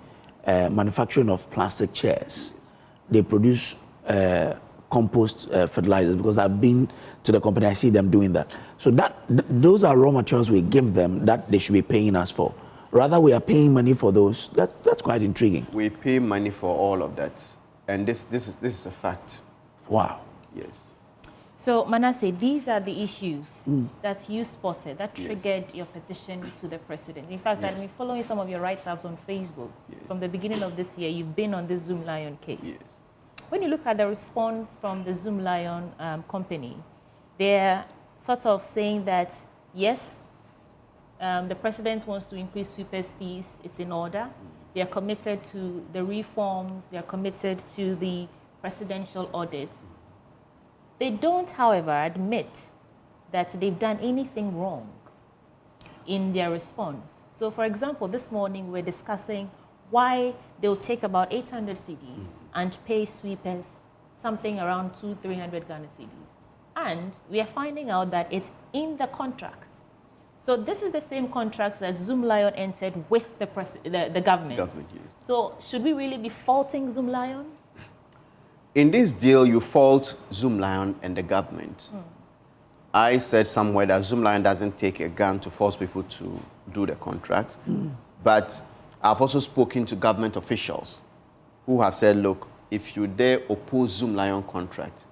manufacturing of plastic chairs. They produce compost fertilizers, because I've been to the company, I see them doing that. So those are raw materials we give them that they should be paying us for. Rather, we are paying money for those. That's quite intriguing. We pay money for all of that. And this is a fact. Wow. Yes. So, Manasseh, these are the issues that you spotted that triggered your petition to the president. In fact, I've been following some of your write-ups on Facebook. From the beginning of this year, you've been on this Zoomlion case. When you look at the response from the Zoomlion company, they're sort of saying that, yes, The president wants to increase sweepers' fees. It's in order. They are committed to the reforms. They are committed to the presidential audits. They don't, however, admit that they've done anything wrong in their response. So, for example, this morning we're discussing why they'll take about 800 cedis and pay sweepers something around 200-300 Ghana cedis. And we are finding out that it's in the contract. So this is the same contracts that Zoomlion entered with the government. Yes. So should we really be faulting Zoomlion? In this deal, you fault Zoomlion and the government. I said somewhere that Zoomlion doesn't take a gun to force people to do the contracts. But I've also spoken to government officials who have said, look, if you dare oppose Zoomlion contract,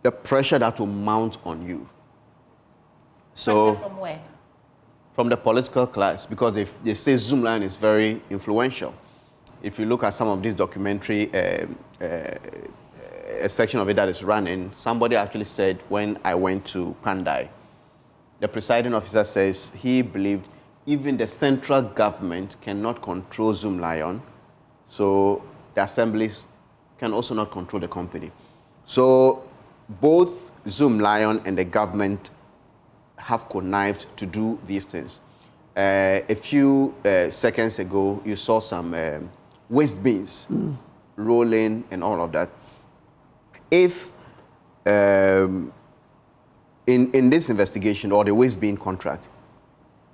the pressure that will mount on you. So, pressure from where? From the political class, because they say Zoomlion is very influential. If you look at some of this documentary, a section of it that is running, somebody actually said when I went to Pandai, the presiding officer says he believed even the central government cannot control Zoomlion, so the assemblies can also not control the company. So both Zoomlion and the government have connived to do these things. A few seconds ago, you saw some waste bins rolling and all of that. If in this investigation or the waste bin contract,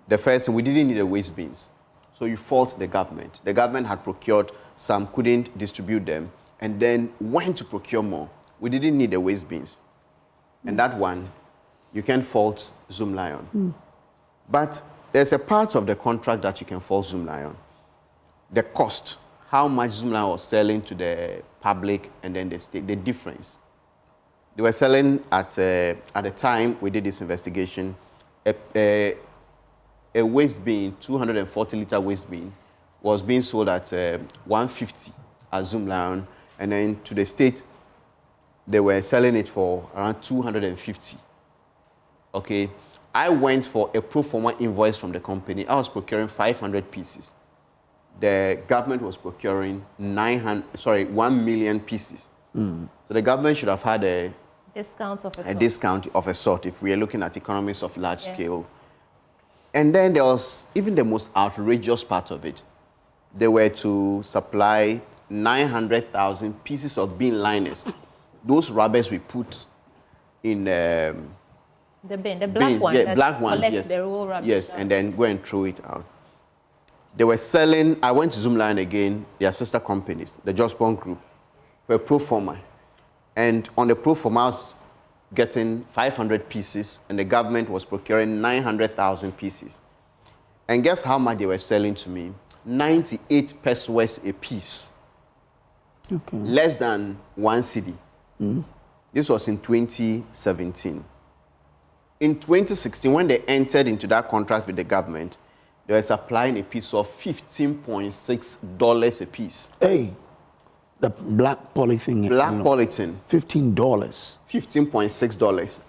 the first thing, we didn't need the waste bins. So you fault the government. The government had procured some, couldn't distribute them, and then went to procure more. We didn't need the waste bins. And that one, you can fault Zoomlion. But there's a part of the contract that you can fault Zoomlion. The cost, how much Zoomlion was selling to the public and then the state, the difference. They were selling at the time we did this investigation, a waste bin, 240-liter waste bin, was being sold at 150 at Zoomlion, and then to the state, they were selling it for around 250. Okay, I went for a pro forma invoice from the company. I was procuring 500 pieces. The government was procuring 1 million pieces. So the government should have had a discount of a sort. Discount of a sort if we are looking at economies of large scale. And then there was even the most outrageous part of it. They were to supply 900,000 pieces of bin liners. Those rubbers we put in the bin, the black bin, one yeah, that black ones, collects yes. the raw rubbish. Yes, and then go and throw it out. They were selling, I went to Zoomlion again, their sister companies, the Jospon Group, for a pro forma. And on the pro forma, I was getting 500 pieces, and the government was procuring 900,000 pieces. And guess how much they were selling to me? 98 pesos a piece. Okay. Less than 1 cedi. This was in 2017. In 2016, when they entered into that contract with the government, they were supplying a piece of $15.6 a piece. Hey, the black polythene. Black polythene. $15. $15.6.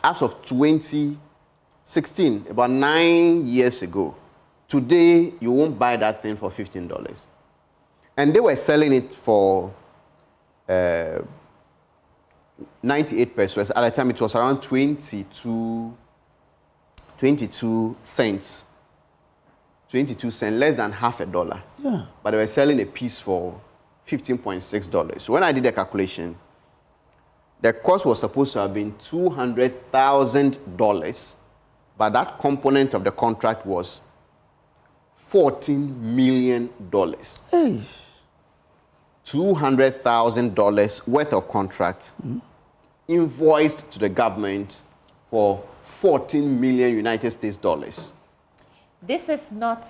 As of 2016, about 9 years ago. Today, you won't buy that thing for $15. And they were selling it for 98 pesos. At the time, it was around 22 cents. 22 cents, less than half a dollar. Yeah. But they were selling a piece for $15.6. So when I did the calculation, the cost was supposed to have been $200,000, but that component of the contract was $14 million. Hey. $200,000 worth of contracts invoiced to the government for 14 million United States dollars. This is not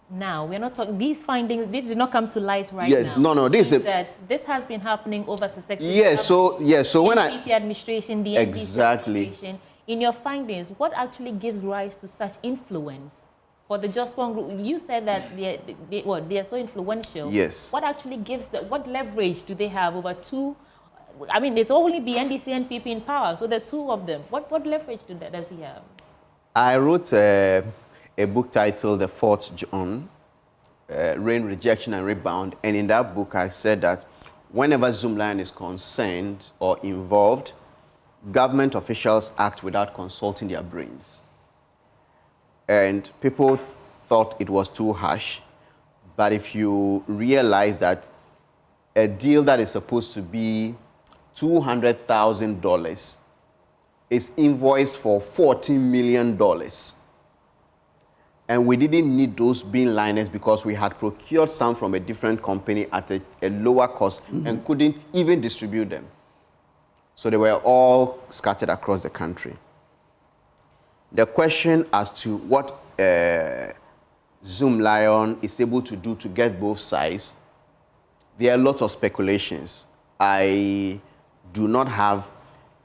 now. We're not talking. These findings did not come to light right Yes, now. no. This is that this has been happening over successive. Yes. So when I NPP administration, the exactly administration. In your findings, what actually gives rise to such influence for the Jospon Group? You said that they are so influential. Yes. What actually gives what leverage do they have over two? I mean, it's only be NDC and NPP in power, so the two of them. What leverage does he have? I wrote a book titled The Fourth John, Rain, Rejection, and Rebound. And in that book, I said that whenever Zoomlion is concerned or involved, government officials act without consulting their brains. And people thought it was too harsh. But if you realize that a deal that is supposed to be $200,000 is invoiced for $14 million. And we didn't need those bean liners because we had procured some from a different company at a lower cost and couldn't even distribute them. So they were all scattered across the country. The question as to what Zoomlion is able to do to get both sides, there are a lot of speculations. I do not have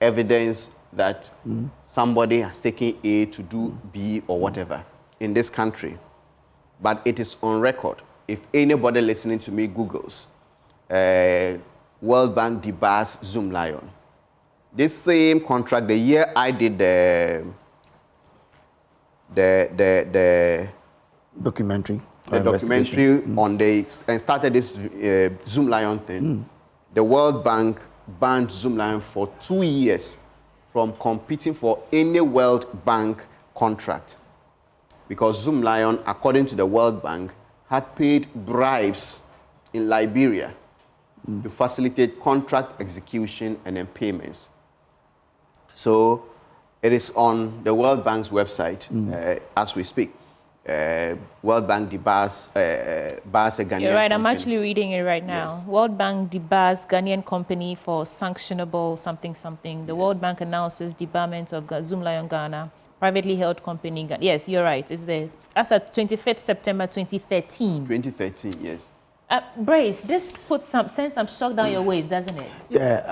evidence that somebody has taken A to do B or whatever in this country. But it is on record. If anybody listening to me Googles, World Bank debars Zoomlion. This same contract, the year I did the documentary. The documentary on and started this Zoomlion thing. The World Bank banned Zoomlion for 2 years from competing for any World Bank contract because Zoomlion, according to the World Bank, had paid bribes in Liberia to facilitate contract execution and then payments. So it is on the World Bank's website as we speak. World Bank debars bars a Ghanaian You're right, I'm company. actually reading it right now. Yes. World Bank debars Ghanaian company for sanctionable something. The World Bank announces debarment of Zoomlion Ghana, privately held company. Yes, you're right, it's there. As of 25th September 2013. 2013, yes. Brace, this sends some shock down your waves, doesn't it? Yeah,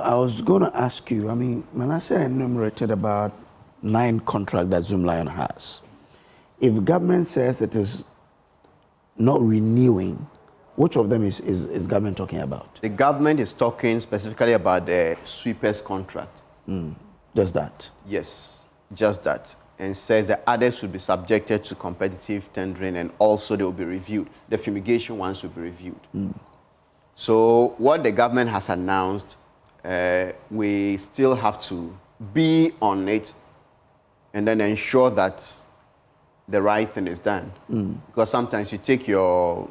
I was going to ask you, I mean, Manasseh enumerated about 9 contracts that Zoomlion has. If government says it is not renewing, which of them is government talking about? The government is talking specifically about the sweepers contract. Just that? Yes, just that. And says that others will be subjected to competitive tendering and also they will be reviewed. The fumigation ones will be reviewed. So what the government has announced, we still have to be on it and then ensure that the right thing is done. Because sometimes you take your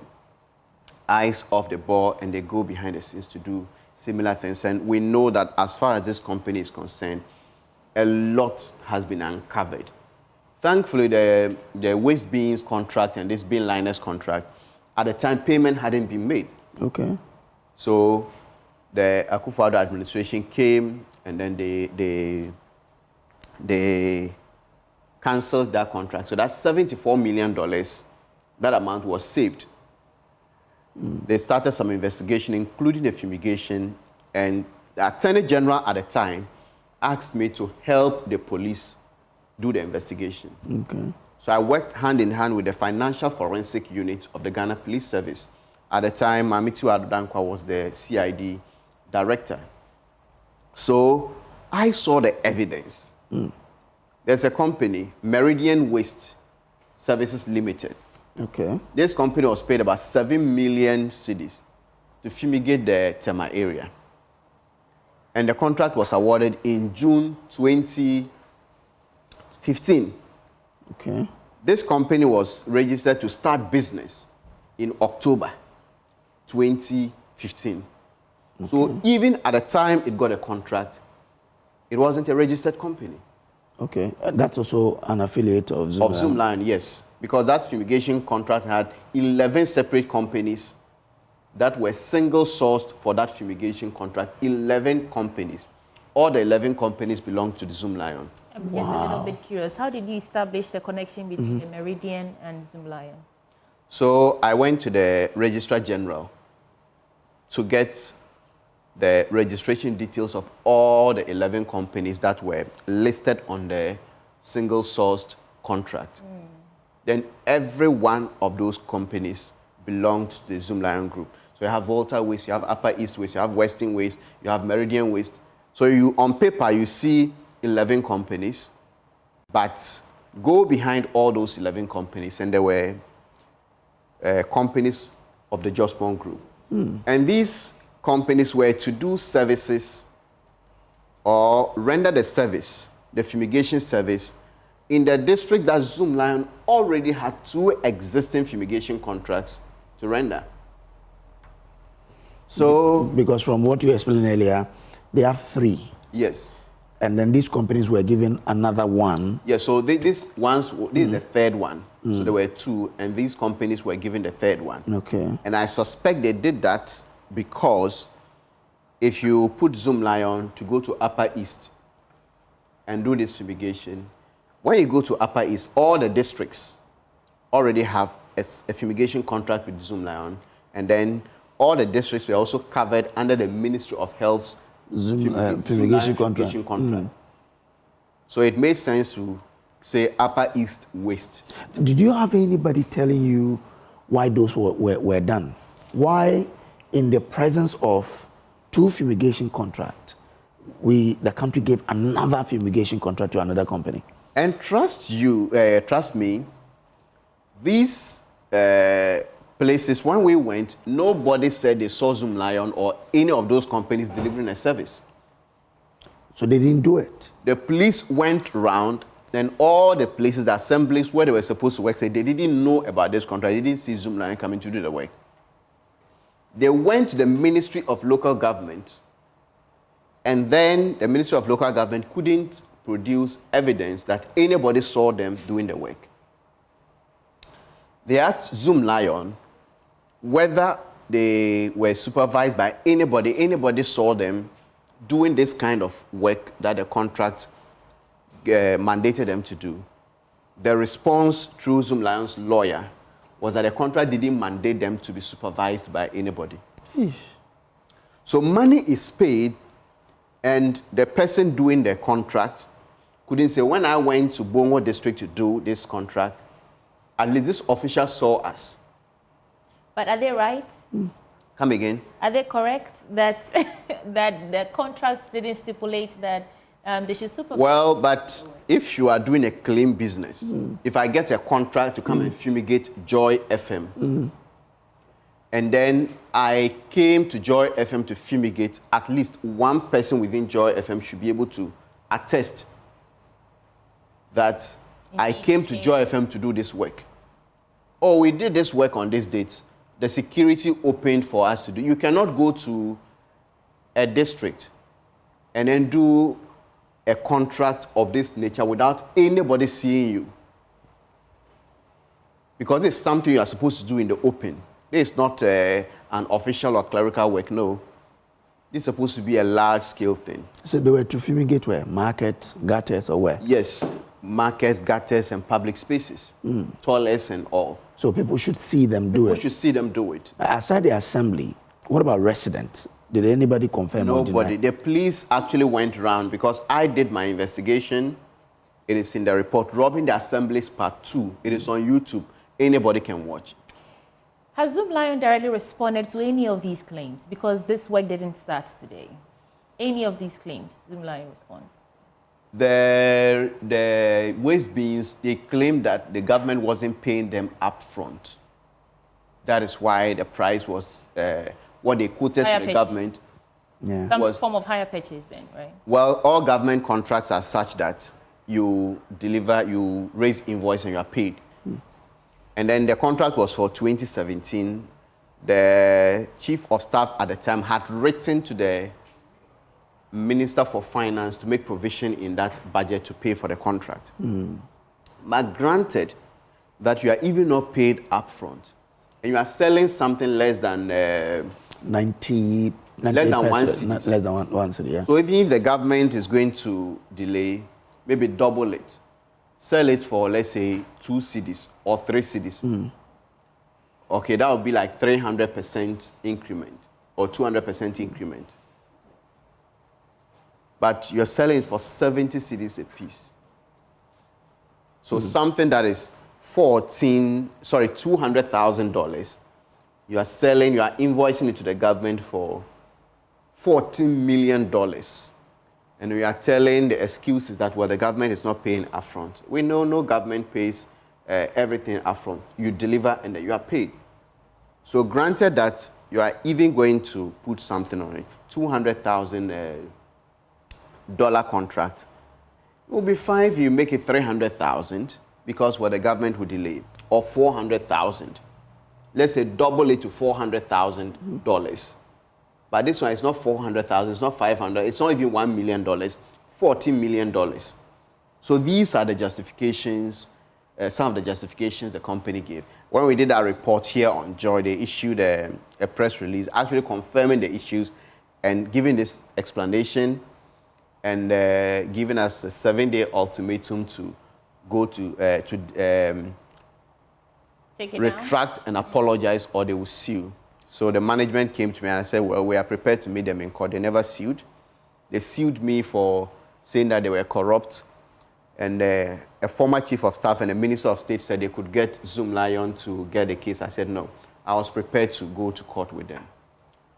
eyes off the ball and they go behind the scenes to do similar things. And we know that as far as this company is concerned, a lot has been uncovered. Thankfully, the waste beans contract and this bean liners contract, at the time, payment hadn't been made. Okay. So the Akufo-Addo administration came and then they cancelled that contract. So that's $74 million. That amount was saved. They started some investigation, including the fumigation, and the Attorney General at the time asked me to help the police do the investigation. Okay. So I worked hand in hand with the Financial Forensic Unit of the Ghana Police Service. At the time, Amitu Adodankwa was the CID director. So I saw the evidence. There's a company, Meridian Waste Services Limited. Okay. This company was paid about 7 million cedis to fumigate the Tema area. And the contract was awarded in June 2015. Okay. This company was registered to start business in October 2015. Okay. So even at the time it got a contract, it wasn't a registered company. Okay. That's also an affiliate of Zoomlion? Of Zoomlion, yes. Because that fumigation contract had 11 separate companies that were single-sourced for that fumigation contract. 11 companies. All the 11 companies belong to the Zoomlion. I'm just a little bit curious. How did you establish the connection between the Meridian and Zoomlion? So I went to the Registrar General to get the registration details of all the 11 companies that were listed on the single-sourced contract. Then every one of those companies belonged to the Zoomlion group. So you have Volta Waste, you have Upper East Waste, you have Western Waste, you have Meridian Waste. So you, on paper, you see 11 companies, but go behind all those 11 companies, and there were companies of the Jospon Group. And these companies were to do services or render the service, the fumigation service, in the district that Zoomlion already had 2 existing fumigation contracts to render. So, because from what you explained earlier, they have 3. Yes. And then these companies were given another 1. Yeah, so this is the 3rd one. So there were 2, and these companies were given the 3rd one. Okay. And I suspect they did that because if you put Zoomlion to go to Upper East and do this fumigation, when you go to Upper East, all the districts already have a fumigation contract with Zoomlion, and then all the districts were also covered under the Ministry of Health's fumigation contract. So it made sense to say Upper East West. Did you have anybody telling you why those were done? Why, in the presence of 2 fumigation contracts, the country gave another fumigation contract to another company? And trust me, these places, when we went, nobody said they saw Zoomlion or any of those companies delivering a service. So they didn't do it? The police went around, and all the places, the assemblies where they were supposed to work, said they didn't know about this contract. They didn't see Zoomlion coming to do the work. They went to the Ministry of Local Government, and then the Ministry of Local Government couldn't produce evidence that anybody saw them doing the work. They asked Zoomlion whether they were supervised by anybody saw them doing this kind of work that the contract mandated them to do. The response through Zoomlion's lawyer was that the contract didn't mandate them to be supervised by anybody. Eesh. So money is paid, and the person doing the contract couldn't say, when I went to Bongo district to do this contract, at least this official saw us. But are they right? Come again? Are they correct that that the contracts didn't stipulate that they should supervise? Well, but if you are doing a claim business, if I get a contract to come and fumigate Joy FM, and then I came to Joy FM to fumigate, at least one person within Joy FM should be able to attest that I came to Joy FM to do this work. Oh, we did this work on this date. The security opened for us to do. You cannot go to a district and then do a contract of this nature without anybody seeing you. Because it's something you are supposed to do in the open. This is not an official or clerical work, no. This is supposed to be a large-scale thing. So they were to fumigate where? Markets, gutters, or where? Yes, markets, gutters, and public spaces. Toilets and all. So people should see them do it? People should see them do it. Aside the assembly, what about residents? Did anybody confirm or deny? Nobody. The police actually went around because I did my investigation. It is in the report, Robbing the Assemblies Part 2. It is on YouTube. Anybody can watch. Has Zoomlion directly responded to any of these claims? Because this work didn't start today. Any of these claims, Zoomlion responds? The waste bins, they claim that the government wasn't paying them up front. That is why the price was what they quoted higher to the purchase. government. Yeah. Some form of higher purchase then, right? Well, all government contracts are such that you deliver, you raise invoice and you are paid. And then the contract was for 2017. The chief of staff at the time had written to the Minister for Finance to make provision in that budget to pay for the contract. But granted that you are even not paid upfront, and you are selling something less than 90 less than one pesos, cedi. less than one cedi, yeah. So even if the government is going to delay, maybe double it, sell it for, let's say, 2 cedis or 3 cedis. Okay, that would be like 300% increment or 200% increment. But you're selling it for 70 cedis a piece. So something that is $200,000, you are selling, you are invoicing it to the government for $14 million. And we are telling the excuses that, well, the government is not paying upfront. We know no government pays everything upfront. You deliver and then you are paid. So granted that you are even going to put something on it, $200,000 contract, it will be fine if you make it 300,000 because what the government will delay, or 400,000. Let's say double it to $400,000. But this one is not 400,000, it's not 500, it's not even $1 million, $40 million. So these are the justifications, some of the justifications the company gave. When we did our report here on Joy, they issued a press release actually confirming the issues and giving this explanation and giving us a 7-day ultimatum to go to retract and apologize or they will sue. So the management came to me and I said, well, we are prepared to meet them in court. They never sued. They sued me for saying that they were corrupt. And a former chief of staff and a minister of state said they could get Zoomlion to get the case. I said, no. I was prepared to go to court with them.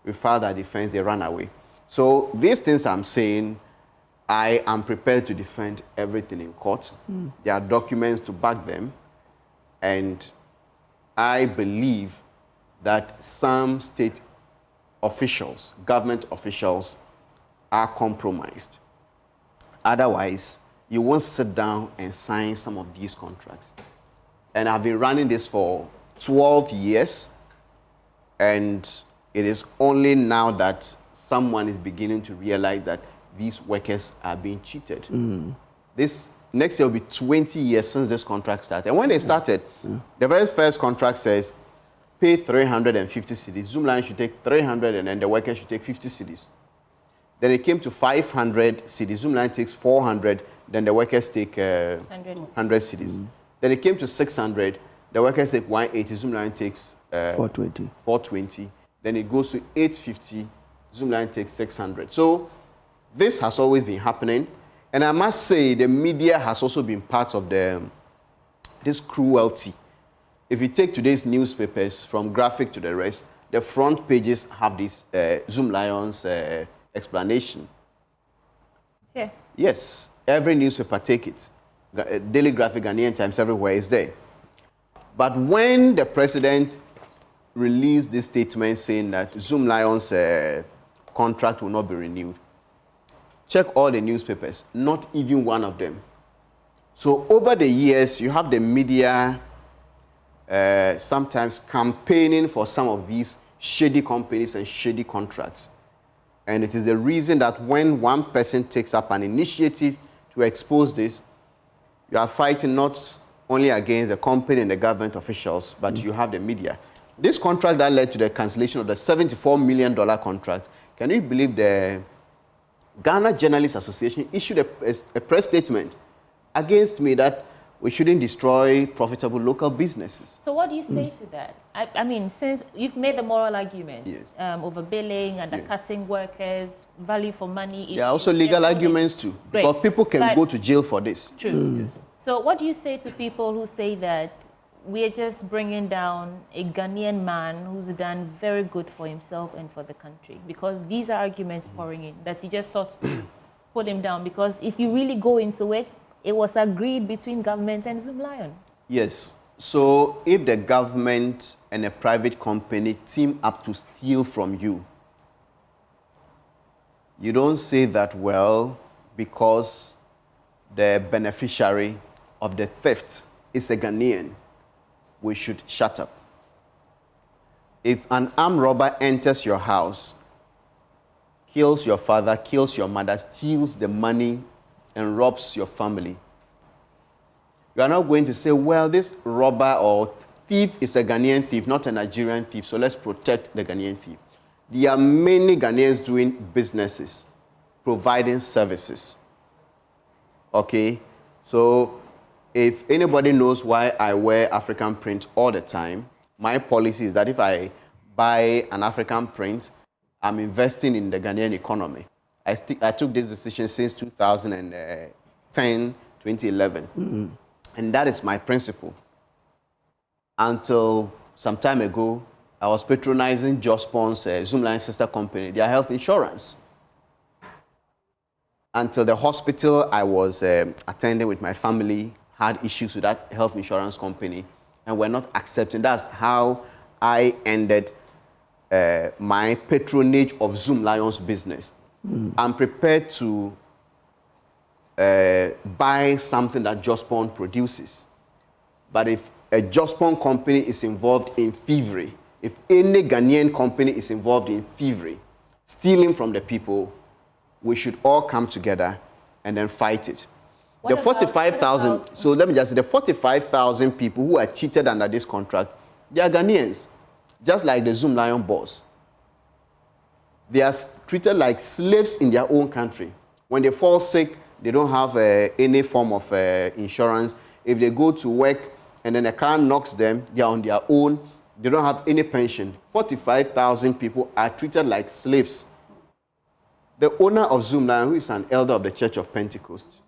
We filed our defense. They ran away. So these things I'm saying, I am prepared to defend everything in court. There are documents to back them. And I believe that some state officials, government officials, are compromised. Otherwise, you won't sit down and sign some of these contracts. And I've been running this for 12 years, and it is only now that someone is beginning to realize that these workers are being cheated. This next year will be 20 years since this contract started. And when they started, the very first contract says, pay 350 cedis. Zoomlion should take 300 and then the worker should take 50 cedis. Then it came to 500 cedis. Zoomlion takes 400, then the workers take 100 cedis. Then it came to 600, the workers take 180, Zoomlion takes 420. Then it goes to 850, Zoomlion takes 600. So this has always been happening. And I must say the media has also been part of this cruelty. If you take today's newspapers, from graphic to the rest, the front pages have this Zoomlion's explanation. Yeah. Yes, every newspaper take it. Daily Graphic, Ghanaian Times, everywhere is there. But when the president released this statement saying that Zoomlion's contract will not be renewed, check all the newspapers, not even one of them. So over the years, you have the media sometimes campaigning for some of these shady companies and shady contracts. And it is the reason that when one person takes up an initiative to expose this, you are fighting not only against the company and the government officials, but you have the media. This contract that led to the cancellation of the $74 million contract, can you believe the Ghana Journalists Association issued a press statement against me that we shouldn't destroy profitable local businesses. So what do you say to that? I mean, since you've made the moral argument, overbilling, undercutting workers, value for money issues. There are also legal arguments too. Great. But people can go to jail for this. True. Yes. So what do you say to people who say that we are just bringing down a Ghanaian man who's done very good for himself and for the country? Because these are arguments pouring in, that he just sought to put him down. Because if you really go into it, it was agreed between government and Zoomlion. Yes. So if the government and a private company team up to steal from you, you don't say that, well, because the beneficiary of the theft is a Ghanaian, we should shut up. If an armed robber enters your house, kills your father, kills your mother, steals the money, and robs your family, you are not going to say, well, this robber or thief is a Ghanaian thief, not a Nigerian thief, so let's protect the Ghanaian thief. There are many Ghanaians doing businesses, providing services. Okay? So if anybody knows why I wear African print all the time, my policy is that if I buy an African print, I'm investing in the Ghanaian economy. I took this decision since 2010, 2011. And that is my principle. Until some time ago, I was patronizing Jospon's Zoomlion sister company, their health insurance. until the hospital I was attending with my family had issues with that health insurance company and were not accepting. That's how I ended my patronage of Zoomlion's business. I'm prepared to buy something that Jospon produces. But if a Jospon company is involved in thievery, if any Ghanaian company is involved in thievery, stealing from the people, we should all come together and then fight it. The 45,000, so let me just say, the 45,000 people who are cheated under this contract, they are Ghanaians, just like the Zoomlion boss. They are treated like slaves in their own country. When they fall sick, they don't have any form of insurance. If they go to work and then a car knocks them, they are on their own. They don't have any pension. 45,000 people are treated like slaves. The owner of Zoomlion, who is an elder of the Church of Pentecost,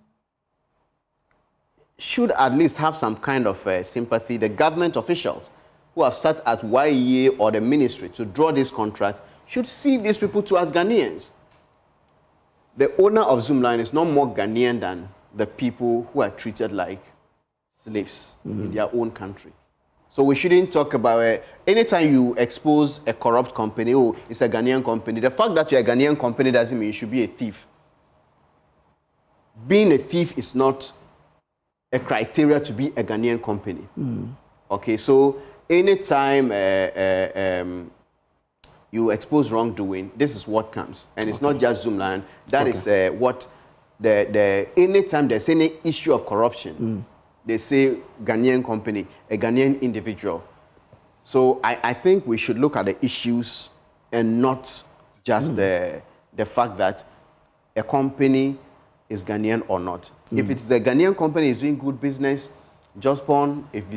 should at least have some kind of sympathy. The government officials who have sat at YEA or the ministry to draw this contract should see these people too as Ghanaians. The owner of Zoomlion is not more Ghanaian than the people who are treated like slaves in their own country. So we shouldn't talk about anytime you expose a corrupt company, oh, it's a Ghanaian company. The fact that you're a Ghanaian company doesn't mean you should be a thief. Being a thief is not a criteria to be a Ghanaian company. Okay, so anytime you expose wrongdoing, this is what comes. And it's not just Zoomlion. That is what anytime there's any issue of corruption, they say Ghanaian company, a Ghanaian individual. So I think we should look at the issues and not just the fact that a company is Ghanaian or not. If it's a Ghanaian company is doing good business, Jospon, if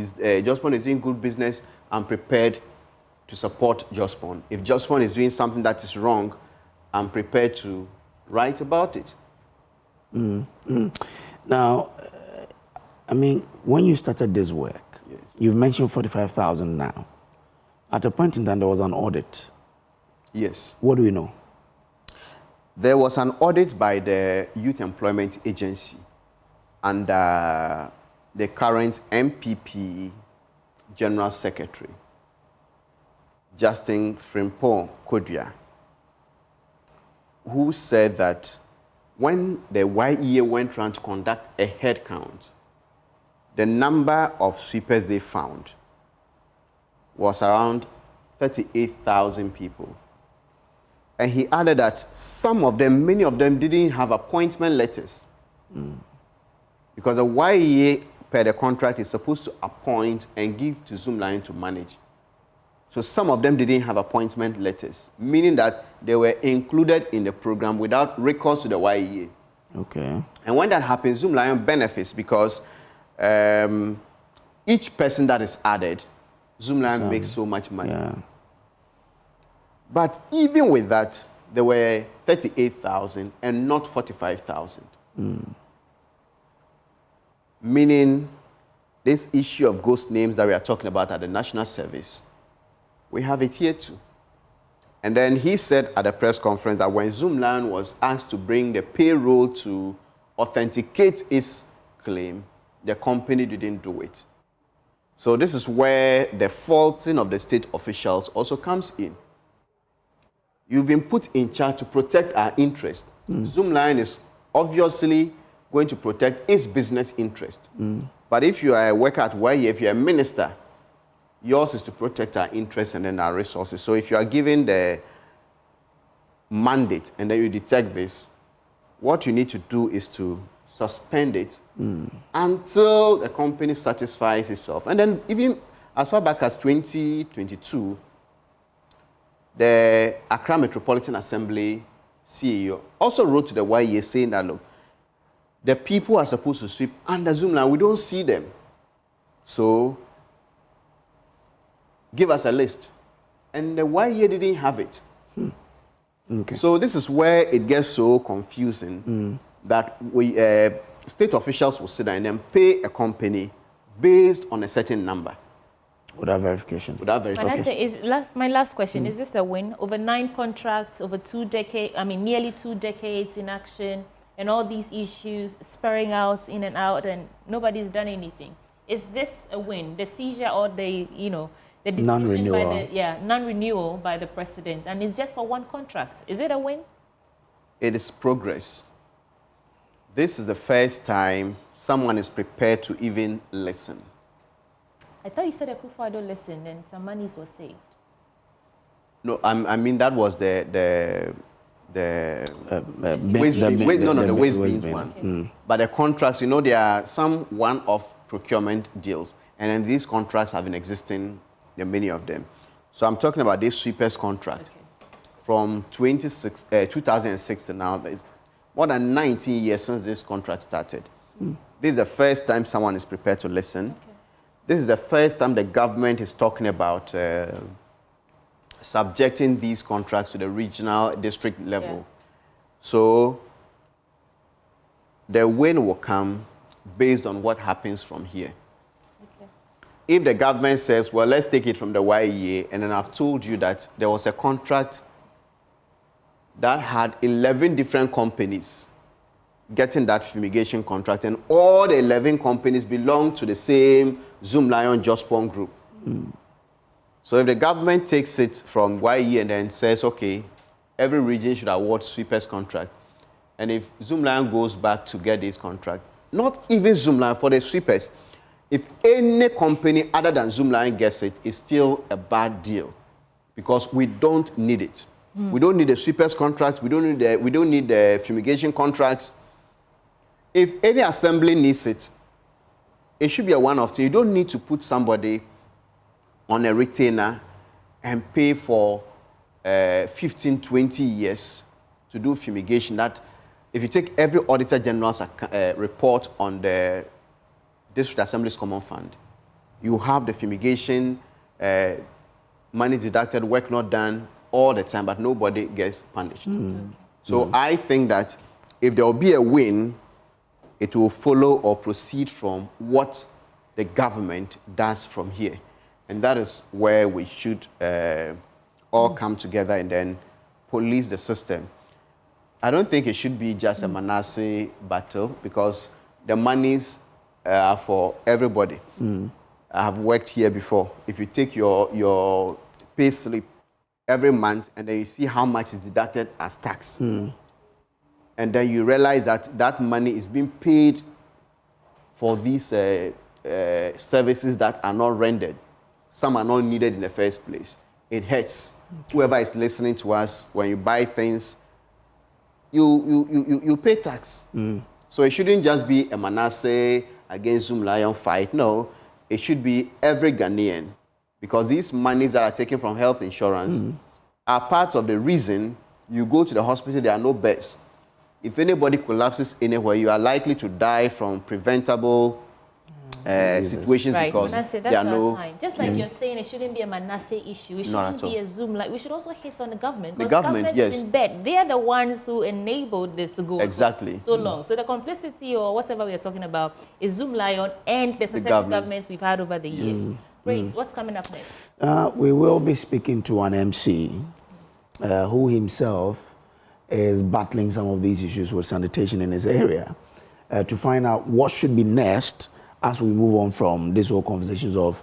Jospon is doing good business, I'm prepared to support Jospon. If Jospon is doing something that is wrong, I'm prepared to write about it. Now, I mean, when you started this work, you've mentioned 45,000 now. At a point in time, there was an audit. Yes. What do we know? There was an audit by the Youth Employment Agency under the current MPP General Secretary, Justin Frimpong Kodria, who said that when the YEA went around to conduct a head count, the number of sweepers they found was around 38,000 people. And he added that some of them, many of them didn't have appointment letters. Because the YEA, per the contract, is supposed to appoint and give to Zoomlion to manage. So some of them didn't have appointment letters, meaning that they were included in the program without recourse to the YEA. Okay. And when that happens, Zoomlion benefits because each person that is added, Zoomlion makes so much money. But even with that, there were 38,000 and not 45,000. Meaning, this issue of ghost names that we are talking about at the National Service, we have it here too. And then he said at a press conference that when Zoomlion was asked to bring the payroll to authenticate its claim, the company didn't do it. So this is where the faulting of the state officials also comes in. You've been put in charge to protect our interest. Zoomlion is obviously going to protect its business interest. But if you are a worker at YEA, if you're a minister, yours is to protect our interests and then our resources. So if you are given the mandate and then you detect this, what you need to do is to suspend it until the company satisfies itself. And then even as far back as 2022, the Accra Metropolitan Assembly CEO also wrote to the YEA saying that, look, the people are supposed to sweep under Zoomlion. We don't see them. So give us a list. And the YEA didn't have it. So this is where it gets so confusing that we state officials will sit down and then pay a company based on a certain number. Without verification. Without verification. Manasseh, my last question, is this a win? Over 9 contracts, over 2 decades, I mean, nearly 2 decades in action. and all these issues spurring out in and out, and nobody's done anything. Is this a win? The seizure or the, you know, the decision by the non-renewal by the president, and it's just for one contract. Is it a win? It is progress. This is the first time someone is prepared to even listen. I thought you said Akufo-Addo listened and some monies were saved. No, I mean that was the waste beans one. Okay. But the contracts, you know, there are some one-off procurement deals, and then these contracts have been existing, there are many of them. So I'm talking about this sweepers contract. From 2006 to now, there's more than 19 years since this contract started. This is the first time someone is prepared to listen. This is the first time the government is talking about subjecting these contracts to the regional district level. So the win will come based on what happens from here. If the government says, well, let's take it from the YEA, and then I've told you that there was a contract that had 11 different companies getting that fumigation contract, and all the 11 companies belong to the same Zoomlion Jospon group. So if the government takes it from YE and then says, okay, every region should award sweepers contract, and if Zoomlion goes back to get this contract, not even Zoomlion, for the sweepers, if any company other than Zoomlion gets it, it's still a bad deal because we don't need it. We don't need the sweepers contracts. We don't need the fumigation contracts. If any assembly needs it, it should be a one-off thing. You don't need to put somebody on a retainer and pay for 15, 20 years to do fumigation. That if you take every Auditor General's report on the District Assembly's Common Fund, you have the fumigation, money deducted, work not done, all the time, but nobody gets punished. So I think that if there will be a win, it will follow or proceed from what the government does from here. And that is where we should all come together and then police the system. I don't think it should be just a Manasseh battle because the monies are for everybody. I have worked here before. If you take your pay slip every month and then you see how much is deducted as tax, and then you realize that that money is being paid for these services that are not rendered. Some are not needed in the first place. It hurts. Whoever is listening to us, when you buy things, you pay tax. So it shouldn't just be a Manasseh against Zoomlion fight. No, it should be every Ghanaian, because these monies that are taken from health insurance are part of the reason you go to the hospital, there are no beds. If anybody collapses anywhere, you are likely to die from preventable situations because Manasseh, there are no... Time. Just like you're saying, it shouldn't be a Manasseh issue. It shouldn't be a Zoom. Like, we should also hit on the government. Because the government is in bed. They are the ones who enabled this to go on so long. So the complicity or whatever we are talking about is Zoomlion and the successive governments we've had over the years. Grace, what's coming up next? We will be speaking to an MC who himself is battling some of these issues with sanitation in his area to find out what should be next as we move on from this whole conversations of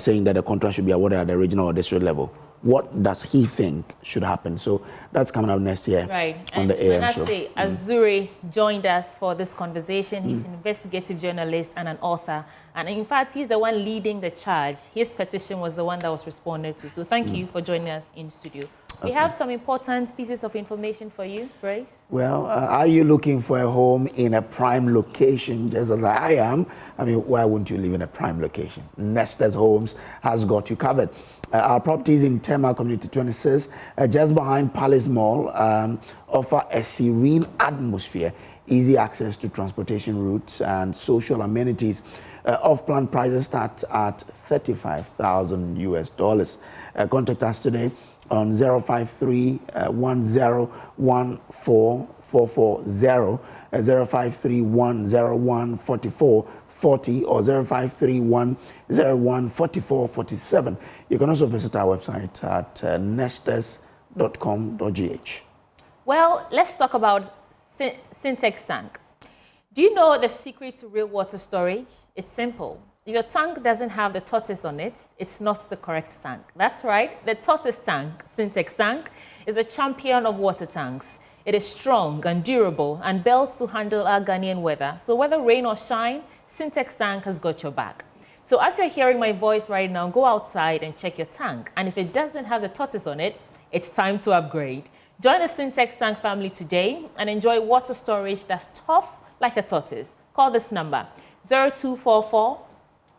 saying that the contract should be awarded at the regional or district level. What does he think should happen? So that's coming up next year on the AM show. Manasseh Azure joined us for this conversation. He's an investigative journalist and an author. And in fact, he's the one leading the charge. His petition was the one that was responded to. So thank you for joining us in studio. We have some important pieces of information for you, Grace. Well, are you looking for a home in a prime location, just as I am? I mean, why wouldn't you live in a prime location? Nesters Homes has got you covered. Our properties in Tema Community 26, just behind Palace Mall, offer a serene atmosphere, easy access to transportation routes and social amenities. Off-plan prices start at $35,000 US. Contact us today on 053-1014-440, 053-101-4440, or 053-101-4447. You can also visit our website at nesters.com.gh. Well, let's talk about Syntex tank. Do you know the secret to real water storage? It's simple. If your tank doesn't have the tortoise on it, it's not the correct tank. That's right. The tortoise tank, Syntex tank, is a champion of water tanks. It is strong and durable and built to handle our Ghanaian weather. So whether rain or shine, Syntex tank has got your back. So as you're hearing my voice right now, go outside and check your tank. And if it doesn't have the tortoise on it, it's time to upgrade. Join the Syntex tank family today and enjoy water storage that's tough like a tortoise. Call this number, 0244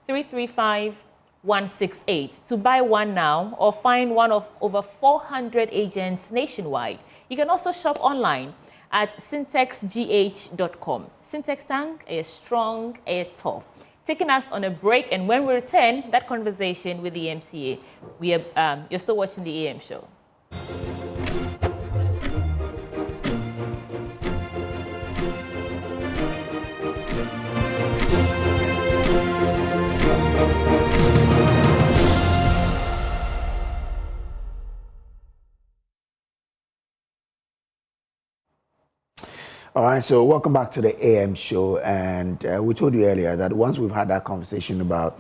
335 168 to buy one now or find one of over 400 agents nationwide. You can also shop online at syntexgh.com. Syntex tank, a strong, a tough. Taking us on a break, and when we return, that conversation with the MCA. You're still watching the AM show. All right, so welcome back to the AM show. And we told you earlier that once we've had that conversation about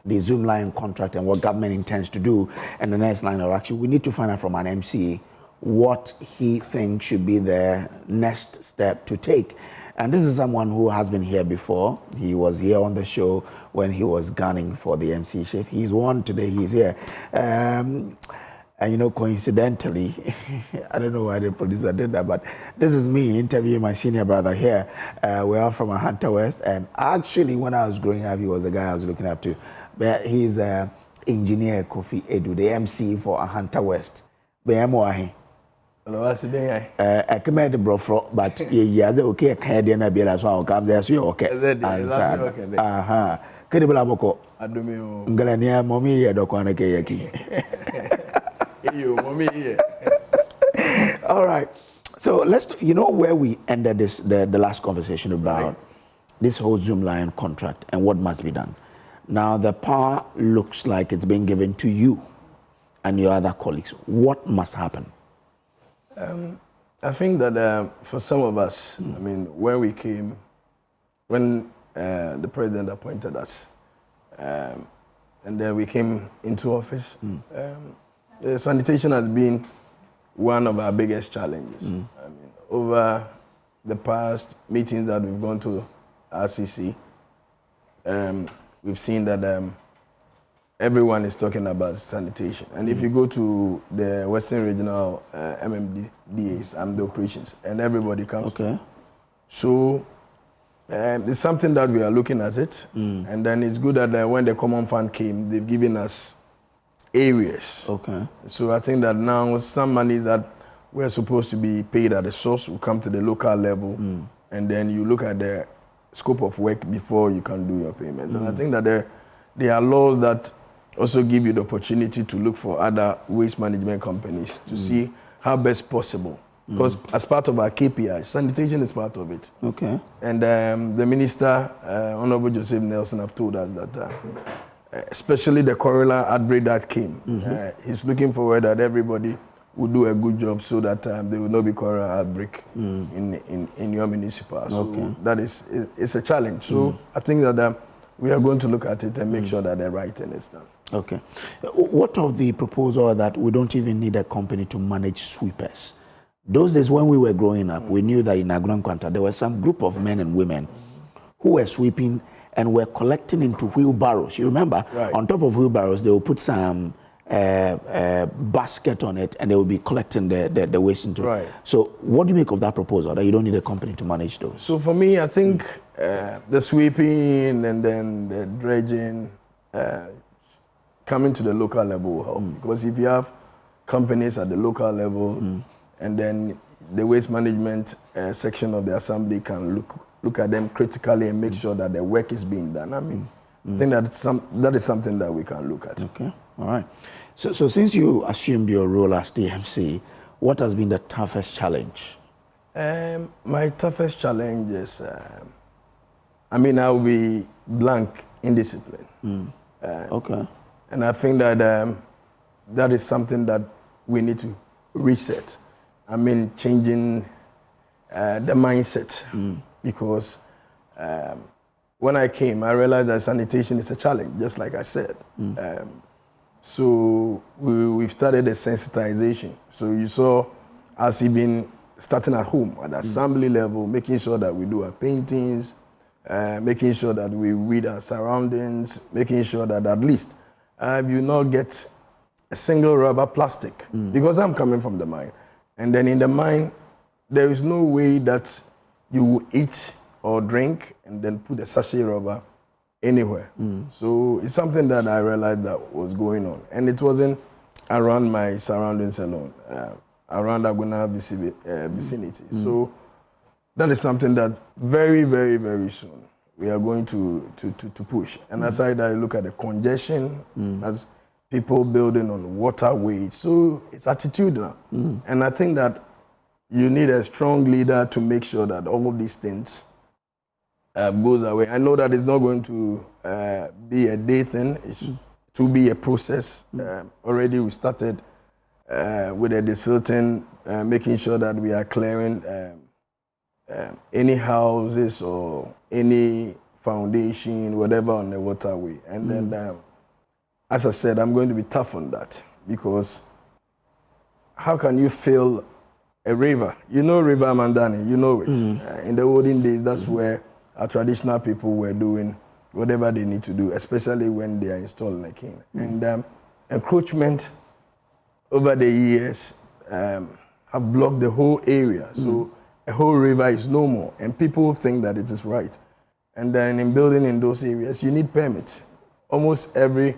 the Zoomlion contract and what government intends to do and the next line of action, we need to find out from an MC what he thinks should be the next step to take. And this is someone who has been here before. He was here on the show when he was gunning for the MC-ship. He's won today, he's here. And you know, coincidentally, I don't know why the producer did that, but this is me interviewing my senior brother here. We're all from Ahanta West, and actually, when I was growing up, he was the guy I was looking up to. But he's engineer Kofi Edu, the MC for Ahanta West. I come at the brofro, but yeah, the okay, Canadian, I be as well. Come there, so okay. Aha. Kedibla Boko. Adumio. Galania, mommy, Dokwana Kayaki. All right. So let's, you know where we ended this, the last conversation about this whole Zoomlion contract and what must be done. Now the power looks like it's being given to you and your other colleagues. What must happen? I think that for some of us, I mean, when we came, when the president appointed us, and then we came into office, sanitation has been one of our biggest challenges. I mean, over the past meetings that we've gone to RCC, we've seen that everyone is talking about sanitation. And if you go to the Western Regional MMDAs, I'm the operations, and everybody comes. Okay. So it's something that we are looking at it. And then it's good that when the Common Fund came, they've given us areas. Okay. So I think that now some money that we're supposed to be paid at the source will come to the local level, and then you look at the scope of work before you can do your payment. And I think that there are laws that also give you the opportunity to look for other waste management companies to see how best possible. Because as part of our KPI, sanitation is part of it. Okay. And the minister, Honorable Joseph Nelson, have told us that especially the cholera outbreak that came, he's looking forward that everybody will do a good job so that there will not be cholera outbreak in your municipal. So that is, it's a challenge. So I think that we are going to look at it and make sure that the right thing is done. Okay. What of the proposal that we don't even need a company to manage sweepers? Those days when we were growing up, we knew that in Agron Quanta, there was some group of men and women who were sweeping and were collecting into wheelbarrows. You remember? Right. On top of wheelbarrows, they will put some basket on it and they will be collecting the waste into it. Right. So what do you make of that proposal, that you don't need a company to manage those? So for me, I think the sweeping and then the dredging coming to the local level will help. Because if you have companies at the local level and then the waste management section of the assembly can look at them critically and make sure that the work is being done. I mean, I think that is something that we can look at. Okay, all right. So since you assumed your role as DMC, what has been the toughest challenge? My toughest challenge is, I mean, I will be blank, indiscipline. Okay. And I think that that is something that we need to reset. I mean, changing the mindset, because when I came, I realized that sanitation is a challenge, just like I said. So we've started a sensitization. So you saw us even starting at home, at the assembly level, making sure that we do our paintings, making sure that we read our surroundings, making sure that at least you not get a single rubber plastic, because I'm coming from the mine. And then in the mine, there is no way that you will eat or drink and then put a sachet rubber anywhere. So it's something that I realized that was going on. And it wasn't around my surroundings alone, around Aguna vicinity. So that is something that very, very, very soon we are going to push. And aside that, you look at the congestion, as people building on waterways. So it's attitudinal. And I think that you need a strong leader to make sure that all these things goes away. I know that it's not going to be a day thing. It's to be a process. Already we started with a desilting, making sure that we are clearing any houses or any foundation, whatever on the waterway. And then, as I said, I'm going to be tough on that, because how can you fill a river? You know River Mandani, you know it. In the olden days, that's where our traditional people were doing whatever they need to do, especially when they are installing a king. And encroachment over the years have blocked the whole area. So a whole river is no more, and people think that it is right. And then in building in those areas, you need permits. Almost every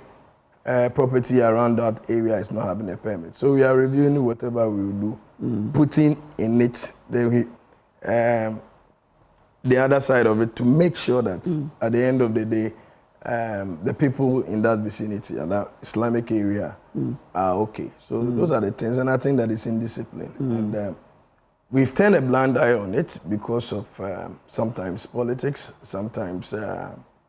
property around that area is not having a permit. So we are reviewing whatever we will do, putting in it the other side of it, to make sure that at the end of the day, the people in that vicinity and that Islamic area are okay. So those are the things, and I think that it's indiscipline. And we've turned a blind eye on it because of sometimes politics, sometimes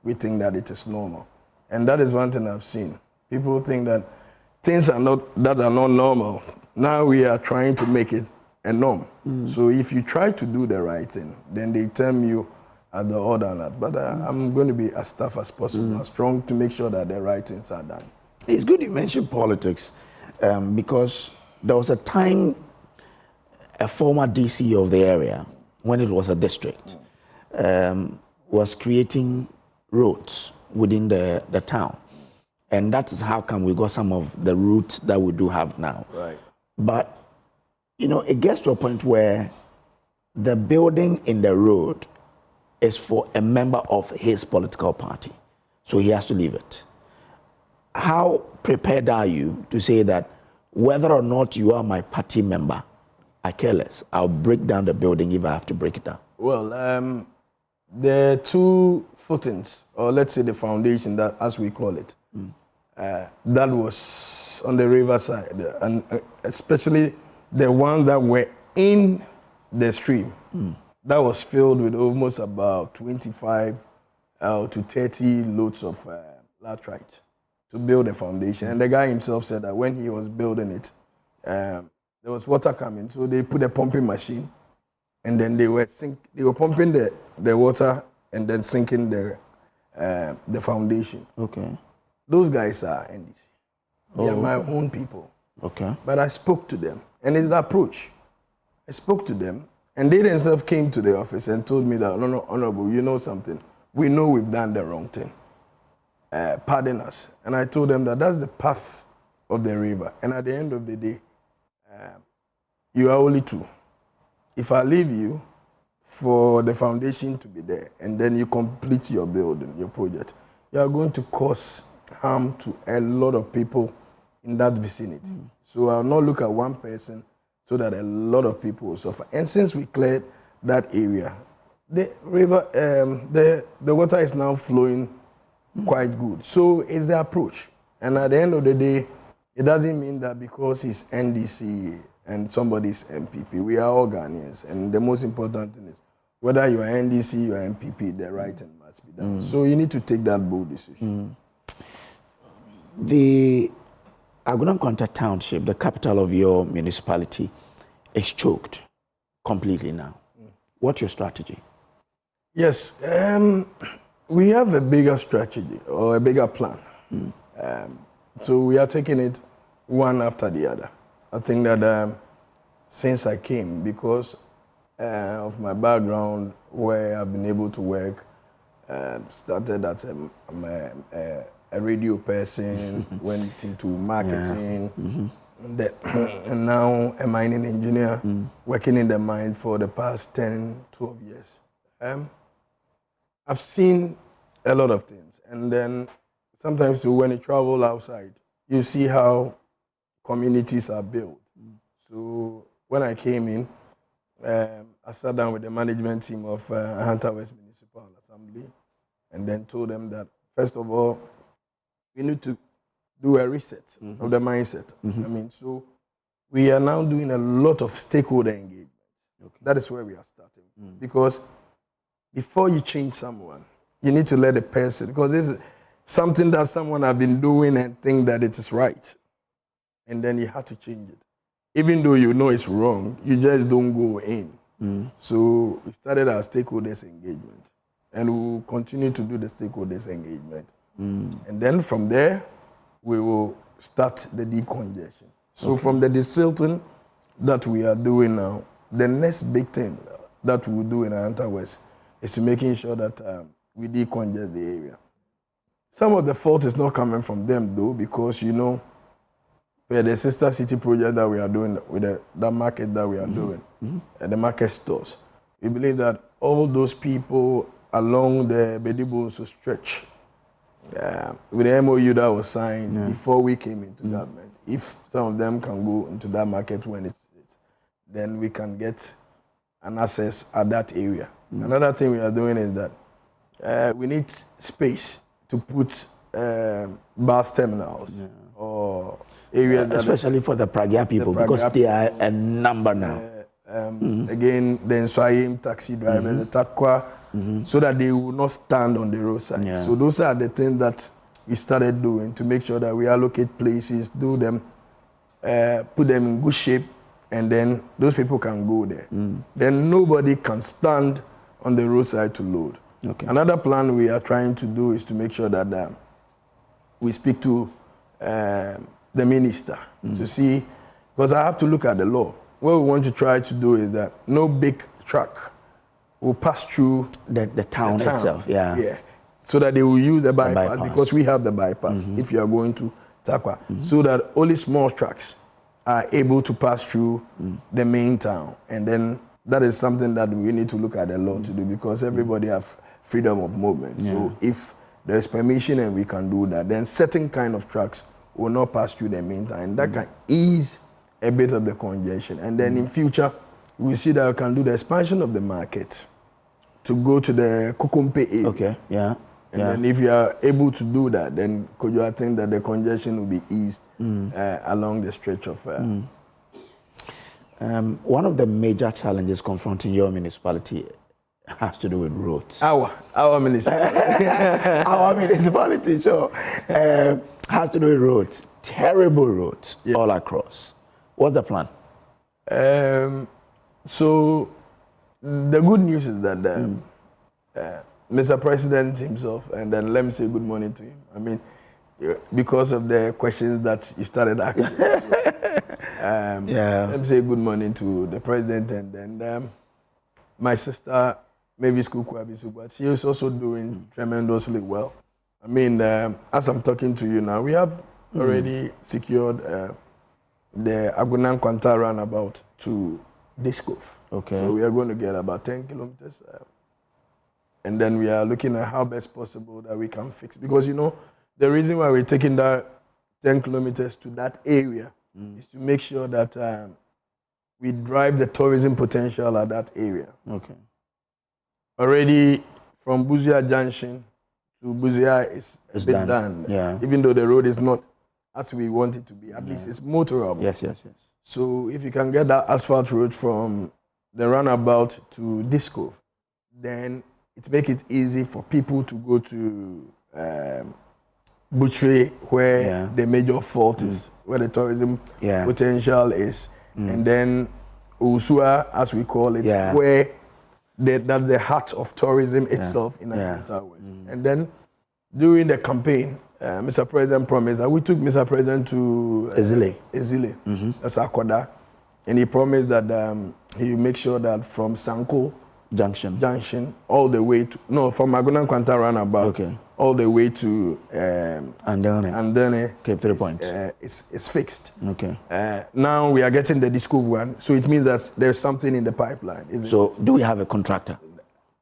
we think that it is normal. And that is one thing I've seen. People think that things are not normal. Now we are trying to make it a norm. So if you try to do the right thing, then they term you as the order or not. But I'm going to be as tough as possible, as strong, to make sure that the right things are done. It's good you mentioned politics, because there was a time a former DC of the area, when it was a district, was creating roads within the town. And that is how come we got some of the routes that we do have now. Right. But, you know, it gets to a point where the building in the road is for a member of his political party. So he has to leave it. How prepared are you to say that whether or not you are my party member, I care less, I'll break down the building if I have to break it down? Well, there are two footings, or let's say the foundation, that, as we call it, that was on the riverside, and especially the ones that were in the stream. That was filled with almost about 25 to 30 loads of laterite to build a foundation. And the guy himself said that when he was building it, there was water coming, so they put a pumping machine, and then they were pumping the water and then sinking the foundation. Okay. Those guys are NDC. They are my own people. Okay. But I spoke to them, and it's the approach. I spoke to them, and they themselves came to the office and told me that, no, Honorable, you know something. We know we've done the wrong thing. Pardon us. And I told them that that's the path of the river. And at the end of the day, you are only two. If I leave you for the foundation to be there, and then you complete your building, your project, you are going to cause harm to a lot of people in that vicinity. So I'll not look at one person so that a lot of people will suffer. And since we cleared that area, the river, the water is now flowing quite good. So it's the approach. And at the end of the day, it doesn't mean that because he's NDC and somebody's MPP, we are all Ghanaians. And the most important thing is, whether you are NDC or MPP, the right thing must be done. So you need to take that bold decision. The Aguna Contract Township, the capital of your municipality, is choked completely now. What's your strategy? Yes, we have a bigger strategy or a bigger plan. So we are taking it one after the other. I think that since I came, because of my background where I've been able to work, started as a radio person, went into marketing, and now a mining engineer, working in the mine for the past 10, 12 years. I've seen a lot of things, and then sometimes when you travel outside, you see how communities are built. So when I came in, I sat down with the management team of Ahanta West Municipal Assembly, and then told them that, first of all, we need to do a reset of the mindset. I mean, so we are now doing a lot of stakeholder engagement. That is where we are starting. Because before you change someone, you need to let the person, because this is something that someone has been doing and think that it is right. And then you have to change it. Even though you know it's wrong, you just don't go in. So we started our stakeholders engagement. And we will continue to do the stakeholders engagement. And then from there, we will start the decongestion. So from the desilting that we are doing now, the next big thing that we will do in Ahanta West is to making sure that we decongest the area. Some of the fault is not coming from them though, because you know, the sister city project that we are doing with that market that we are doing, the market stores, we believe that all those people along the Bedibonso stretch, with the MOU that was signed before we came into government, if some of them can go into that market when it's then we can get an access at that area. Another thing we are doing is that we need space to put bus terminals or areas that especially for the Pragia people, because they are a number now. Again, the Nswaim taxi drivers, the Takwa, so that they will not stand on the roadside. So those are the things that we started doing to make sure that we allocate places, do them, put them in good shape, and then those people can go there. Then nobody can stand on the roadside to load. Another plan we are trying to do is to make sure that we speak to the minister to see, because I have to look at the law. What we want to try to do is that no big truck will pass through the town itself. So that they will use the bypass, because we have the bypass if you are going to Takwa, so that only small trucks are able to pass through the main town. And then that is something that we need to look at the law to do, because everybody have freedom of movement. So if there is permission and we can do that, then certain kind of trucks will not pass through the main town. And that can ease a bit of the congestion. And then in future, we see that we can do the expansion of the market to go to the Kukumpe area. And then if you are able to do that, then could you think that the congestion will be eased along the stretch of... one of the major challenges confronting your municipality has to do with roads. Our municipality. Our municipality, sure. Has to do with roads. Terrible roads all across. What's the plan? So the good news is that Mr. President himself, and then let me say good morning to him. I mean, because of the questions that you started asking. Let me say good morning to the president, and then my sister, Mavis Kukwabisu, but she is also doing tremendously well. I mean, as I'm talking to you now, we have already secured the Agunan Kwanta roundabout to Discove. So we are going to get about 10 kilometers. And then we are looking at how best possible that we can fix. Because, you know, the reason why we're taking that 10 kilometers to that area is to make sure that we drive the tourism potential at that area. Already from Buzia Junction to Buzia is a bit done. Even though the road is not as we want it to be. At least it's motorable. So if you can get that asphalt road from the roundabout to Discove, then it makes it easy for people to go to Butchery, where the major fault is, where the tourism potential is. And then Usua, as we call it, where that's the heart of tourism itself in Asante West. And then during the campaign, Mr. President promised that we took Mr. President to Ezile, that's Akoda, and he promised that he will make sure that from Sanko Junction all the way to, from Agona Kwanta roundabout, all the way to Andene Cape 3 Point. It's fixed. Okay. Now we are getting the Discover one, so it means that there's something in the pipeline. So do we have a contractor?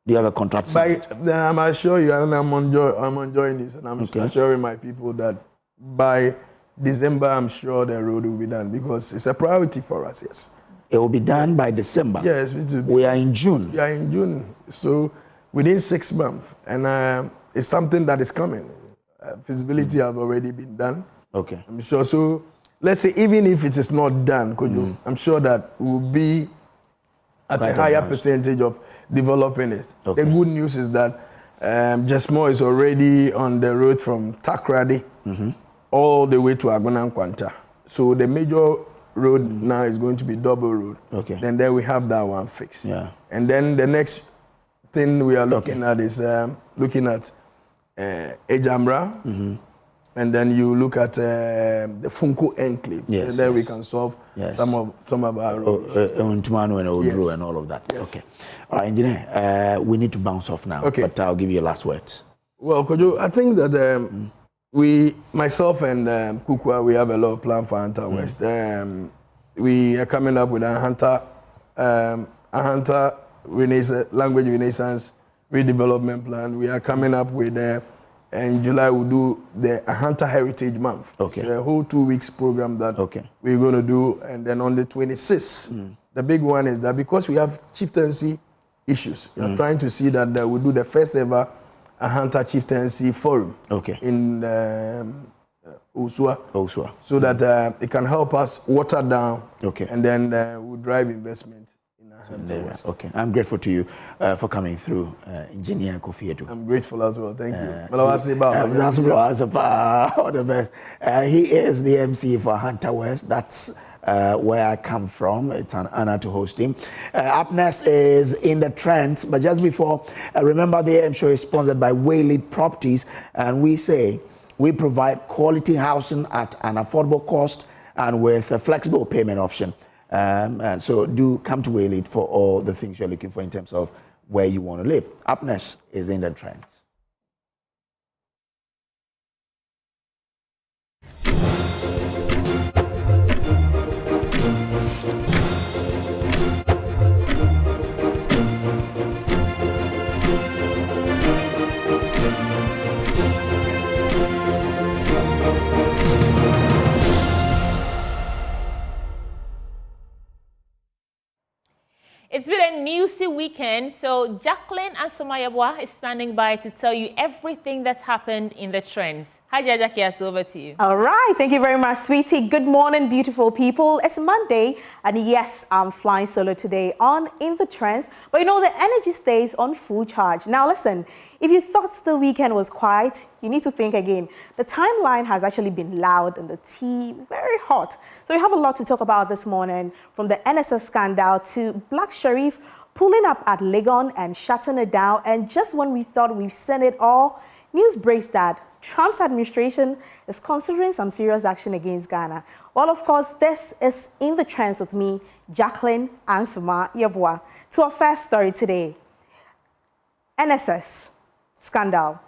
Do you have a contract? Then I'm assure you, and I'm enjoying this, and I'm assuring my people that by December, I'm sure the road will be done because it's a priority for us. Yes. It will be done by December. Yes, we are in June. We are in June, so within 6 months, and it's something that is coming. Feasibility have already been done. Okay. I'm sure. So let's say even if it is not done, I'm sure that we'll be at a higher percentage of developing it. The good news is that Jesmo is already on the road from Takrady all the way to Agona Kwanta. So the major road now is going to be double road. Okay. Then we have that one fixed. Yeah. And then the next thing we are looking at is looking at Ejamra. And then you look at the Funko Enclave. Yes, and then we can solve some of our Untumano and Odru and all of that. Yes. Okay. All right, engineer, we need to bounce off now. Okay. But I'll give you your last words. Well, Kojo, I think that myself and Kukwa, we have a lot of plan for Hunter West. We are coming up with a Hunter language renaissance redevelopment plan. We are coming up with, in July, we'll do the Hunter Heritage Month. Okay. It's a whole 2 weeks program that we're going to do. And then on the 26th, the big one is that because we have chieftaincy issues, we are trying to see that we'll do the first ever Hunter Chieftaincy Forum in Osua. So that it can help us water down and then we'll drive investment in Hunter West. Okay, I'm grateful to you for coming through, Engineer Kofi Edu. I'm grateful as well, thank you. All the best. He is the MC for Hunter West. That's where I come from. It's an honor to host him. Up next is In the Trends, but just before, remember the AM show is sponsored by Waylead Properties, and we say we provide quality housing at an affordable cost and with a flexible payment option. And so do come to Waylead for all the things you're looking for in terms of where you want to live. Up next is In the Trends. It's been a newsy weekend, so Jacqueline Asamayabwa is standing by to tell you everything that's happened in the trends. Hi, Jackie, over to you. All right, thank you very much, sweetie. Good morning, beautiful people. It's Monday, and yes, I'm flying solo today on In the Trends, but you know, the energy stays on full charge. Now, listen, if you thought the weekend was quiet, you need to think again. The timeline has actually been loud and the tea very hot. So we have a lot to talk about this morning, from the NSS scandal to Black Sheriff pulling up at Legon and shutting it down. And just when we thought we've seen it all, news breaks that Trump's administration is considering some serious action against Ghana. Well, of course, this is In the Trends with me, Jacqueline Asamayabwa. To our first story today, NSS scandal.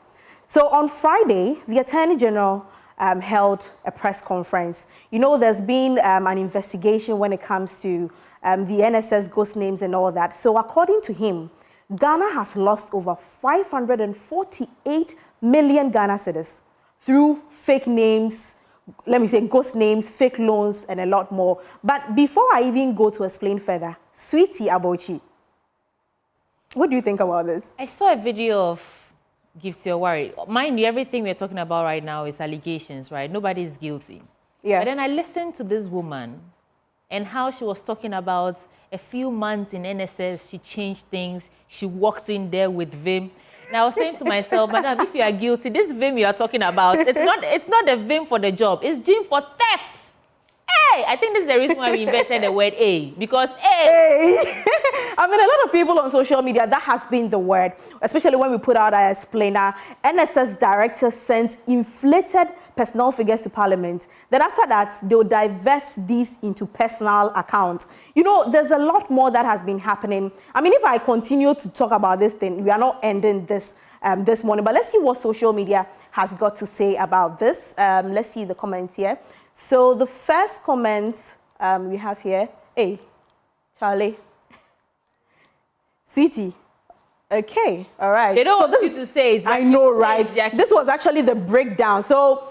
So on Friday, the Attorney General held a press conference. You know, there's been an investigation when it comes to the NSS ghost names and all that. So according to him, Ghana has lost over 548 million Ghana cedis through fake names, let me say ghost names, fake loans, and a lot more. But before I even go to explain further, Sweetie Abochi, what do you think about this? I saw a video of Gift Your Worry. Mind you, everything we're talking about right now is allegations, right? Nobody's guilty. Yeah. But then I listened to this woman and how she was talking about a few months in NSS, she changed things. She walked in there with Vim. And I was saying to myself, Madam, if you are guilty, this Vim you are talking about, it's not the Vim for the job. It's Jim for theft. Hey, I think this is the reason why we invented the word A, because I mean, a lot of people on social media, that has been the word, especially when we put out our explainer. NSS director sent inflated personnel figures to Parliament. Then after that, they'll divert these into personal accounts. You know, there's a lot more that has been happening. I mean, if I continue to talk about this thing, we are not ending this this morning. But let's see what social media has got to say about this. Let's see the comments here. So the first comment we have here, hey, Charlie, sweetie. Okay, all right. They don't want you to say it. I know, right? This was actually the breakdown. So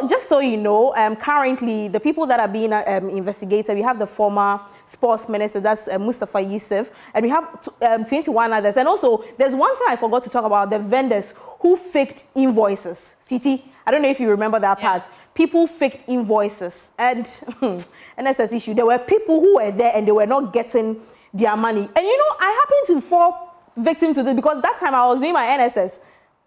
just so you know, currently the people that are being investigated, we have the former sports minister, that's Mustafa Yusuf, and we have 21 others. And also, there's one thing I forgot to talk about, the vendors who faked invoices. CT, I don't know if you remember that part. People faked invoices. And NSS issue, there were people who were there and they were not getting their money. And you know, I happened to fall victim to this because that time I was doing my NSS.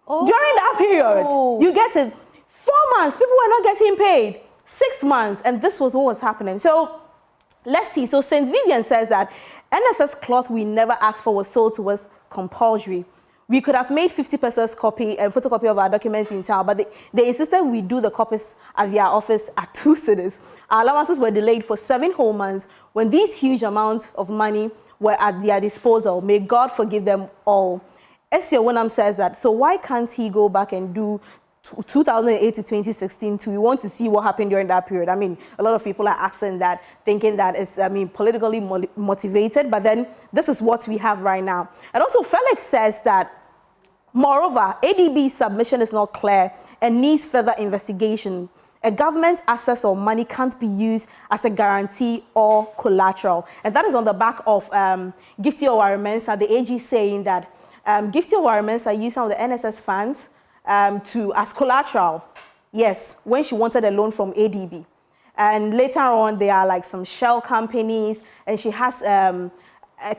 During that period, you get it, 4 months, people were not getting paid. 6 months, and this was what was happening. So let's see. So St. Vivian says that NSS cloth we never asked for was sold to us compulsory. We could have made 50 pesos photocopy of our documents in town, but they insisted we do the copies at their office at 2 cities. Our allowances were delayed for 7 whole months when these huge amounts of money were at their disposal. May God forgive them all. Esio Wenham says that, so why can't he go back and do 2008 to 2016 too? We want to see what happened during that period. I mean, a lot of people are asking that, thinking that it's, I mean, politically motivated, but then this is what we have right now. And also Felix says that, moreover, ADB's submission is not clear and needs further investigation. A government access or money can't be used as a guarantee or collateral. And that is on the back of Gifty Owaremensa, the AG, saying that Gifty Owaremensa used some of the NSS funds as collateral, yes, when she wanted a loan from ADB. And later on, there are like some shell companies, and she has a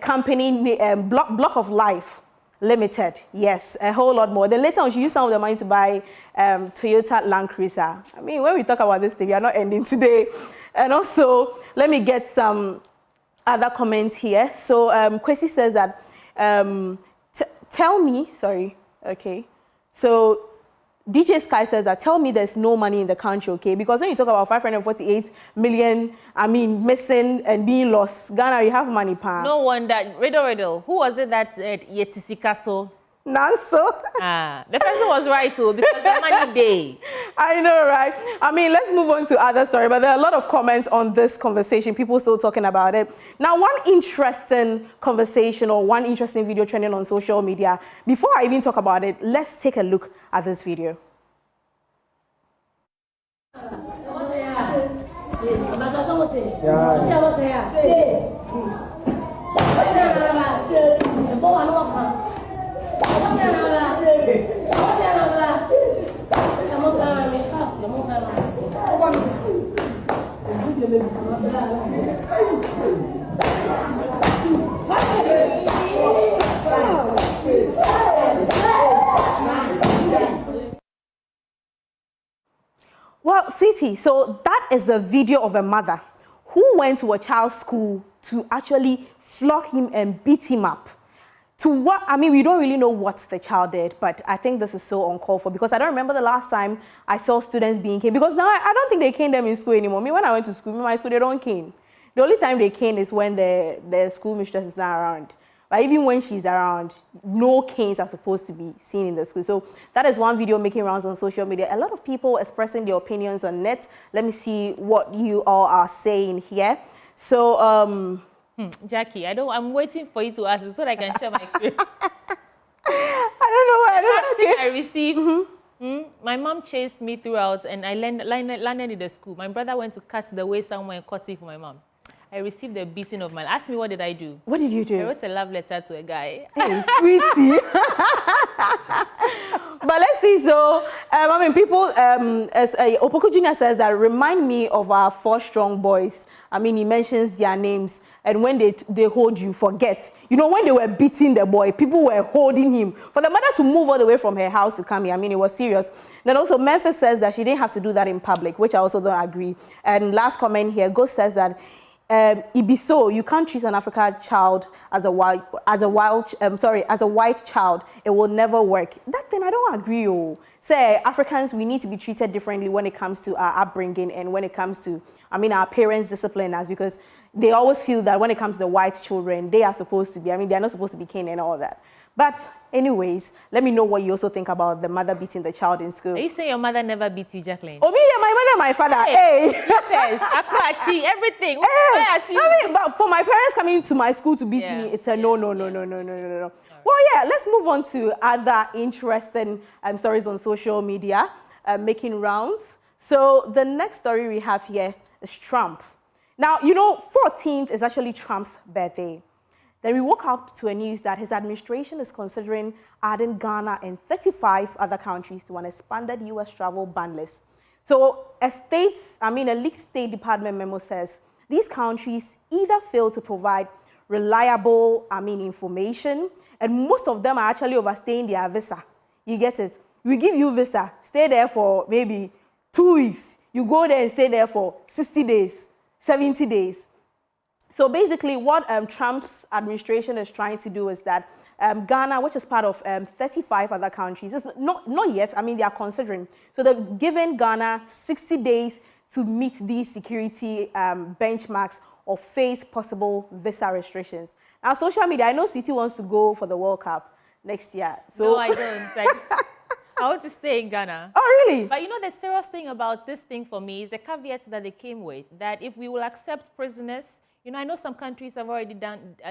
company, Block of Life Limited, yes, a whole lot more. Then later on, she used some of the money to buy Toyota Land Cruiser. I mean, when we talk about this thing, we are not ending today. And also, let me get some other comments here. So Kwesi says that, tell me, sorry, okay. So DJ Sky says that, tell me there's no money in the country, okay? Because when you talk about 548 million, I mean, missing and being lost, Ghana, you have money, pa. No wonder. Riddle. Who was it that said Yetisikaso? Nanso. The person was right too, because the money day. I know, right? I mean, let's move on to other story, but there are a lot of comments on this conversation, people still talking about it. Now, one interesting conversation or one interesting video trending on social media, before I even talk about it, let's take a look at this video. Well, sweetie, so that is a video of a mother who went to a child's school to actually flog him and beat him up. To what, I mean, we don't really know what the child did, but I think this is so uncalled for, because I don't remember the last time I saw students being caned, because now I don't think they cane them in school anymore. Me, when I went to school, in my school, they don't cane. The only time they cane is when the school mistress is not around. But even when she's around, no canes are supposed to be seen in the school. So that is one video making rounds on social media. A lot of people expressing their opinions on it. Let me see what you all are saying here. So, Jackie, I'm waiting for you to ask it so that I can share my experience. I don't know. I received, my mom chased me throughout, and I landed in the school. My brother went to cut the way somewhere and cut it for my mom. I received a beating of my life. Ask me, what did I do? What did you do? I wrote a love letter to a guy. Hey, sweetie. But let's see see, so, I mean, people, as Opoko Jr. says that, remind me of our 4 strong boys. I mean, he mentions their names, and when they hold you, forget. You know, when they were beating the boy, people were holding him. For the mother to move all the way from her house to come here, I mean, it was serious. Then also, Memphis says that she didn't have to do that in public, which I also don't agree. And last comment here, Ghost says that, Ibiso, you can't treat an African child as a white child. It will never work. That thing I don't agree. Oh, say Africans, we need to be treated differently when it comes to our upbringing and when it comes to, I mean, our parents discipline us, because they always feel that when it comes to the white children, they are supposed to be. I mean, they are not supposed to be king and all that. But anyways, let me know what you also think about the mother beating the child in school. Are you saying your mother never beat you, Jacqueline? Oh, me, my mother, my father. Hey. Yes, everything. Hey. I mean, but for my parents coming to my school to beat me, it's a no. Well, yeah, let's move on to other interesting stories on social media making rounds. So the next story we have here is Trump. Now, you know, 14th is actually Trump's birthday. Then we woke up to a news that his administration is considering adding Ghana and 35 other countries to an expanded U.S. travel ban list. So a leaked State Department memo says these countries either fail to provide reliable, information, and most of them are actually overstaying their visa. You get it? We give you visa, stay there for maybe 2 weeks. You go there and stay there for 60 days, 70 days. So basically what Trump's administration is trying to do is that Ghana, which is part of 35 other countries, is not yet, I mean, they are considering. So they've given Ghana 60 days to meet these security benchmarks or face possible visa restrictions. Now, social media, I know City wants to go for the World Cup next year. So no, I don't. I want to stay in Ghana. Oh, really? But you know, the serious thing about this thing for me is the caveats that they came with, that if we will accept prisoners, you know, I know some countries have already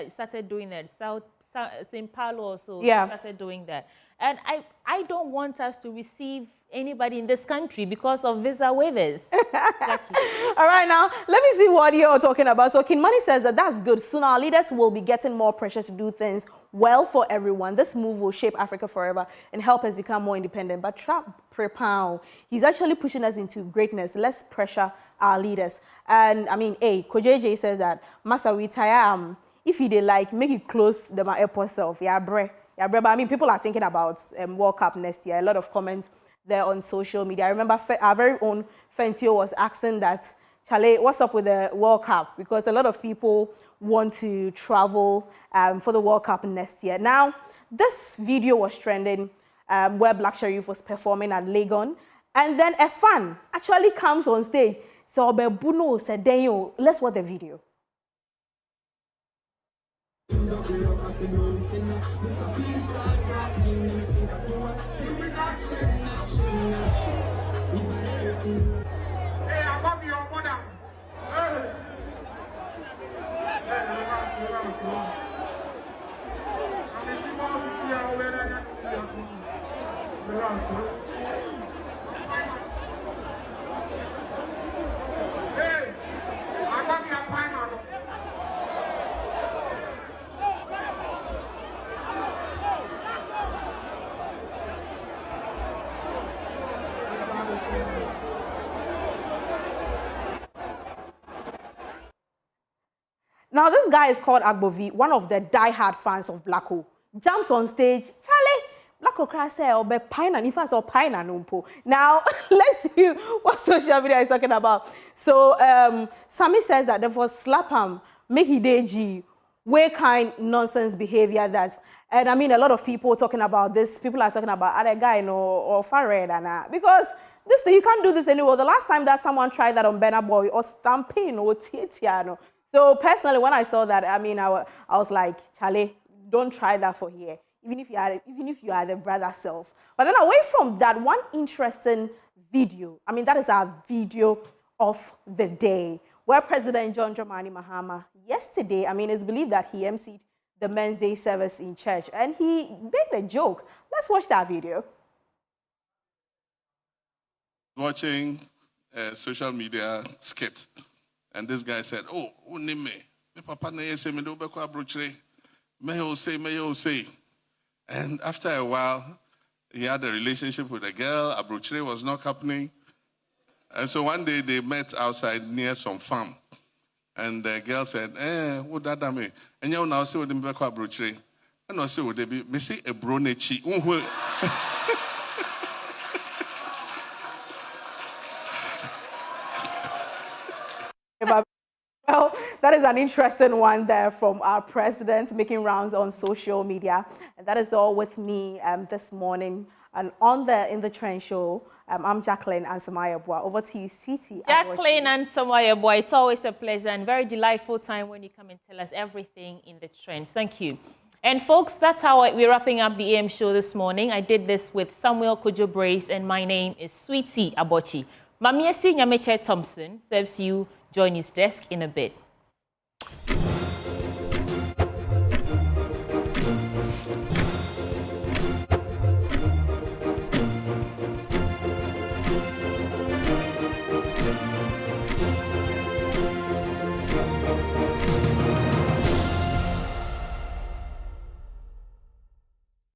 started doing that. St. Paulo also started doing that. And I don't want us to receive anybody in this country because of visa waivers. All right, now, let me see what you're talking about. So Kinmani says that that's good. Soon our leaders will be getting more pressure to do things well for everyone. This move will shape Africa forever and help us become more independent. But Trump, he's actually pushing us into greatness. Let's pressure our leaders. And I mean, Kojeje says that, Masa, we tire, if they like, make it close the airport self. Yeah, bre. But I mean, people are thinking about World Cup next year. A lot of comments there on social media. I remember our very own Fentio was asking that, Chale, what's up with the World Cup? Because a lot of people want to travel for the World Cup next year. Now, this video was trending where Black Sherif was performing at Legon. And then a fan actually comes on stage. So, Buno said, let's watch the video. Now, this guy is called Agbovi, one of the die-hard fans of Black Hole. Jumps on stage, Charlie, Black Hole cry say, "Oh, be pine and if I saw pine and umpo." Now, let's see what social media is talking about. So, Sammy says that they for slap him, make he deji, way kind nonsense behavior that, and I mean, a lot of people talking about this. People are talking about other guy, or far red and because this thing, you can't do this anymore. The last time that someone tried that on Burna Boy or Stampin or Tietiano. So personally, when I saw that, I mean, I was like, Charlie, don't try that for here, even if you are the brother self. But then away from that, one interesting video, I mean, that is our video of the day, where President John Dramani Mahama yesterday, I mean, it's believed that he emceed the Men's Day service in church, and he made a joke. Let's watch that video. Watching a social media skit. And this guy said, "Oh, me papa na say me do be kwa brochre. May you say. And after a while, he had a relationship with a girl. Abrochire was not happening. And so one day they met outside near some farm. And the girl said, what that me? And you now say, what the Mbeko Abrochire? And I say, what they be? Me say, a bronechi. Well, that is an interesting one there from our president making rounds on social media. And that is all with me this morning. And on the In the Trend show, I'm Jacqueline Ansamayabwa. Over to you, sweetie. Jacqueline Ansamayabwa, it's always a pleasure and very delightful time when you come and tell us everything in the trends. Thank you. And folks, that's how we're wrapping up the AM show this morning. I did this with Samuel Kojo Brace, and my name is Sweetie Abochi. Mamiesi Nyameche Thompson serves you. Join his desk in a bit.